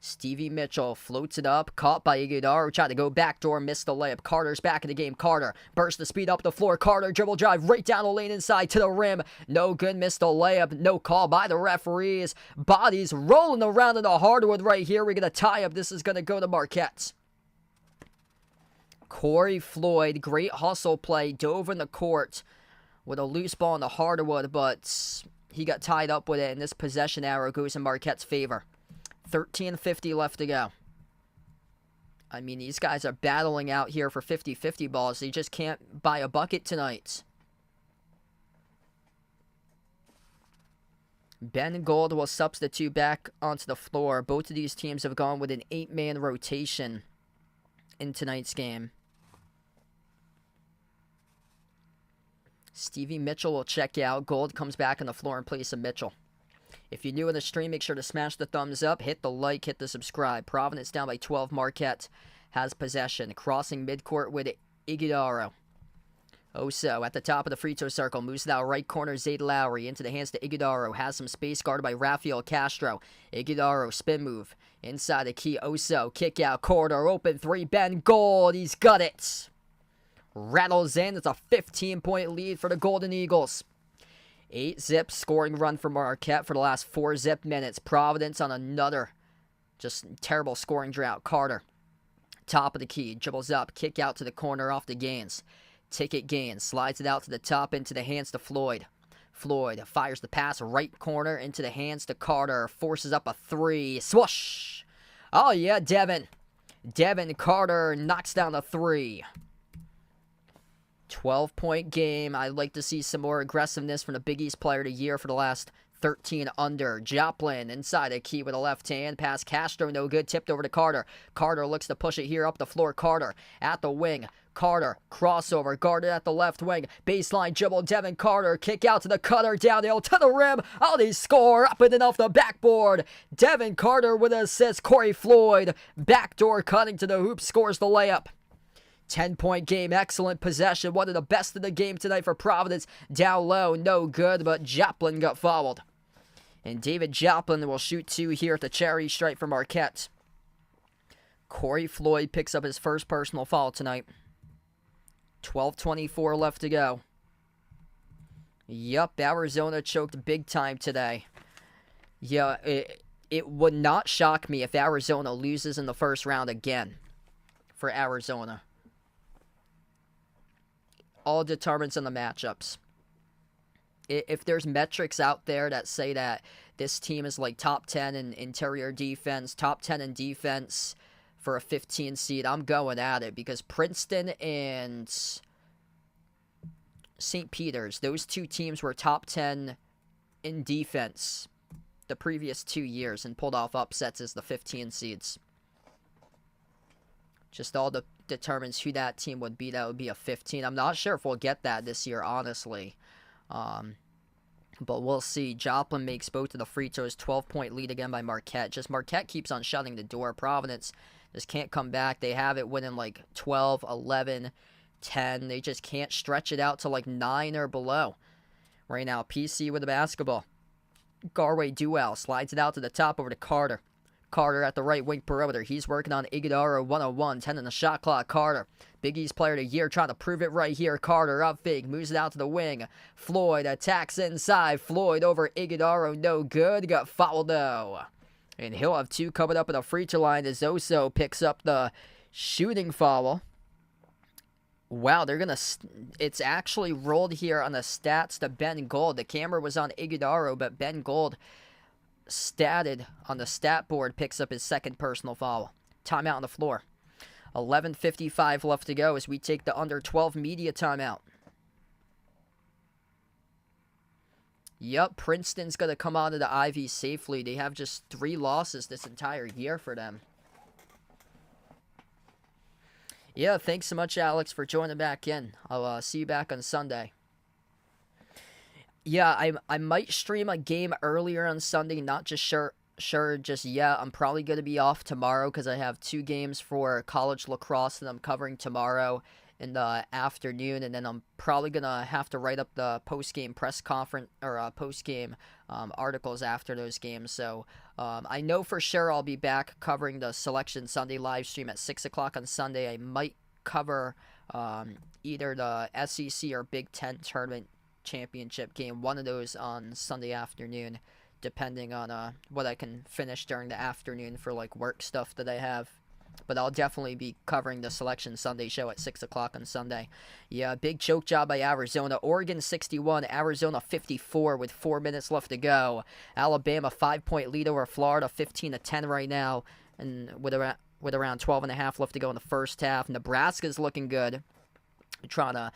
Stevie Mitchell floats it up, caught by Iguodala, tried to go backdoor, missed the layup. Carter's back in the game. Carter bursts the speed up the floor. Carter dribble drive right down the lane inside to the rim. No good, missed the layup. No call by the referees. Bodies rolling around in the hardwood right here. We're going to tie up. This is going to go to Marquette. Corey Floyd, great hustle play, dove in the court with a loose ball in the hardwood, but he got tied up with it, and this possession arrow goes in Marquette's favor. 13:50 left to go. I mean, these guys are battling out here for 50-50 balls. They just can't buy a bucket tonight. Ben Gold will substitute back onto the floor. Both of these teams have gone with an 8-man rotation in tonight's game. Stevie Mitchell will check out. Gold comes back on the floor in place of Mitchell. If you're new in the stream, make sure to smash the thumbs up, hit the like, hit the subscribe. Providence down by 12. Marquette has possession. Crossing midcourt with Iguodala. Oso at the top of the free throw circle. Moves it out right corner. Zayd Lowry into the hands to Iguodala. Has some space guarded by Rafael Castro. Iguodala spin move. Inside the key. Oso kick out. Corridor open three. Ben Gold. He's got it. Rattles in. It's a 15-point lead for the Golden Eagles. 8-zip scoring run for Marquette for the last 4-zip minutes. Providence on another just terrible scoring drought. Carter, top of the key, dribbles up, kick out to the corner off the Gaines. Ticket Gaines, slides it out to the top into the hands to Floyd. Floyd fires the pass right corner into the hands to Carter. Forces up a three. Swoosh! Oh yeah, Devin Carter knocks down a three. 12-point game. I'd like to see some more aggressiveness from the Big East Player of the Year for the last 13 under. Joplin inside a key with a left hand. Pass Castro, no good. Tipped over to Carter. Carter looks to push it here up the floor. Carter at the wing. Carter, crossover, guarded at the left wing. Baseline dribble, Devin Carter. Kick out to the cutter, downhill to the rim. Oh, they score up and off the backboard. Devin Carter with an assist. Corey Floyd, backdoor cutting to the hoop, scores the layup. 10-point game, excellent possession. One of the best in the game tonight for Providence. Down low, no good, but Joplin got fouled. And David Joplin will shoot two here at the charity stripe for Marquette. Corey Floyd picks up his first personal foul tonight. 12:24 left to go. Yup, Arizona choked big time today. Yeah, it would not shock me if Arizona loses in the first round again for Arizona. All determines on the matchups. If there's metrics out there that say that this team is like top 10 in interior defense, top 10 in defense for a 15 seed, I'm going at it because Princeton and St. Peter's, those two teams were top 10 in defense the previous 2 years and pulled off upsets as the 15 seeds. Just all determines who that team would be. That would be a 15. I'm not sure if we'll get that this year, honestly. But we'll see. Joplin makes both of the free throws. 12-point lead again by Marquette. Just Marquette keeps on shutting the door. Providence just can't come back. They have it winning like 12, 11, 10. They just can't stretch it out to like 9 or below. Right now, PC with the basketball. Garway Duell slides it out to the top over to Carter. Carter at the right wing perimeter. He's working on Iguodala 101. 10 in the shot clock. Carter, Big East Player of the Year, trying to prove it right here. Carter up fake, moves it out to the wing. Floyd attacks inside. Floyd over Iguodala, no good. Got fouled though. And he'll have two coming up at the free throw line as Oso picks up the shooting foul. Wow, they're going to... It's actually rolled here on the stats to Ben Gold. The camera was on Iguodala, but Ben Gold statted on the stat board, picks up his second personal foul. Timeout on the floor. 11:55 left to go as we take the under 12 media timeout. Yep, Princeton's going to come out of the Ivy safely. They have just 3 losses this entire year for them. Yeah, thanks so much, Alex, for joining back in. I'll see you back on Sunday. Yeah, I might stream a game earlier on Sunday, not just sure just yet. I'm probably going to be off tomorrow because I have 2 games for college lacrosse that I'm covering tomorrow. in the afternoon, and then I'm probably gonna have to write up the post-game press conference or post-game articles after those games. So I know for sure I'll be back covering the Selection Sunday live stream at 6 o'clock on Sunday. I might cover either the SEC or Big Ten tournament championship game, one of those on Sunday afternoon, depending on what I can finish during the afternoon for like work stuff that I have. But I'll definitely be covering the Selection Sunday show at 6 o'clock on Sunday. Yeah, big choke job by Arizona. Oregon 61, Arizona 54 with 4 minutes left to go. Alabama 5-point lead over Florida, 15-10 right now, and with around 12 and a half left to go in the first half. Nebraska's looking good, trying to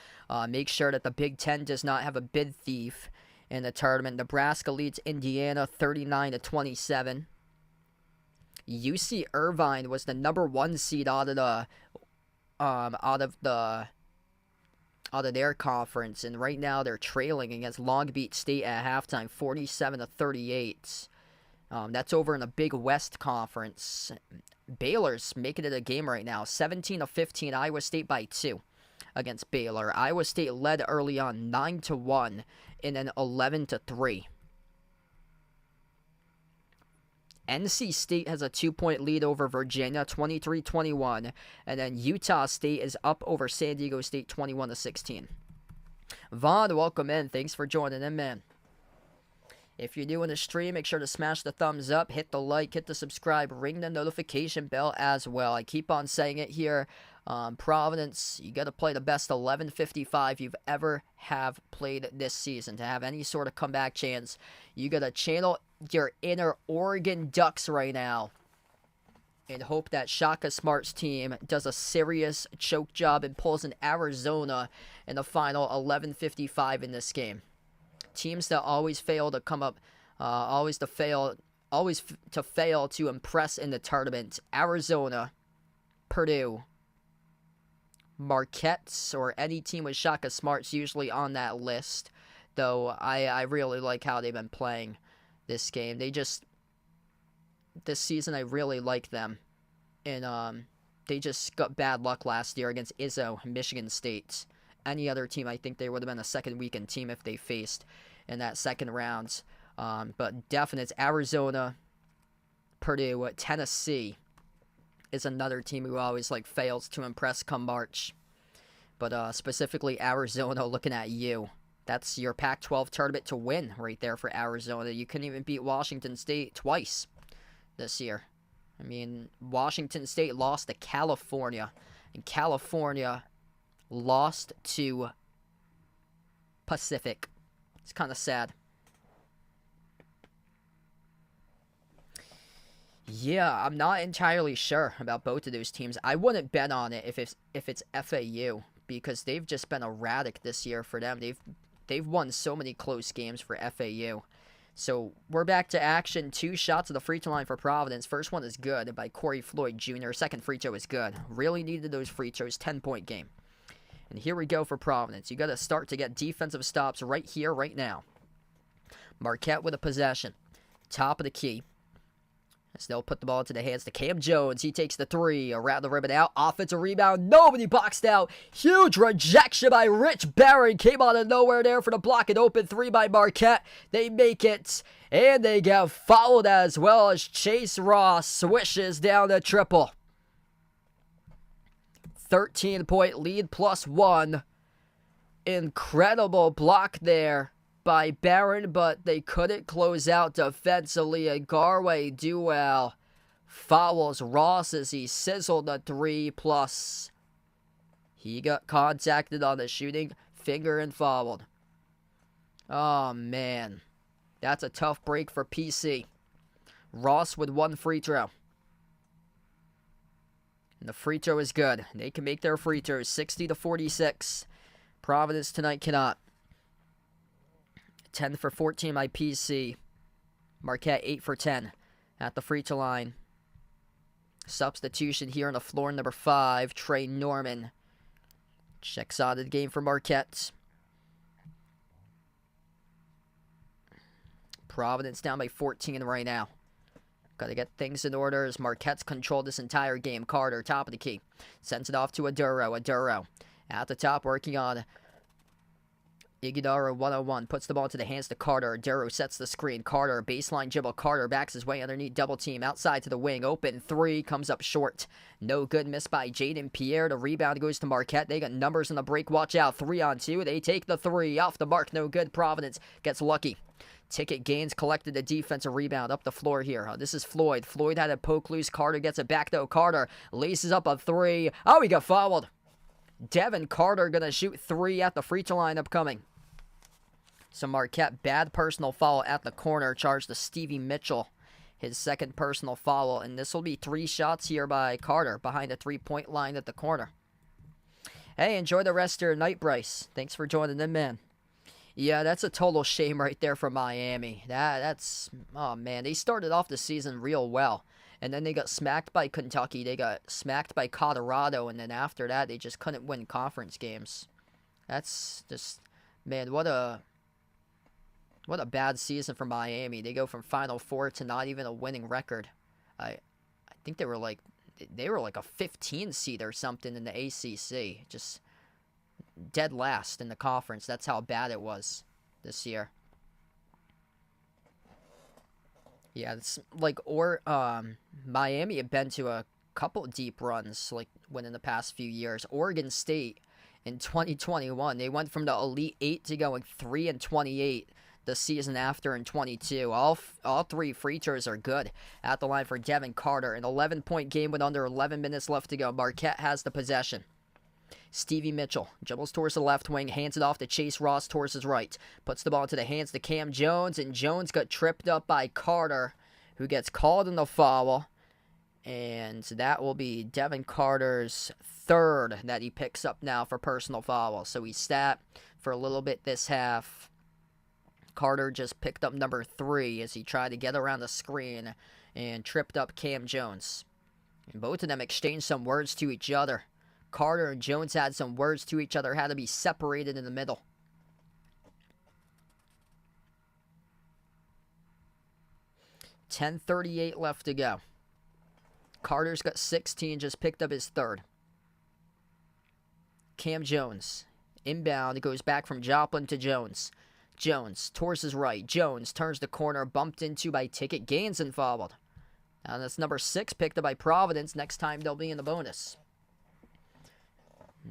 make sure that the Big Ten does not have a bid thief in the tournament. Nebraska leads Indiana 39-27. UC Irvine was the number 1 seed out of their conference, and right now they're trailing against Long Beach State at halftime, 47-38. That's over in the Big West Conference. Baylor's making it a game right now, 17-15. Iowa State by 2 against Baylor. Iowa State led early on, 9-1, and then 11-3. NC State has a 2-point lead over Virginia, 23-21, and then Utah State is up over San Diego State, 21-16. Vaughn, welcome in. Thanks for joining in, man. If you're new in the stream, make sure to smash the thumbs up, hit the like, hit the subscribe, ring the notification bell as well. I keep on saying it here. Providence, you got to play the best 11:55 you've ever have played this season to have any sort of comeback chance. You got to channel your inner Oregon Ducks right now and hope that Shaka Smart's team does a serious choke job and pulls in Arizona in the final 11:55 in this game. Teams that always fail to come up, always to fail to impress in the tournament. Arizona, Purdue, Marquette, or any team with Shaka Smart's usually on that list. Though I really like how they've been playing this game. This season I really like them. And they just got bad luck last year against Izzo, Michigan State. Any other team, I think they would have been a second weekend team if they faced in that second round. But definite Arizona, Purdue, Tennessee is another team who always fails to impress come March. But specifically Arizona, looking at you. That's your Pac-12 tournament to win right there for Arizona. You couldn't even beat Washington State twice this year. I mean, Washington State lost to California, and California lost to Pacific. It's kind of sad. Yeah, I'm not entirely sure about both of those teams. I wouldn't bet on it if it's FAU, because they've just been erratic this year for them. They've won so many close games for FAU. So we're back to action. 2 shots of the free throw line for Providence. First one is good by Corey Floyd Jr. Second free throw is good. Really needed those free throws. 10-point game. And here we go for Providence. You got to start to get defensive stops right here, right now. Marquette with a possession. Top of the key. As they'll put the ball into the hands to Cam Jones. He takes the 3. Around the ribbon out. Offensive rebound. Nobody boxed out. Huge rejection by Rich Barron. Came out of nowhere there for the block. An open 3 by Marquette. They make it. And they get fouled as well as Chase Ross swishes down the triple. 13-point lead plus 1. Incredible block there by Barron, but they couldn't close out defensively. And Garway Duell fouls Ross as he sizzled the 3 plus. He got contacted on the shooting finger and fouled. Oh, man. That's a tough break for PC. Ross with 1 free throw. And the free throw is good. They can make their free throws 60-46. Providence tonight cannot. 10 for 14 by PC. Marquette 8 for 10 at the free throw line. Substitution here on the floor, number 5, Trey Norman. Checks out of the game for Marquette. Providence down by 14 right now. Got to get things in order as Marquette's controlled this entire game. Carter, top of the key. Sends it off to Aduro. Aduro At the top, working on Iguodala 101, puts the ball into the hands to Carter. Darrow sets the screen. Carter, baseline dribble. Carter backs his way underneath, double team. Outside to the wing. Open three, comes up short. No good, missed by Jaden Pierre. The rebound goes to Marquette. They got numbers in the break. Watch out, 3-on-2. They take the three. Off the mark, no good. Providence gets lucky. Ticket Gaines collected the defensive rebound up the floor here. This is Floyd. Floyd had a poke loose. Carter gets it back, though. Carter laces up a three. Oh, he got fouled. Devin Carter going to shoot three at the free throw line upcoming. So Marquette, bad personal foul at the corner, charged to Stevie Mitchell. His second personal foul, and this will be 3 shots here by Carter behind the three-point line at the corner. Hey, enjoy the rest of your night, Bryce. Thanks for joining in, man. Yeah, that's a total shame right there for Miami. That's, oh man, they started off the season real well. And then they got smacked by Kentucky, they got smacked by Colorado, and then after that, they just couldn't win conference games. That's just, man, what a bad season for Miami. They go from Final Four to not even a winning record. I think they were like a 15 seed or something in the ACC. Just dead last in the conference. That's how bad it was this year. Yeah, it's like, Miami had been to a couple deep runs, like, within the past few years. Oregon State in 2021, they went from the Elite 8 to going 3-28 the season after in 22. All 3 free throws are good at the line for Devin Carter. An 11-point game with under 11 minutes left to go. Marquette has the possession. Stevie Mitchell dribbles towards the left wing, hands it off to Chase Ross towards his right. Puts the ball into the hands to Cam Jones, and Jones got tripped up by Carter, who gets called in the foul. And that will be Devin Carter's third that he picks up now for personal foul. So he sat for a little bit this half. Carter just picked up number 3 as he tried to get around the screen and tripped up Cam Jones. And both of them exchanged some words to each other. Carter and Jones had some words to each other, had to be separated in the middle. $10:38 left to go. Carter's got 16, just picked up his third. Cam Jones, inbound, goes back from Joplin to Jones. Jones towards his right. Jones turns the corner, bumped into by Ticket Gaines and fouled. Now that's number 6 picked up by Providence. Next time they'll be in the bonus.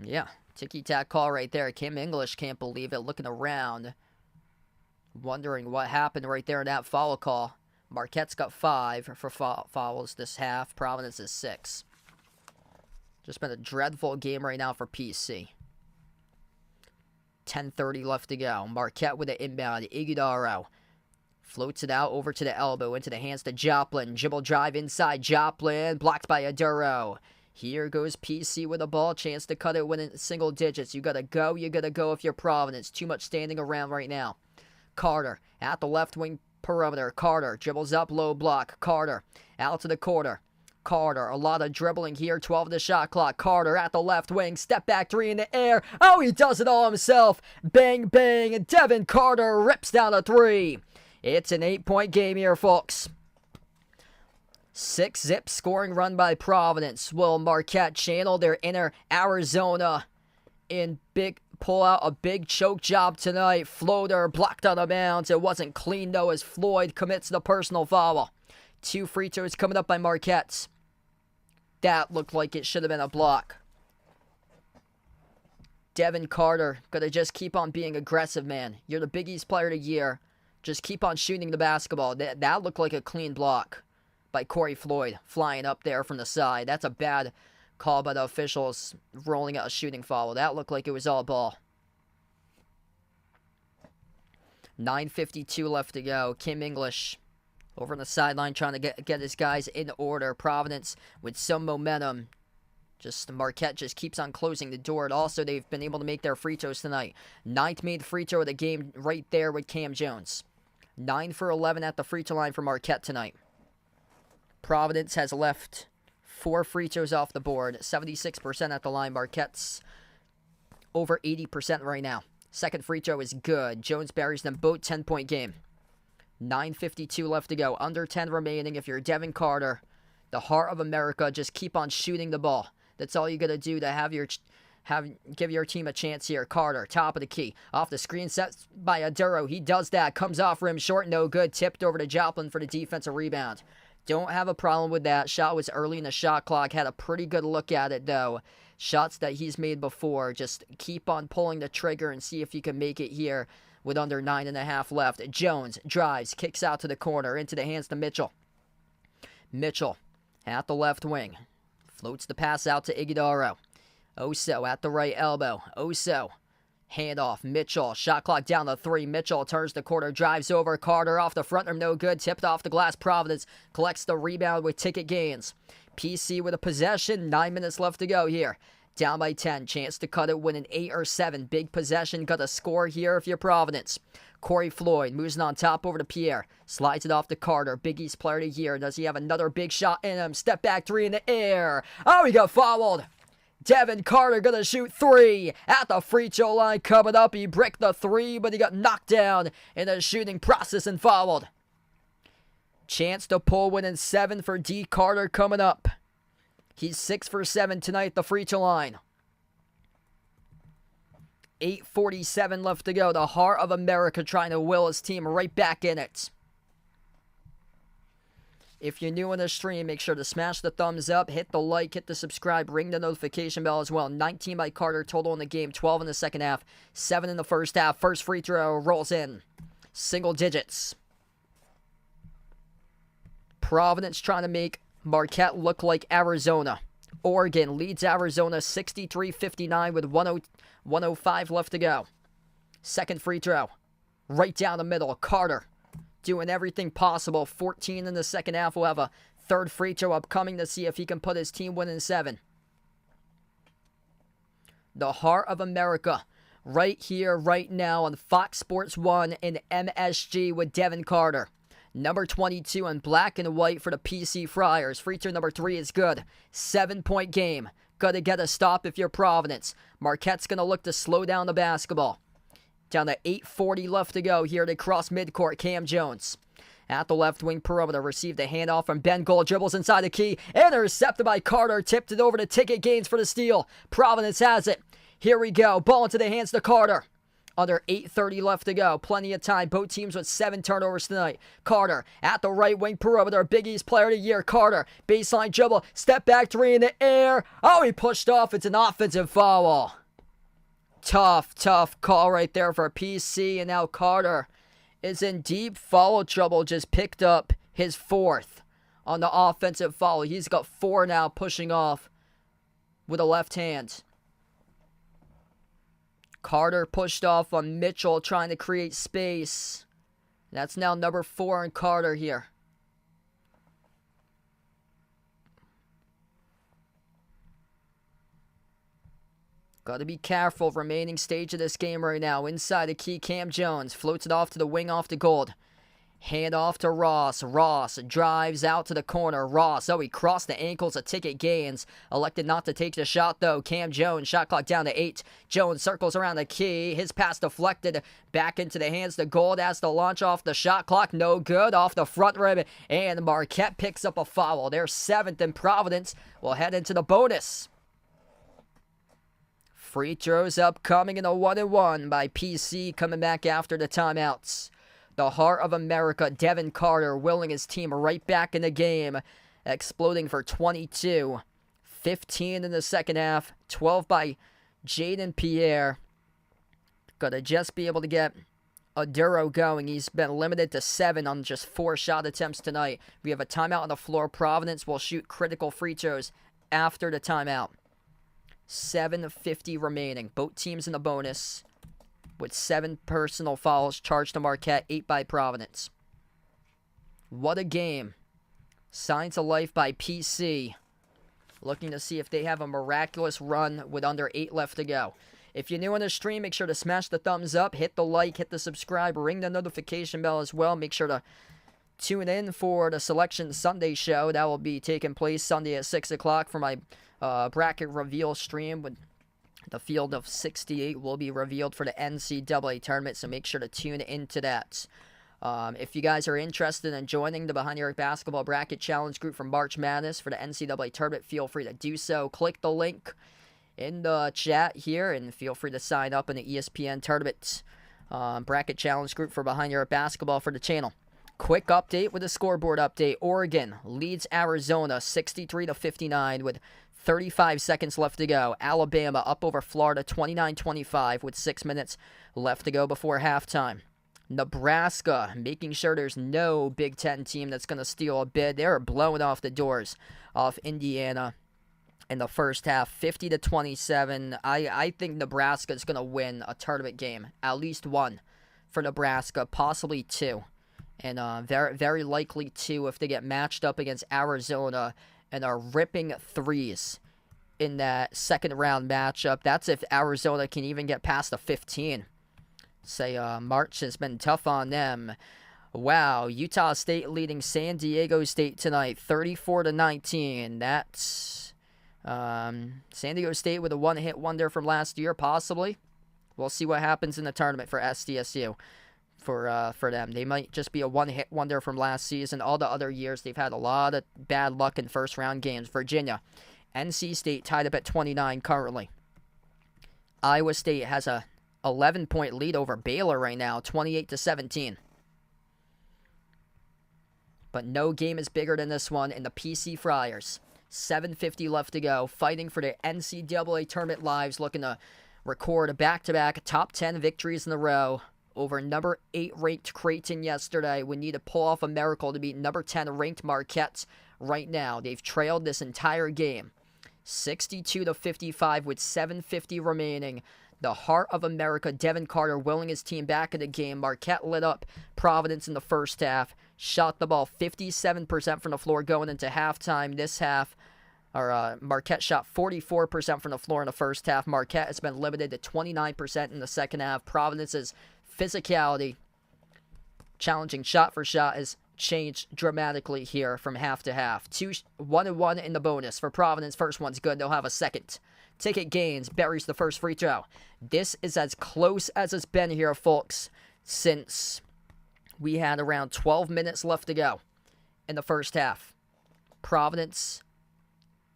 Yeah, ticky-tack call right there. Kim English can't believe it, looking around, wondering what happened right there in that foul call. Marquette's got 5 for fouls this half. Providence is 6. Just been a dreadful game right now for PC. 10:30 left to go. Marquette with an inbound. Iguodala floats it out over to the elbow, into the hands to Joplin. Dribble drive inside. Joplin blocked by Aduro. Here goes PC with a ball. Chance to cut it within single digits. You gotta go if you're Providence. Too much standing around right now. Carter at the left wing perimeter. Carter dribbles up, low block. Carter out to the corner. Carter, a lot of dribbling here. 12 to shot clock. Carter at the left wing. Step back 3 in the air. Oh, he does it all himself. Bang, bang. And Devin Carter rips down a 3. It's an 8-point game here, folks. 6-zip scoring run by Providence. Will Marquette channel their inner Arizona and pull out a big choke job tonight? Floater blocked out of bounds. It wasn't clean, though, as Floyd commits the personal foul. 2 free throws coming up by Marquette. That looked like it should have been a block. Devin Carter, gotta just keep on being aggressive, man. You're the Big East Player of the Year. Just keep on shooting the basketball. That looked like a clean block by Corey Floyd, flying up there from the side. That's a bad call by the officials, rolling out a shooting foul. That looked like it was all ball. 9:52 left to go. Kim English over on the sideline trying to get his guys in order. Providence with some momentum. Just Marquette just keeps on closing the door. And also, they've been able to make their free throws tonight. 9th made free throw of the game right there with Cam Jones. 9 for 11 at the free throw line for Marquette tonight. Providence has left 4 free throws off the board. 76% at the line. Marquette's over 80% right now. Second free throw is good. Jones buries them both. 10-point game. 9:52 left to go. Under 10 remaining. If you're Devin Carter, the heart of America, just keep on shooting the ball. That's all you got to do to have your give your team a chance here. Carter, top of the key. Off the screen, set by Aduro. He does that. Comes off rim short, no good. Tipped over to Joplin for the defensive rebound. Don't have a problem with that. Shot was early in the shot clock. Had a pretty good look at it, though. Shots that he's made before. Just keep on pulling the trigger and see if you can make it here with under 9.5 left. Jones drives, kicks out to the corner, into the hands to Mitchell. Mitchell at the left wing. Floats the pass out to Iguodaro. Oso at the right elbow. Oso. Handoff. Mitchell. Shot clock down to 3. Mitchell turns the corner. Drives over. Carter off the front rim. No good. Tipped off the glass. Providence collects the rebound with ticket gains. PC with a possession. 9 minutes left to go here. Down by 10. Chance to cut it, win an 8 or 7. Big possession. Got a score here if you're Providence. Corey Floyd moves it on top over to Pierre. Slides it off to Carter. Big East player of the year. Does he have another big shot in him? Step back 3 in the air. Oh, he got fouled. Devin Carter gonna shoot 3 at the free throw line coming up. He bricked the 3, but he got knocked down in the shooting process and fouled. Chance to pull, win in 7 for D. Carter coming up. He's 6 for 7 tonight at the free throw line. 8:47 left to go. The Heart of America trying to will his team right back in it. If you're new on the stream, make sure to smash the thumbs up, hit the like, hit the subscribe, ring the notification bell as well. 19 by Carter total in the game, 12 in the second half, 7 in the first half. First free throw rolls in. Single digits. Providence trying to make Marquette look like Arizona. Oregon leads Arizona 63-59 with 105 left to go. Second free throw. Right down the middle. Carter doing everything possible. 14 in the second half. We'll have a third free throw upcoming to see if he can put his team win in 7. The Heart of America right here, right now on Fox Sports 1 in MSG with Devin Carter. Number 22 in black and white for the PC Friars. Free throw number 3 is good. 7-point game. Gotta get a stop if you're Providence. Marquette's gonna look to slow down the basketball. Down to 8:40 left to go here. They cross midcourt. Cam Jones at the left wing perimeter. Received a handoff from Ben Gold. Dribbles inside the key. Intercepted by Carter. Tipped it over to Ticket Gaines for the steal. Providence has it. Here we go. Ball into the hands to Carter. Under 8:30 left to go. Plenty of time. Both teams with 7 turnovers tonight. Carter at the right wing perimeter. Big East player of the year. Carter. Baseline dribble. Step back 3 in the air. Oh, he pushed off. It's an offensive foul. Tough call right there for PC. And now Carter is in deep foul trouble. Just picked up his 4th on the offensive foul. He's got 4 now, pushing off with a left hand. Carter pushed off on Mitchell, trying to create space. That's now number 4 on Carter here. Got to be careful. Remaining stage of this game right now. Inside the key, Cam Jones floats it off to the wing, off to Gold. Hand off to Ross. Ross drives out to the corner. Ross, he crossed the ankles of Ticket Gaines. Elected not to take the shot, though. Cam Jones, shot clock down to 8. Jones circles around the key. His pass deflected back into the hands to Gold. Has to launch off the shot clock. No good. Off the front rim. And Marquette picks up a foul. They're 7th, and Providence will head into the bonus. Free throws upcoming in a 1-1 by PC coming back after the timeouts. The Heart of America, Devin Carter, willing his team right back in the game, exploding for 22. 15 in the second half, 12 by Jaden Pierre. Gotta just be able to get Aduro going. He's been limited to 7 on just 4 shot attempts tonight. We have a timeout on the floor. Providence will shoot critical free throws after the timeout. 7:50 remaining. Both teams in the bonus with 7 personal fouls charged to Marquette, 8 by Providence. What a game. Signs of life by PC. Looking to see if they have a miraculous run with under 8 left to go. If you're new on the stream, make sure to smash the thumbs up, hit the like, hit the subscribe, ring the notification bell as well. Make sure to tune in for the Selection Sunday show. That will be taking place Sunday at 6 o'clock for my bracket reveal stream. With the field of 68 will be revealed for the NCAA tournament, so make sure to tune into that. If you guys are interested in joining the Behind the Arc Basketball Bracket Challenge group for March Madness for the NCAA tournament, feel free to do so. Click the link in the chat here, and feel free to sign up in the ESPN Tournament Bracket Challenge group for Behind Your Basketball for the channel. Quick update with a scoreboard update. Oregon leads Arizona 63-59 with 35 seconds left to go. Alabama up over Florida 29-25 with 6 minutes left to go before halftime. Nebraska making sure there's no Big Ten team that's going to steal a bid. They're blowing off the doors off Indiana in the first half, 50-27. I think Nebraska is going to win a tournament game, at least one for Nebraska, possibly two. And very, very likely two if they get matched up against Arizona and are ripping threes in that second round matchup. That's if Arizona can even get past the 15. March has been tough on them. Wow, Utah State leading San Diego State tonight, 34-19. That's San Diego State with a one-hit wonder from last year, possibly. We'll see what happens in the tournament for SDSU. For them, they might just be a one-hit wonder from last season. All the other years, they've had a lot of bad luck in first-round games. Virginia, NC State tied up at 29 currently. Iowa State has a 11-point lead over Baylor right now, 28-17. But no game is bigger than this one in the PC Friars. 7:50 left to go, fighting for their NCAA tournament lives, looking to record a back-to-back top 10 victories in a row over number 8 ranked Creighton yesterday. We need to pull off a miracle to beat number 10 ranked Marquette right now. They've trailed this entire game, 62-55 with 7:50 remaining. The heart of America, Devin Carter, willing his team back in the game. Marquette lit up Providence in the first half, shot the ball 57% from the floor going into halftime. This half, Marquette shot 44% from the floor in the first half. Marquette has been limited to 29% in the second half. Providence's physicality, challenging shot for shot, has changed dramatically here from half to half. 1-1 in the bonus for Providence. First one's good. They'll have a second. Ticket Gaines buries the first free throw. This is as close as it's been here, folks, since we had around 12 minutes left to go in the first half. Providence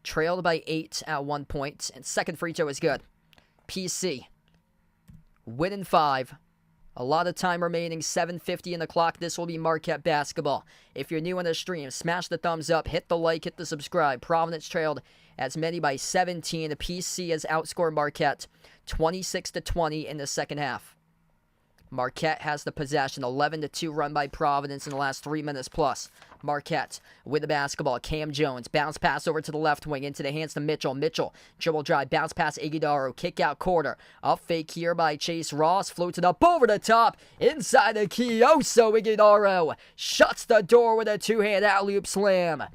trailed by 8 at one point, and second free throw is good. PC winning 5. A lot of time remaining, 7:50 in the clock. This will be Marquette basketball. If you're new on the stream, smash the thumbs up, hit the like, hit the subscribe. Providence trailed as many by 17. The PC has outscored Marquette 26-20 in the second half. Marquette has the possession, 11-2 run by Providence in the last 3 minutes plus. Marquette with the basketball. Cam Jones, bounce pass over to the left wing, into the hands to Mitchell. Mitchell, dribble drive, bounce pass Iguodaro, kick out quarter. Up fake here by Chase Ross, floats it up over the top, inside the key. Oso Iguodaro shuts the door with a two-hand alley-oop slam.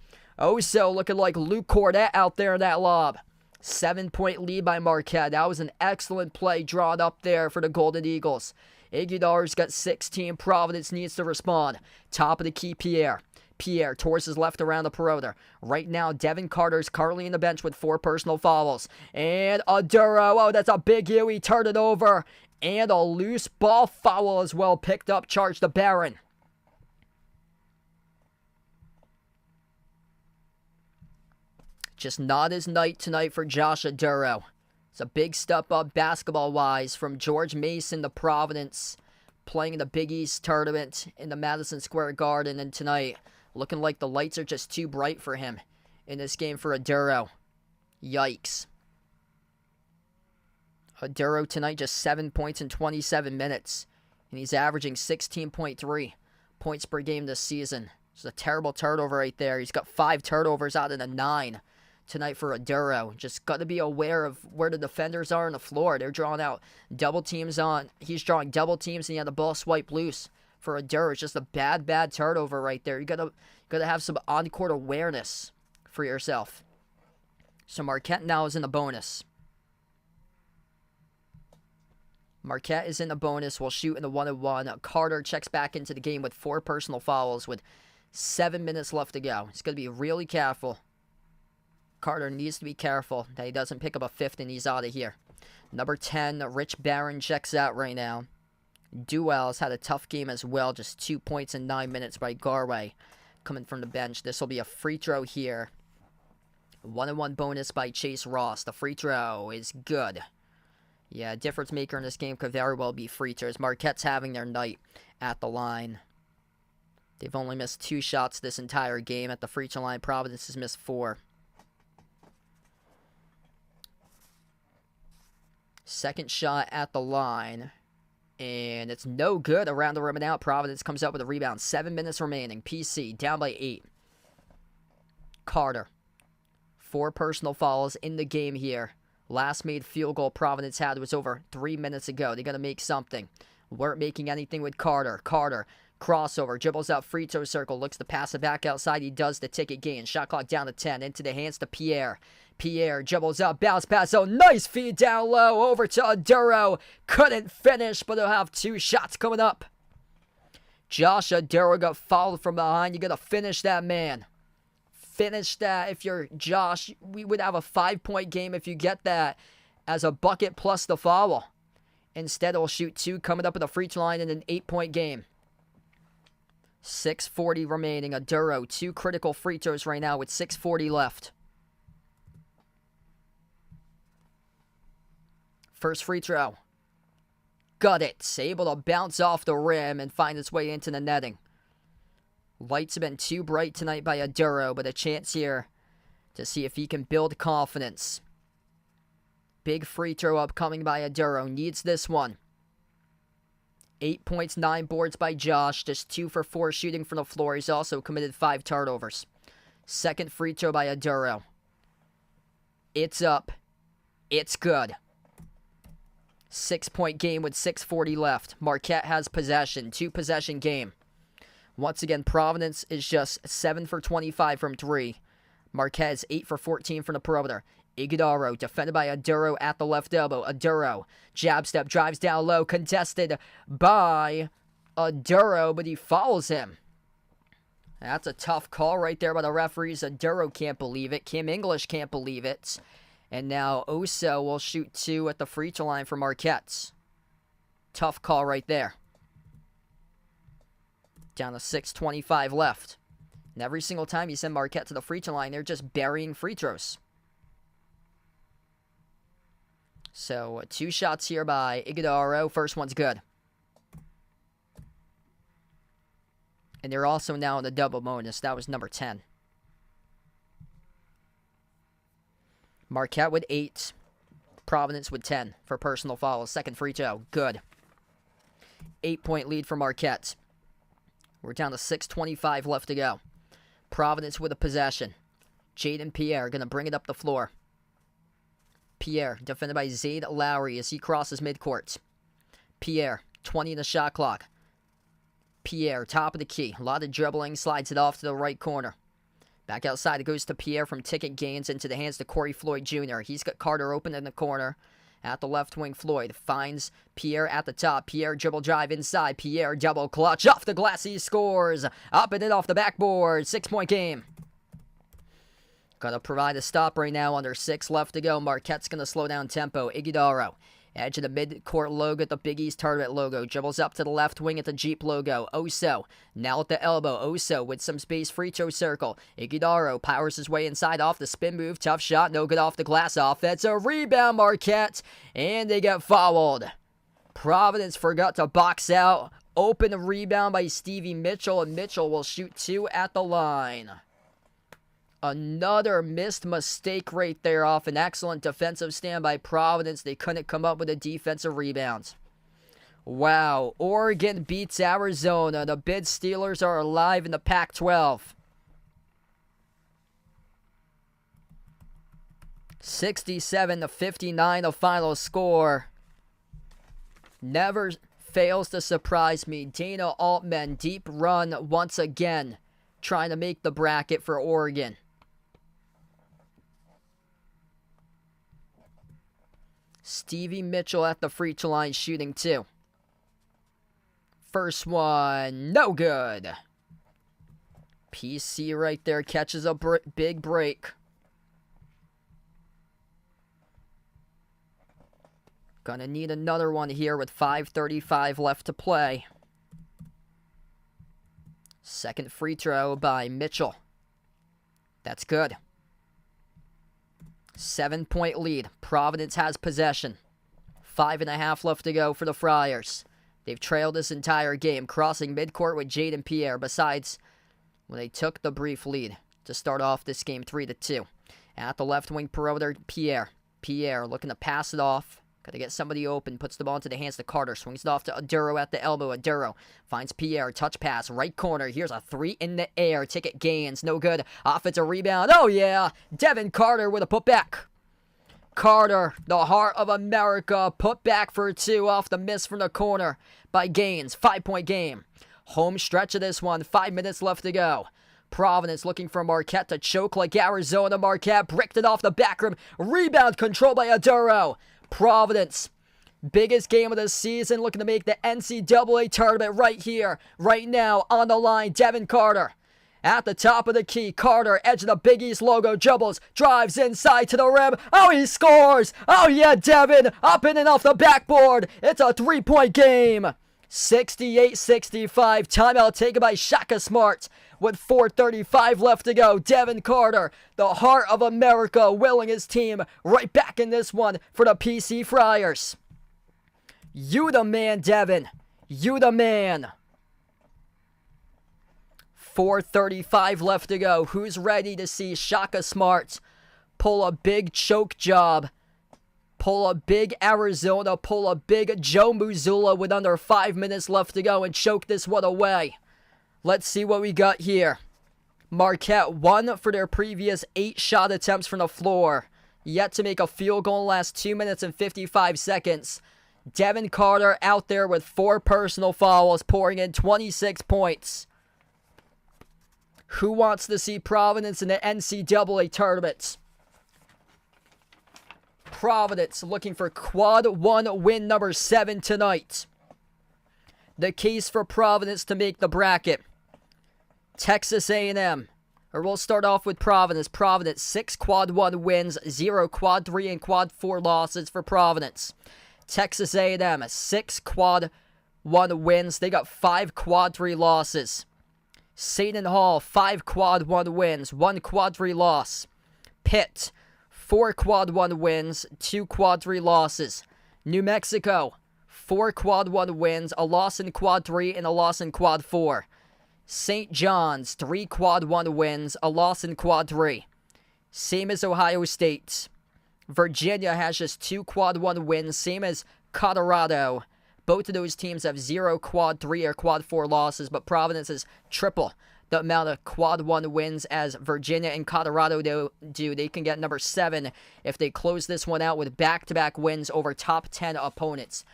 Oso looking like Luke Cornett out there in that lob. 7-point lead by Marquette. That was an excellent play drawn up there for the Golden Eagles. Iguodara's got 16. Providence needs to respond. Top of the key, Pierre. Pierre towards his left around the perimeter. Right now, Devin Carter's currently in the bench with 4 personal fouls. And Aduro, oh, that's a big U. He turned it over. And a loose ball foul as well. Picked up, charged to Barron. Just not his night tonight for Josh Aduro. It's a big step up basketball-wise from George Mason to Providence, playing in the Big East tournament in the Madison Square Garden, and tonight looking like the lights are just too bright for him in this game for Aduro. Yikes. Aduro tonight just 7 points in 27 minutes, and he's averaging 16.3 points per game this season. It's a terrible turnover right there. He's got 5 turnovers out of the 9 tonight for Aduro. Just got to be aware of where the defenders are on the floor. They're drawing out double teams on. He's drawing double teams, and he had the ball swipe loose for Aduro. It's just a bad turnover right there. You gotta have some on-court awareness for yourself. So Marquette now is in the bonus. Marquette is in the bonus. We'll shoot in the 1-1. Carter checks back into the game with 4 personal fouls with 7 minutes left to go. He's going to be really careful. Carter needs to be careful that he doesn't pick up a 5th and he's out of here. Number 10, Rich Barron checks out right now. Duell's had a tough game as well. Just 2 points in 9 minutes by Garway coming from the bench. This will be a free throw here 1-1 bonus by Chase Ross. The free throw is good. Yeah, difference maker in this game could very well be free throws. Marquette's having their night at the line. They've only missed 2 shots this entire game at the free throw line. Providence has missed 4. Second shot at the line. And it's no good around the rim and out. Providence comes up with a rebound. 7 minutes remaining. PC down by 8. Carter. 4 personal fouls in the game here. Last made field goal Providence had was over 3 minutes ago. They got to make something. Weren't making anything with Carter. Carter, crossover, dribbles out free throw circle, looks to pass it back outside. He does the ticket gain. Shot clock down to 10. Into the hands to Pierre. Pierre dribbles out, bounce pass. Oh, nice feed down low over to Aduro. Couldn't finish, but he'll have 2 shots coming up. Josh Aduro got fouled from behind. You got to finish that, man. Finish that. If you're Josh, we would have a 5-point game if you get that as a bucket plus the foul. Instead, he'll shoot 2 coming up at the free throw line in an 8-point game. 6:40 remaining. Aduro, 2 critical free throws right now with 6:40 left. First free throw. Got it. Able to bounce off the rim and find its way into the netting. Lights have been too bright tonight by Aduro, but a chance here to see if he can build confidence. Big free throw upcoming by Aduro. Needs this one. 8 points, 9 boards by Josh. Just 2 for 4 shooting from the floor. He's also committed 5 turnovers. Second free throw by Aduro. It's up. It's good. 6-point game with 6:40 left. Marquette has possession. 2-possession game. Once again, Providence is just 7 for 25 from 3. Marquette is 8 for 14 from the perimeter. Iguodaro, defended by Aduro at the left elbow. Aduro, jab step, drives down low, contested by Aduro, but he follows him. That's a tough call right there by the referees. Aduro can't believe it. Kim English can't believe it. And now Oso will shoot 2 at the free throw line for Marquette. Tough call right there. Down to 6:25 left. And every single time you send Marquette to the free throw line, they're just burying free throws. So 2 shots here by Iguodaro. First one's good. And they're also now in the double bonus. That was number 10. Marquette with 8. Providence with 10 for personal fouls. Second free throw. Good. 8-point lead for Marquette. We're down to 6:25 left to go. Providence with a possession. Jaden Pierre going to bring it up the floor. Pierre, defended by Zayd Lowry as he crosses midcourt. Pierre, 20 in the shot clock. Pierre, top of the key. A lot of dribbling, slides it off to the right corner. Back outside, it goes to Pierre from ticket gains into the hands to Corey Floyd Jr. He's got Carter open in the corner. At the left wing, Floyd finds Pierre at the top. Pierre dribble drive inside. Pierre double clutch off the glass. He scores. Up and in off the backboard. 6-point game. Gonna provide a stop right now. Under 6 left to go. Marquette's gonna slow down tempo. Iguodaro. Edge of the mid-court logo at the Big East Tournament logo. Dribbles up to the left wing at the Jeep logo. Oso. Now at the elbow. Oso with some space. Free throw circle. Iguodaro powers his way inside off the spin move. Tough shot. No good off the glass. Offensive rebound, Marquette. And they get fouled. Providence forgot to box out. Open rebound by Stevie Mitchell. And Mitchell will shoot 2 at the line. Another missed mistake right there off an excellent defensive stand by Providence. They couldn't come up with a defensive rebound. Wow. Oregon beats Arizona. The Bid Steelers are alive in the Pac-12. 67-59 the final score. Never fails to surprise me. Dana Altman, deep run once again, trying to make the bracket for Oregon. Stevie Mitchell at the free throw line shooting 2. First one, no good. PC right there catches a big break. Gonna need another one here with 5:35 left to play. Second free throw by Mitchell. That's good. 7-point lead. Providence has possession. 5.5 left to go for the Friars. They've trailed this entire game, crossing midcourt with Jaden Pierre, besides when they took the brief lead to start off this game 3-2. At the left wing perimeter, Pierre. Pierre looking to pass it off. Got to get somebody open. Puts the ball into the hands of Carter. Swings it off to Aduro at the elbow. Aduro finds Pierre. Touch pass. Right corner. Here's a 3 in the air. Ticket gains. No good. Offensive rebound. Oh, yeah. Devin Carter with a putback. Carter, the heart of America. Put back for 2 off the miss from the corner by Gaines. 5-point game. Home stretch of this one. 5 minutes left to go. Providence looking for Marquette to choke like Arizona. Marquette bricked it off the back rim. Rebound controlled by Aduro. Providence, biggest game of the season, looking to make the NCAA tournament right here, right now, on the line. Devin Carter at the top of the key. Carter, edge of the Big East logo, dribbles, drives inside to the rim. Oh, he scores! Oh, yeah, Devin, up in and off the backboard. It's a 3-point game. 68-65. Timeout taken by Shaka Smart with 4:35 left to go. Devin Carter, the heart of America, willing his team right back in this one for the PC Friars. You the man, Devin. You the man. 4:35 left to go. Who's ready to see Shaka Smart pull a big choke job? Pull a big Arizona, pull a big Joe Mazzulla with under 5 minutes left to go and choke this one away. Let's see what we got here. Marquette won for their previous 8 shot attempts from the floor. Yet to make a field goal in the last 2 minutes and 55 seconds. Devin Carter out there with 4 personal fouls, pouring in 26 points. Who wants to see Providence in the NCAA tournament? Providence looking for quad 1 win number 7 tonight. The case for Providence to make the bracket. Texas A&M. Or we'll start off with Providence. Providence, 6 quad 1 wins, 0 quad 3 and quad 4 losses for Providence. Texas A&M, 6 quad 1 wins. They got 5 quad 3 losses. Seton Hall, 5 quad 1 wins, 1 quad 3 loss. Pitt, 4 quad 1 wins, 2 quad 3 losses. New Mexico, 4 quad 1 wins, a loss in quad 3 and a loss in quad 4. St. John's, 3 quad 1 wins, a loss in quad 3. Same as Ohio State. Virginia has just 2 quad 1 wins, same as Colorado. Both of those teams have 0 quad 3 or quad 4 losses, but Providence is triple the amount of quad 1 wins as Virginia and Colorado do. They can get number 7 if they close this one out with back-to-back wins over top 10 opponents.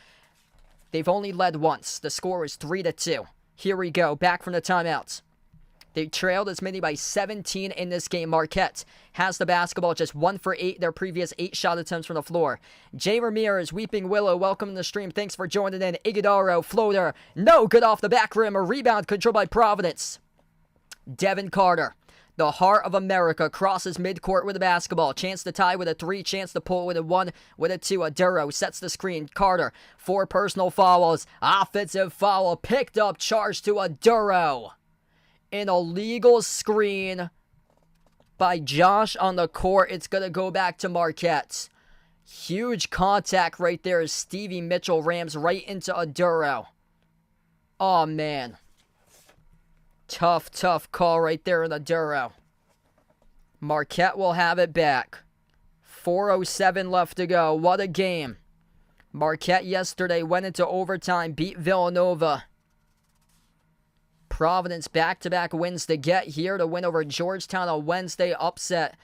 They've only led once. The score was 3-2. Here we go, back from the timeouts. They trailed as many by 17 in this game. Marquette has the basketball, just 1 for 8, their previous 8 shot attempts from the floor. Jay Ramirez, Weeping Willow, welcome to the stream. Thanks for joining in. Iguodaro, floater, no good off the back rim. A rebound controlled by Providence. Devin Carter, the heart of America, crosses midcourt with the basketball. Chance to tie with a 3, chance to pull with a 1, with a 2. Aduro sets the screen. Carter, 4 personal fouls. Offensive foul picked up, charged to Aduro. An illegal screen by Josh on the court. It's going to go back to Marquette. Huge contact right there as Stevie Mitchell rams right into Aduro. Oh, man. Tough call right there in Aduro. Marquette will have it back. 4:07 left to go. What a game. Marquette yesterday went into overtime, beat Villanova. Providence back-to-back wins to get here to win over Georgetown on Wednesday. Upset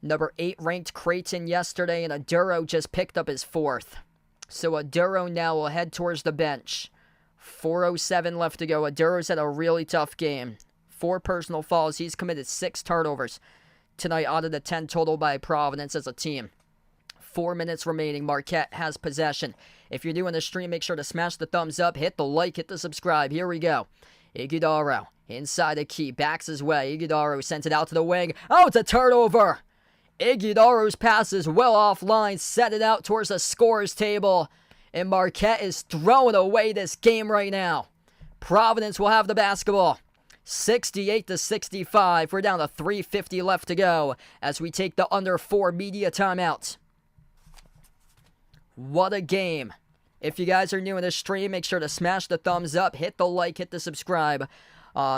number 8 ranked Creighton yesterday, and Aduro just picked up his 4th. So Aduro now will head towards the bench. 4:07 left to go. Aduro's had a really tough game. 4 personal fouls. He's committed 6 turnovers tonight out of the 10 total by Providence as a team. 4 minutes remaining. Marquette has possession. If you're doing the stream, make sure to smash the thumbs up, hit the like, hit the subscribe. Here we go. Iguodaro inside the key, backs his way. Iguodaro sends it out to the wing. Oh, it's a turnover. Iguodaro's pass is well offline, set it out towards the scorer's table. And Marquette is throwing away this game right now. Providence will have the basketball. 68-65. We're down to 3:50 left to go as we take the under 4 media timeout. What a game. If you guys are new in the stream, make sure to smash the thumbs up, hit the like, hit the subscribe.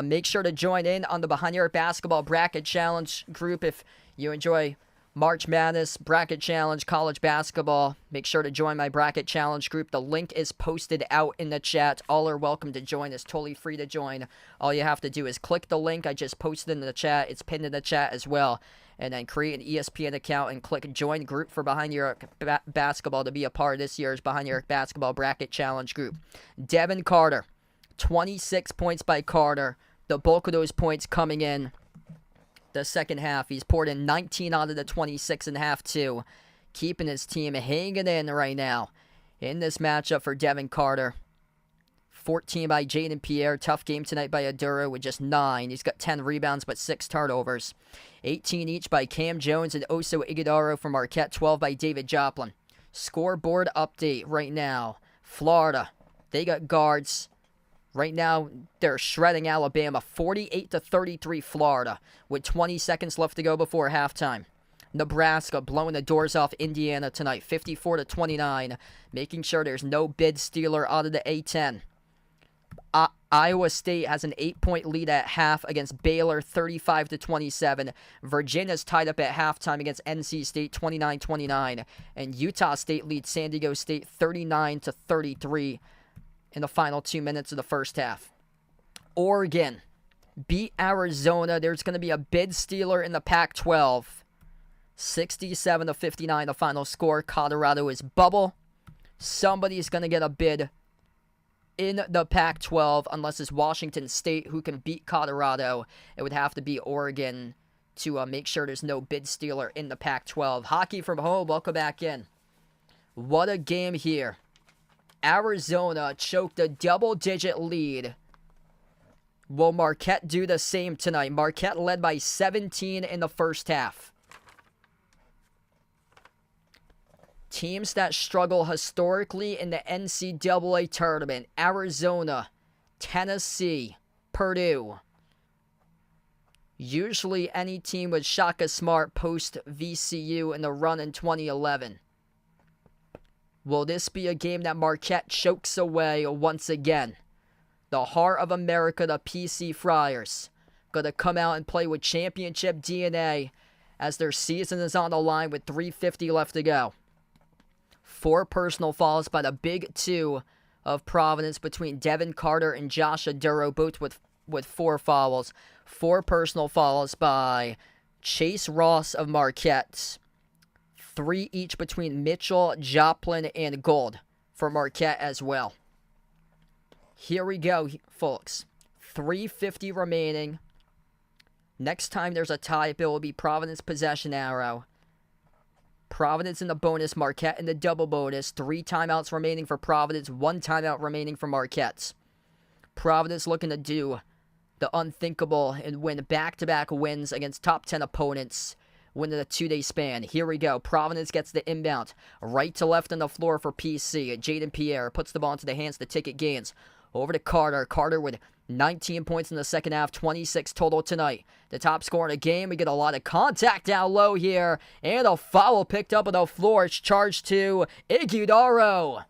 Make sure to join in on the Behind Your Arc Basketball Bracket Challenge group if you enjoy March Madness, Bracket Challenge, college basketball. Make sure to join my Bracket Challenge group. The link is posted out in the chat. All are welcome to join. It's totally free to join. All you have to do is click the link I just posted in the chat. It's pinned in the chat as well. And then create an ESPN account and click Join Group for Behind Your Arc Basketball to be a part of this year's Behind Your Arc Basketball Bracket Challenge group. Devin Carter, 26 points by Carter. The bulk of those points coming in the second half. He's poured in 19 out of the 26 and a half too. Keeping his team hanging in right now in this matchup for Devin Carter. 14 by Jaden Pierre. Tough game tonight by Adura with just 9. He's got 10 rebounds but 6 turnovers. 18 each by Cam Jones and Oso Iguodaro from Marquette. 12 by David Joplin. Scoreboard update right now. Florida, they got guards. Right now, they're shredding Alabama, 48-33 Florida, with 20 seconds left to go before halftime. Nebraska blowing the doors off Indiana tonight, 54-29, making sure there's no bid stealer out of the A-10. Iowa State has an 8-point lead at half against Baylor, 35-27. Virginia's tied up at halftime against NC State, 29-29. And Utah State leads San Diego State, 39-33. In the final 2 minutes of the first half. Oregon beat Arizona. There's going to be a bid stealer in the Pac-12. 67-59 the final score. Colorado is bubble. Somebody's going to get a bid in the Pac-12 unless it's Washington State who can beat Colorado. It would have to be Oregon to make sure there's no bid stealer in the Pac-12. Hockey from home. Welcome back in. What a game here. Arizona choked a double-digit lead. Will Marquette do the same tonight? Marquette led by 17 in the first half. Teams that struggle historically in the NCAA tournament. Arizona, Tennessee, Purdue. Usually any team with Shaka Smart post VCU in the run in 2011. Will this be a game that Marquette chokes away once again? The heart of America, the PC Friars, gonna come out and play with championship DNA as their season is on the line with 3:50 left to go. 4 personal fouls by the big 2 of Providence between Devin Carter and Josh Aduro, both with 4 fouls. 4 personal fouls by Chase Ross of Marquette. 3 each between Mitchell, Joplin, and Gold for Marquette as well. Here we go, folks. 3:50 remaining. Next time there's a tie, it will be Providence possession arrow. Providence in the bonus, Marquette in the double bonus. 3 timeouts remaining for Providence, 1 timeout remaining for Marquette. Providence looking to do the unthinkable and win back-to-back wins against top 10 opponents. Win in a 2-day span. Here we go. Providence gets the inbound. Right to left on the floor for PC. Jaden Pierre puts the ball into the hands of the Ticket Gaines. Over to Carter. Carter with 19 points in the second half. 26 total tonight. The top scorer in the game. We get a lot of contact down low here. And a foul picked up on the floor. It's charged to Iguodaro.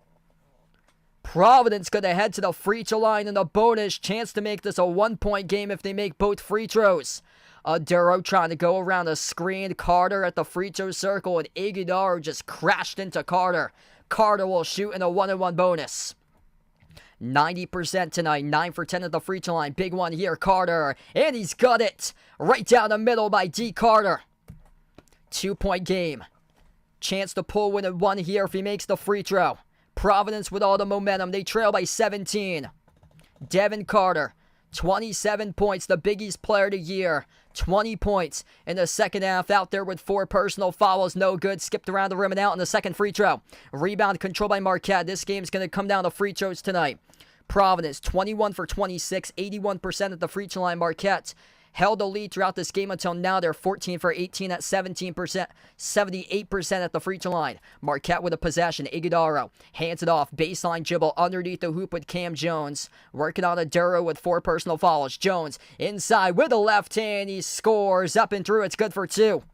Providence going to head to the free throw line in the bonus. Chance to make this a 1-point game if they make both free throws. Aduro trying to go around a screen. Carter at the free throw circle, and Iguodaro just crashed into Carter. Carter will shoot in a 1-on-1 bonus. 90% tonight, 9 for 10 at the free throw line. Big one here, Carter, and he's got it. Right down the middle by D. Carter. 2-point game. Chance to pull win at 1 here if he makes the free throw. Providence with all the momentum. They trail by 17. Devin Carter. 27 points, the Big East Player of the Year. 20 points in the second half, out there with 4 personal fouls. No good. Skipped around the rim and out in the second free throw. Rebound controlled by Marquette. This game's going to come down to free throws tonight. Providence, 21 for 26, 81% at the free throw line. Marquette held the lead throughout this game until now. They're 14 for 18 at 17%, 78% at the free throw line. Marquette with a possession. Iguodaro hands it off. Baseline dribble underneath the hoop with Cam Jones. Working on Aduro with 4 personal fouls. Jones inside with a left hand. He scores up and through. It's good for 2.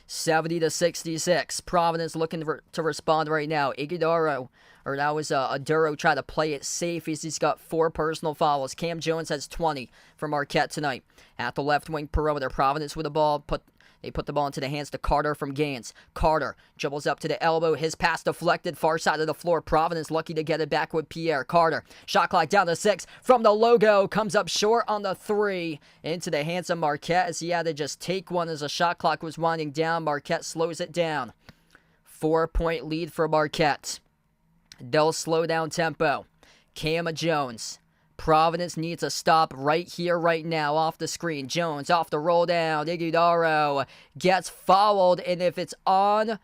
70-66. Providence looking to respond right now. Iguodaro, or that was Aduro, try to play it safe as he's got 4 personal fouls. Cam Jones has 20 for Marquette tonight. At the left wing perimeter, Providence with the ball. They put the ball into the hands to Carter from Gaines. Carter dribbles up to the elbow. His pass deflected far side of the floor. Providence lucky to get it back with Pierre. Carter, shot clock down to 6 from the logo. Comes up short on the 3 into the hands of Marquette as he had to just take one as the shot clock was winding down. Marquette slows it down. 4-point lead for Marquette. They'll slow down tempo. Cam Jones. Providence needs a stop right here, right now, off the screen. Jones off the roll down. Iguodaro gets fouled, and if it's on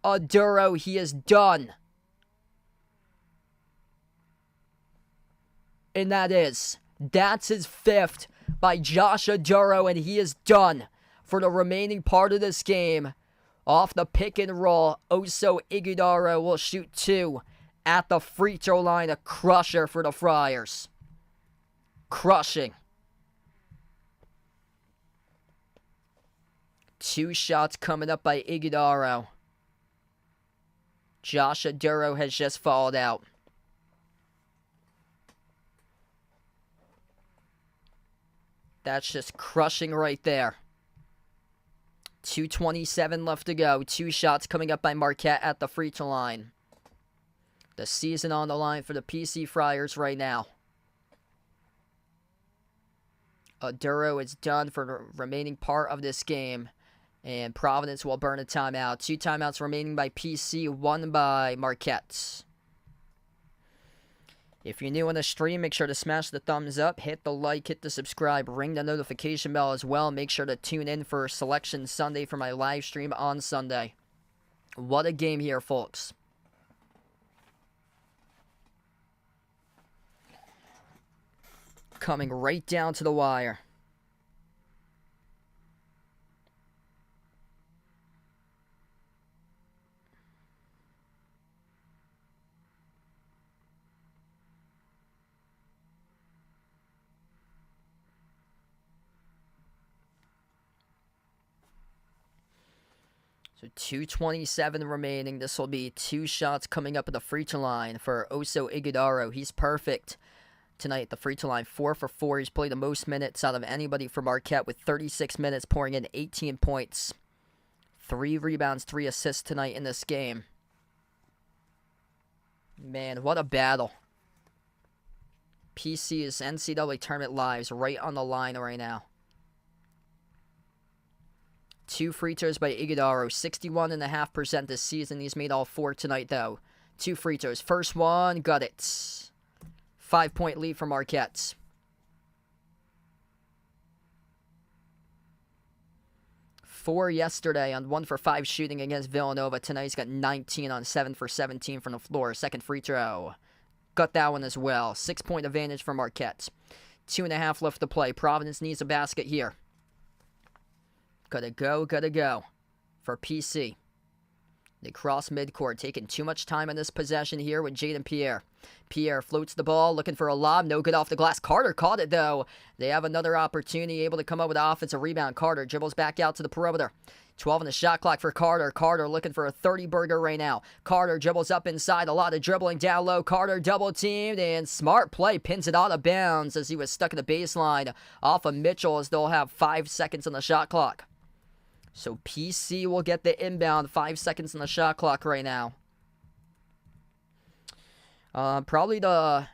Aduro, he is done. And that's his 5th by Josh Aduro, and he is done for the remaining part of this game. Off the pick and roll, Oso Iguodaro will shoot 2. At the free throw line, a crusher for the Friars. Crushing. 2 shots coming up by Iguodaro. Josh Aduro has just fouled out. That's just crushing right there. 2:27 left to go. 2 shots coming up by Marquette at the free throw line. The season on the line for the PC Friars right now. Aduro is done for the remaining part of this game. And Providence will burn a timeout. 2 timeouts remaining by PC, 1 by Marquette. If you're new on the stream, make sure to smash the thumbs up, hit the like, hit the subscribe, ring the notification bell as well. Make sure to tune in for Selection Sunday for my live stream on Sunday. What a game here, folks. Coming right down to the wire. So 2:27 remaining. This will be 2 shots coming up at the free throw line for Oso Iguodaro. He's perfect tonight at the free throw line. 4 for 4. He's played the most minutes out of anybody for Marquette with 36 minutes, pouring in 18 points. 3 rebounds, 3 assists tonight in this game. Man, what a battle. PC's NCAA tournament lives right on the line right now. 2 free throws by Iguodaro, 61.5% this season. He's made all 4 tonight, though. 2 free throws. First one, got it. 5-point lead for Marquette. Four yesterday on 1 for 5 shooting against Villanova. Tonight he's got 19 on 7 for 17 from the floor. Second free throw. Got that one as well. 6-point advantage for Marquette. 2.5 left to play. Providence needs a basket here. Gotta go for PC. They cross midcourt, taking too much time on this possession here with Jaden Pierre. Pierre floats the ball, looking for a lob. No good off the glass. Carter caught it, though. They have another opportunity, able to come up with an offensive rebound. Carter dribbles back out to the perimeter. 12 on the shot clock for Carter. Carter looking for a 30-burger right now. Carter dribbles up inside. A lot of dribbling down low. Carter double-teamed, and smart play. Pins it out of bounds as he was stuck at the baseline off of Mitchell as they'll have 5 seconds on the shot clock. So PC will get the inbound. 5 seconds on the shot clock right now. Probably the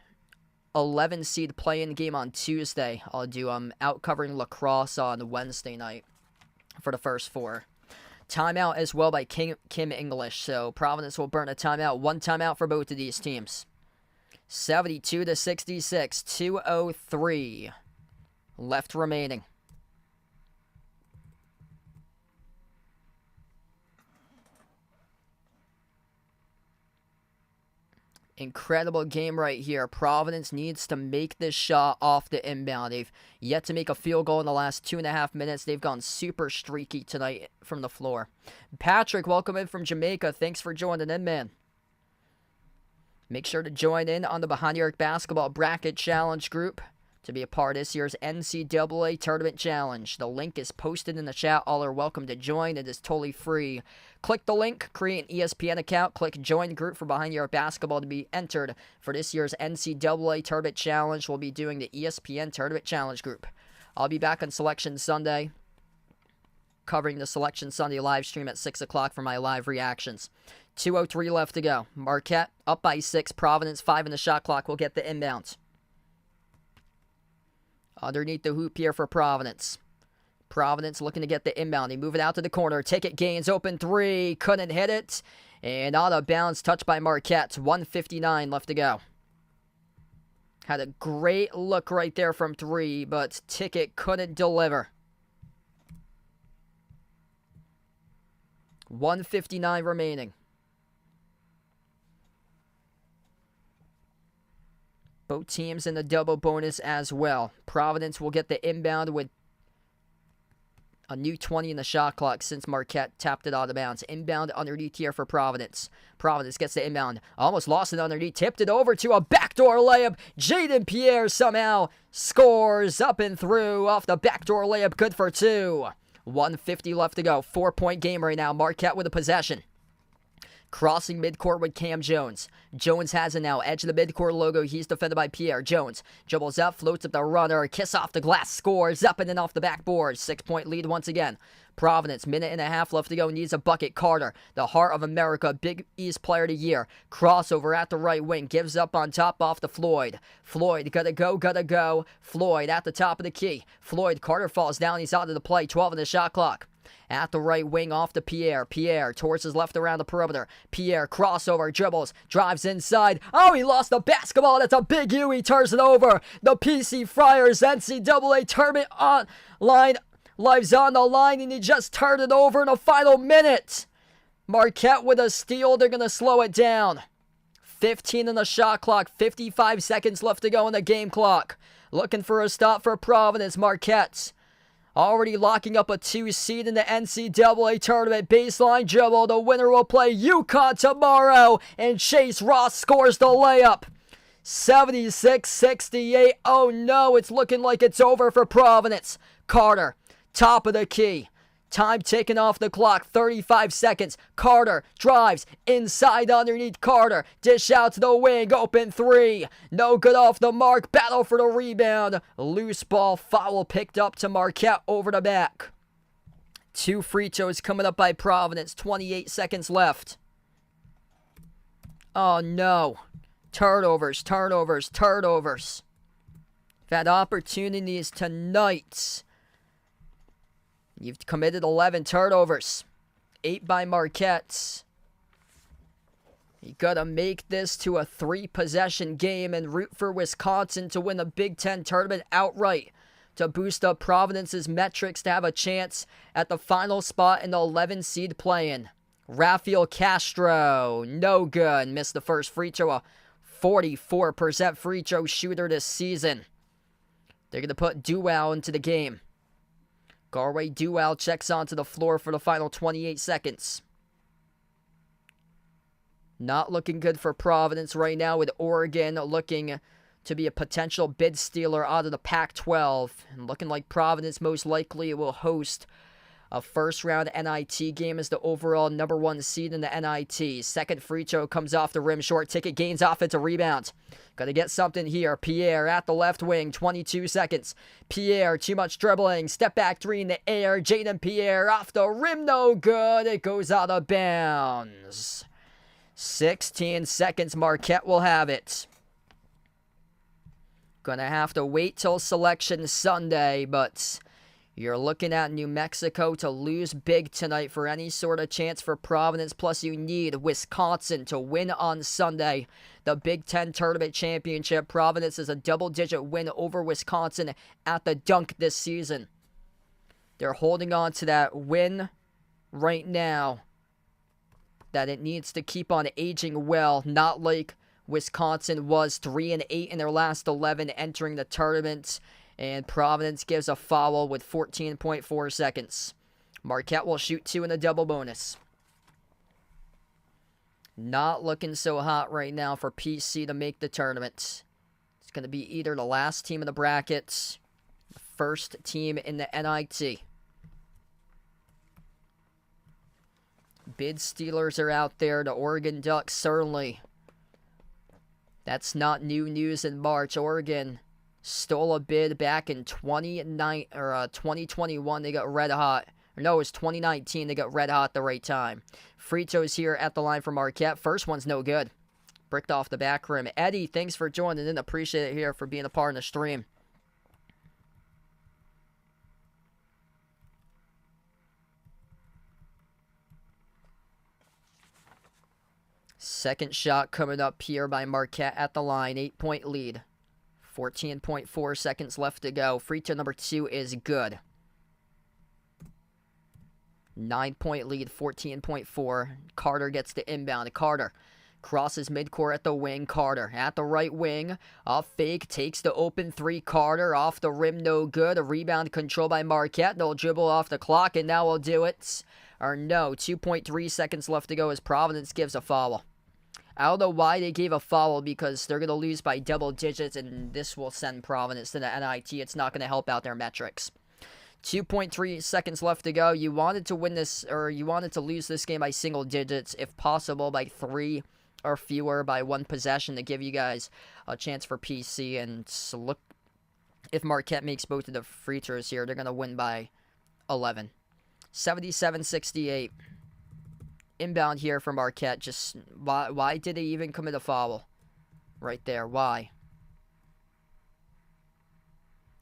11 seed play-in game on Tuesday. I'll do out covering lacrosse on Wednesday night for the first 4. Timeout as well by Kim English. So Providence will burn a timeout. 1 timeout for both of these teams. 72-66. 2:03 left remaining. Incredible game right here. Providence needs to make this shot off the inbound. They've yet to make a field goal in the last 2.5 minutes. They've gone super streaky tonight from the floor. Patrick, welcome in from Jamaica. Thanks for joining in, man. Make sure to join in on the Behind the Arc Basketball Bracket Challenge group to be a part of this year's NCAA Tournament Challenge. The link is posted in the chat. All are welcome to join. It is totally free. Click the link, create an ESPN account, click Join Group for Behind the Arc Basketball to be entered for this year's NCAA Tournament Challenge. We'll be doing the ESPN Tournament Challenge group. I'll be back on Selection Sunday, covering the Selection Sunday live stream at 6 o'clock for my live reactions. 2:03 left to go. Marquette up by 6. Providence 5 in the shot clock. We'll get the inbounds. Underneath the hoop here for Providence. Providence looking to get the inbound. They move it out to the corner. Ticket gains, open 3. Couldn't hit it. And out of bounds, touched by Marquette. 1:59 left to go. Had a great look right there from 3, but Ticket couldn't deliver. 1:59 remaining. Both teams in the double bonus as well. Providence will get the inbound with a new 20 in the shot clock since Marquette tapped it out of bounds. Inbound underneath here for Providence. Providence gets the inbound. Almost lost it underneath. Tipped it over to a backdoor layup. Jaden Pierre somehow scores up and through off the backdoor layup. Good for 2. 1:50 left to go. 4-point game right now. Marquette with a possession. Crossing midcourt with Cam Jones. Jones has it now. Edge of the midcourt logo. He's defended by Pierre. Jones dribbles up, floats up the runner. Kiss off the glass. Scores up and then off the backboard. 6-point lead once again. Providence, 1.5 left to go. Needs a bucket. Carter, the heart of America. Big East player of the year. Crossover at the right wing. Gives up on top off to Floyd. Floyd, gotta go. Floyd at the top of the key. Floyd, Carter falls down. He's out of the play. 12 in the shot clock. At the right wing off to Pierre. Pierre towards his left around the perimeter. Pierre crossover, dribbles, drives inside. Oh, he lost the basketball. That's a big U. He turns it over. The PC Friars NCAA tournament on line. Lives on the line, and he just turned it over in the final minute. Marquette with a steal. They're going to slow it down. 15 in the shot clock. 55 seconds left to go in the game clock. Looking for a stop for Providence. Marquette already locking up a 2 seed in the NCAA tournament. Baseline dribble. The winner will play UConn tomorrow. And Chase Ross scores the layup. 76-68. Oh no, it's looking like it's over for Providence. Carter, top of the key. Time ticking off the clock. 35 seconds. Carter drives inside underneath Carter. Dish out to the wing. Open 3. No good off the mark. Battle for the rebound. Loose ball. Foul picked up to Marquette over the back. 2 free throws coming up by Providence. 28 seconds left. Oh no. Turnovers. Had opportunities tonight. You've committed 11 turnovers. 8 by Marquette. You gotta make this to a 3-possession game and root for Wisconsin to win the Big Ten tournament outright to boost up Providence's metrics to have a chance at the final spot in the 11 seed play-in. Rafael Castro, no good. Missed the first free throw. A 44% free throw shooter this season. They're gonna put Dual into the game. Garway Dual checks onto the floor for the final 28 seconds. Not looking good for Providence right now, with Oregon looking to be a potential bid stealer out of the Pac-12. And looking like Providence most likely will host a first-round NIT game as the overall number 1 seed in the NIT. Second free throw comes off the rim. Short Ticket gains offensive rebound. Gotta get something here. Pierre at the left wing. 22 seconds. Pierre, too much dribbling. Step back 3 in the air. Jaden Pierre off the rim. No good. It goes out of bounds. 16 seconds. Marquette will have it. Gonna have to wait till Selection Sunday, but you're looking at New Mexico to lose big tonight for any sort of chance for Providence. Plus, you need Wisconsin to win on Sunday. The Big Ten Tournament Championship. Providence is a double-digit win over Wisconsin at the Dunk this season. They're holding on to that win right now that it needs to keep on aging well. Not like Wisconsin was 3-8 in their last 11 entering the tournament, and Providence gives a foul with 14.4 seconds. Marquette will shoot 2 in the double bonus. Not looking so hot right now for PC to make the tournament. It's going to be either the last team in the brackets, the first team in the NIT. Bid stealers are out there. The Oregon Ducks, certainly. That's not new news in March. Oregon stole a bid back in 2021. They got red hot. Or no, it was 2019. They got red hot at the right time. Free throws here at the line for Marquette. First one's no good. Bricked off the back rim. Eddie, thanks for joining in. Appreciate it here for being a part of the stream. Second shot coming up here by Marquette at the line. 8-point lead. 14.4 seconds left to go. Free throw number 2 is good. 9-point lead, 14.4. Carter gets the inbound. Carter crosses midcourt at the wing. Carter at the right wing. Off fake, takes the open 3. Carter off the rim, no good. A rebound control by Marquette. They'll dribble off the clock, and now we'll do it. Or no, 2.3 seconds left to go as Providence gives a foul. I don't know why they gave a foul, because they're going to lose by double digits, and this will send Providence to the NIT. It's not going to help out their metrics. 2.3 seconds left to go. You wanted to win this, or you wanted to lose this game by single digits, if possible by 3 or fewer, by 1 possession, to give you guys a chance for PC. And so look, if Marquette makes both of the free throws here, they're going to win by 11. 77-68. Inbound here for Marquette. Just why did they even commit a foul right there? Why?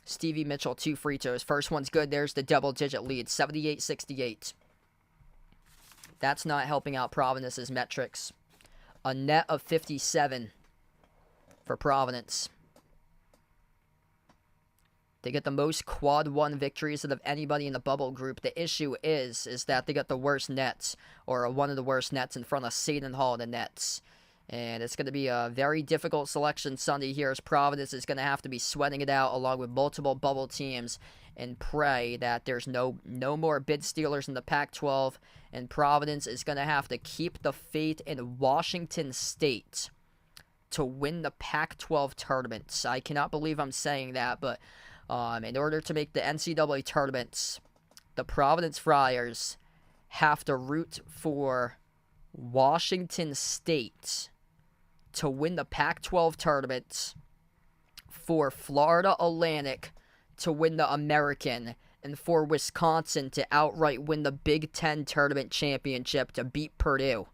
Stevie Mitchell, 2 free throws. First one's good. There's the double-digit lead, 78-68. That's not helping out Providence's metrics. A net of 57 for Providence. They get the most quad 1 victories out of anybody in the bubble group. The issue is that they got the worst nets, or one of the worst nets, in front of Seton Hall in the nets. And it's going to be a very difficult selection Sunday here, as Providence is going to have to be sweating it out along with multiple bubble teams, and pray that there's no more bid stealers in the Pac-12. And Providence is going to have to keep the faith in Washington State to win the Pac-12 tournaments. I cannot believe I'm saying that, but in order to make the NCAA tournaments, the Providence Friars have to root for Washington State to win the Pac-12 tournament, for Florida Atlantic to win the American, and for Wisconsin to outright win the Big Ten tournament championship to beat Purdue.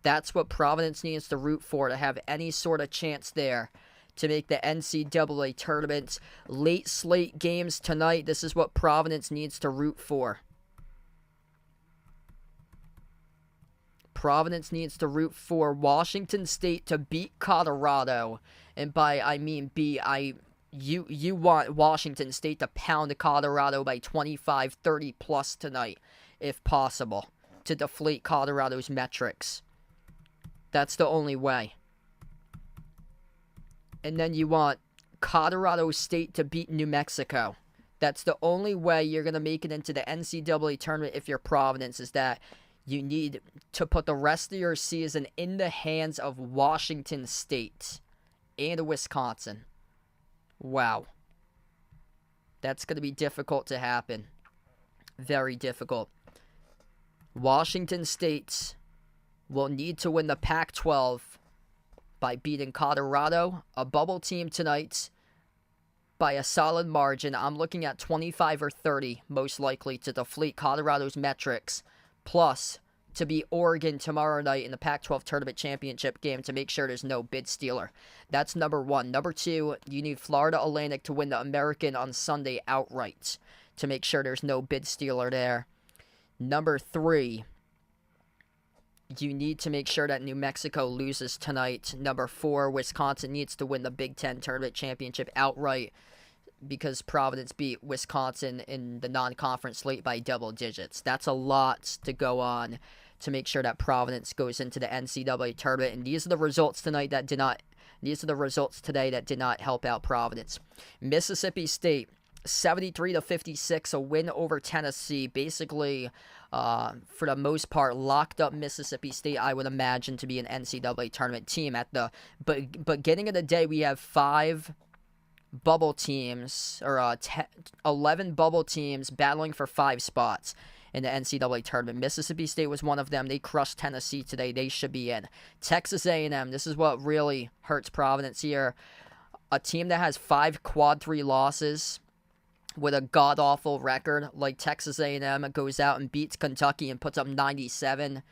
That's what Providence needs to root for to have any sort of chance there to make the NCAA tournament. Late slate games tonight. This is what Providence needs to root for. Providence needs to root for Washington State to beat Colorado. And by I mean you want Washington State to pound Colorado by 25, 30 plus tonight, if possible, to deflate Colorado's metrics. That's the only way. And then you want Colorado State to beat New Mexico. That's the only way you're going to make it into the NCAA tournament if you're Providence, is that you need to put the rest of your season in the hands of Washington State and Wisconsin. Wow. That's going to be difficult to happen. Very difficult. Washington State will need to win the Pac-12 by beating Colorado, a bubble team tonight, by a solid margin. I'm looking at 25 or 30, most likely, to deflate Colorado's metrics, plus to beat Oregon tomorrow night in the Pac-12 tournament championship game to make sure there's no bid stealer. That's number 1. Number 2, you need Florida Atlantic to win the American on Sunday outright to make sure there's no bid stealer there. Number 3, you need to make sure that New Mexico loses tonight. Number 4, Wisconsin needs to win the Big Ten tournament championship outright, because Providence beat Wisconsin in the non-conference slate by double digits. That's a lot to go on to make sure that Providence goes into the NCAA tournament. And these are the results tonight that did not. These are the results today that did not help out Providence. Mississippi State, 73-56, a win over Tennessee. Basically, for the most part, locked up Mississippi State, I would imagine, to be an NCAA tournament team. But beginning of the day, we have 5 bubble teams, or 11 bubble teams battling for 5 spots in the NCAA tournament. Mississippi State was one of them. They crushed Tennessee today. They should be in. Texas A&M, this is what really hurts Providence here. A team that has 5 quad 3 losses with a god-awful record like Texas A&M goes out and beats Kentucky and puts up 97.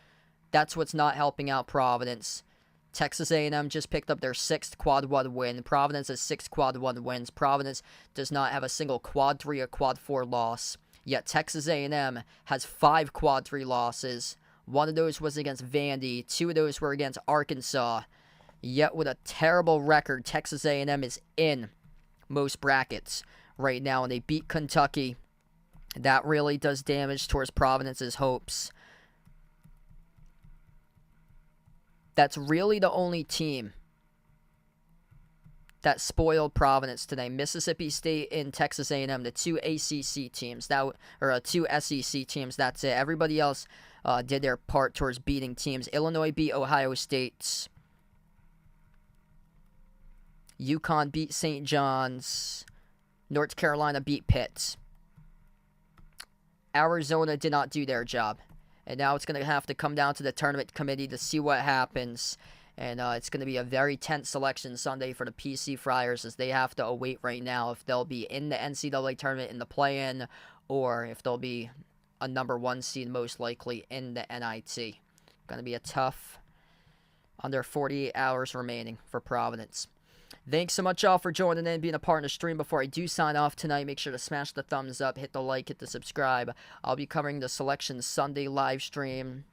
That's what's not helping out Providence. Texas A&M just picked up their 6th quad 1 win. Providence has 6 quad 1 wins. Providence does not have a single quad 3 or quad 4 loss. Yet Texas A&M has 5 quad 3 losses. One of those was against Vandy. 2 of those were against Arkansas. Yet with a terrible record, Texas A&M is in most brackets right now, and they beat Kentucky. That really does damage towards Providence's hopes. That's really the only team that spoiled Providence today. Mississippi State and Texas A&M, the 2 ACC teams, 2 SEC teams. That's it. Everybody else did their part towards beating teams. Illinois beat Ohio State. UConn beat St. John's. North Carolina beat Pitt. Arizona did not do their job. And now it's going to have to come down to the tournament committee to see what happens. And it's going to be a very tense selection Sunday for the PC Friars, as they have to await right now if they'll be in the NCAA tournament in the play-in, or if they'll be a number 1 seed most likely in the NIT. Going to be a tough under 48 hours remaining for Providence. Thanks so much, y'all, for joining in and being a part of the stream. Before I do sign off tonight, make sure to smash the thumbs up, hit the like, hit the subscribe. I'll be covering the Selection Sunday live stream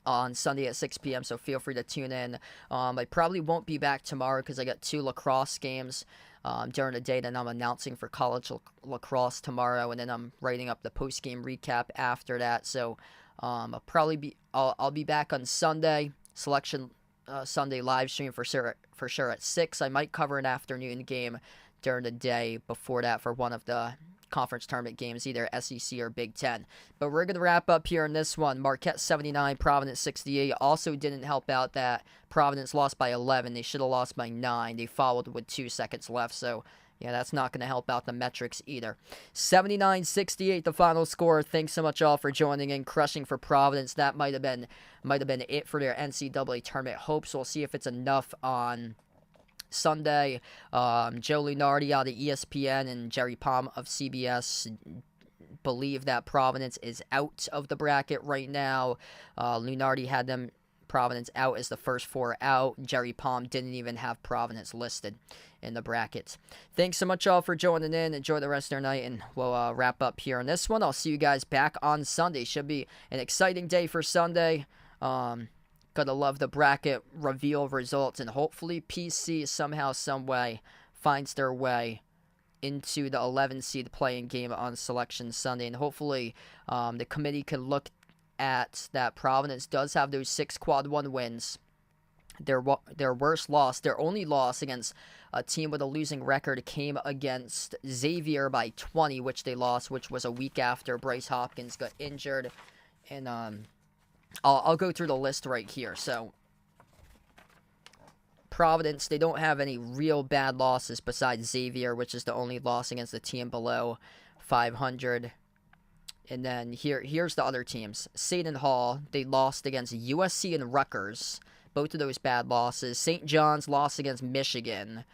on Sunday at 6 p.m., so feel free to tune in. I probably won't be back tomorrow because I got 2 lacrosse games during the day that I'm announcing for college lacrosse tomorrow, and then I'm writing up the post-game recap after that. So I'll be back on Sunday, Selection Sunday live stream for sure at 6. I might cover an afternoon game during the day before that for one of the conference tournament games, either SEC or Big Ten. But we're going to wrap up here in this one. Marquette 79, Providence 68. Also didn't help out that Providence lost by 11. They should have lost by 9. They followed with 2 seconds left, so yeah, that's not going to help out the metrics either. 79-68, the final score. Thanks so much all for joining in, crushing for Providence. That might have been it for their NCAA tournament hopes. We'll see if it's enough on Sunday. Joe Lunardi out of ESPN and Jerry Palm of CBS believe that Providence is out of the bracket right now. Lunardi had Providence out as the first 4 out. Jerry Palm didn't even have Providence listed in the brackets. Thanks so much all for joining in. Enjoy the rest of their night, and we'll wrap up here on this one. I'll see you guys back on Sunday. Should be an exciting day for Sunday. Gotta love the bracket reveal results, and hopefully PC somehow, some way finds their way into the 11 seed playing game on Selection Sunday, and hopefully the committee can look at that Providence does have those 6 quad 1 wins. Their worst loss, their only loss against a team with a losing record, came against Xavier by 20, which they lost, which was a week after Bryce Hopkins got injured. And I'll go through the list right here. So Providence, they don't have any real bad losses besides Xavier, which is the only loss against a team below 500. And then here's the other teams. Seton Hall, they lost against USC and Rutgers. Both of those bad losses. St. John's lost against Michigan.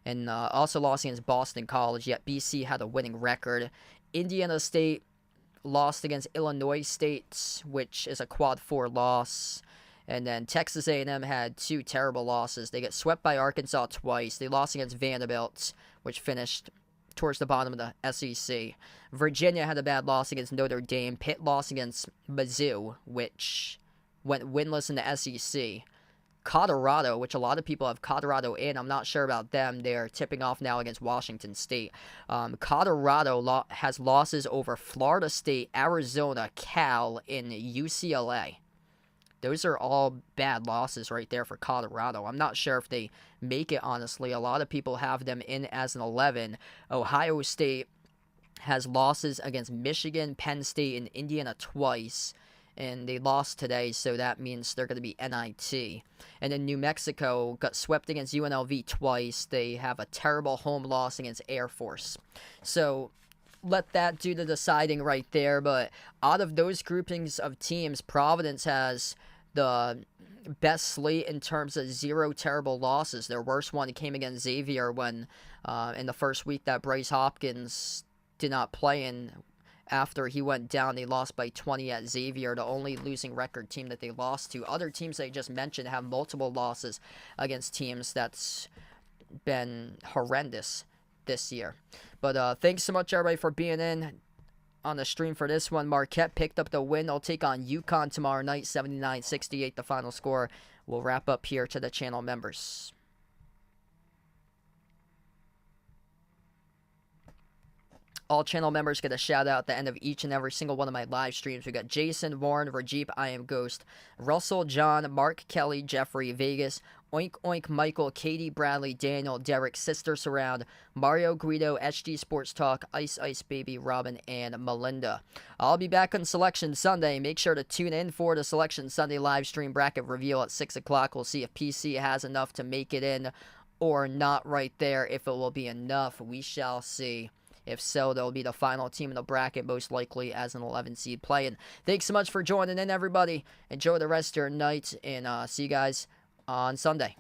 And also lost against Boston College, yet BC had a winning record. Indiana State lost against Illinois State, which is a quad 4 loss. And then Texas A&M had 2 terrible losses. They got swept by Arkansas twice. They lost against Vanderbilt, which finished towards the bottom of the SEC. Virginia had a bad loss against Notre Dame. Pitt lost against Mizzou, which went winless in the SEC. Colorado, which a lot of people have Colorado in. I'm not sure about them. They're tipping off now against Washington State. Colorado has losses over Florida State, Arizona, Cal, and UCLA. Those are all bad losses right there for Colorado. I'm not sure if they make it, honestly. A lot of people have them in as an 11. Ohio State has losses against Michigan, Penn State, and Indiana twice. And they lost today, so that means they're going to be NIT. And then New Mexico got swept against UNLV twice. They have a terrible home loss against Air Force. So let that do the deciding right there. But out of those groupings of teams, Providence has the best slate in terms of 0 terrible losses. Their worst one came against Xavier when in the first week that Bryce Hopkins did not play, and after he went down, they lost by 20 at Xavier, the only losing record team that they lost to. Other teams they just mentioned have multiple losses against teams that's been horrendous this year. But thanks so much, everybody, for being in on the stream for this one. Marquette picked up the win. They'll take on UConn tomorrow night, 79-68, the final score. We'll wrap up here to the channel members. All channel members get a shout out at the end of each and every single one of my live streams. We got Jason, Warren, Rajeep, I Am Ghost, Russell, John, Mark, Kelly, Jeffrey, Vegas, Oink Oink, Michael, Katie, Bradley, Daniel, Derek, Sister Surround, Mario, Guido, HD Sports Talk, Ice Ice Baby, Robin, and Melinda. I'll be back on Selection Sunday. Make sure to tune in for the Selection Sunday live stream bracket reveal at 6 o'clock. We'll see if PC has enough to make it in or not right there. If it will be enough, we shall see. If so, they'll be the final team in the bracket, most likely as an 11 seed playing. Thanks so much for joining in, everybody. Enjoy the rest of your night, and see you guys on Sunday.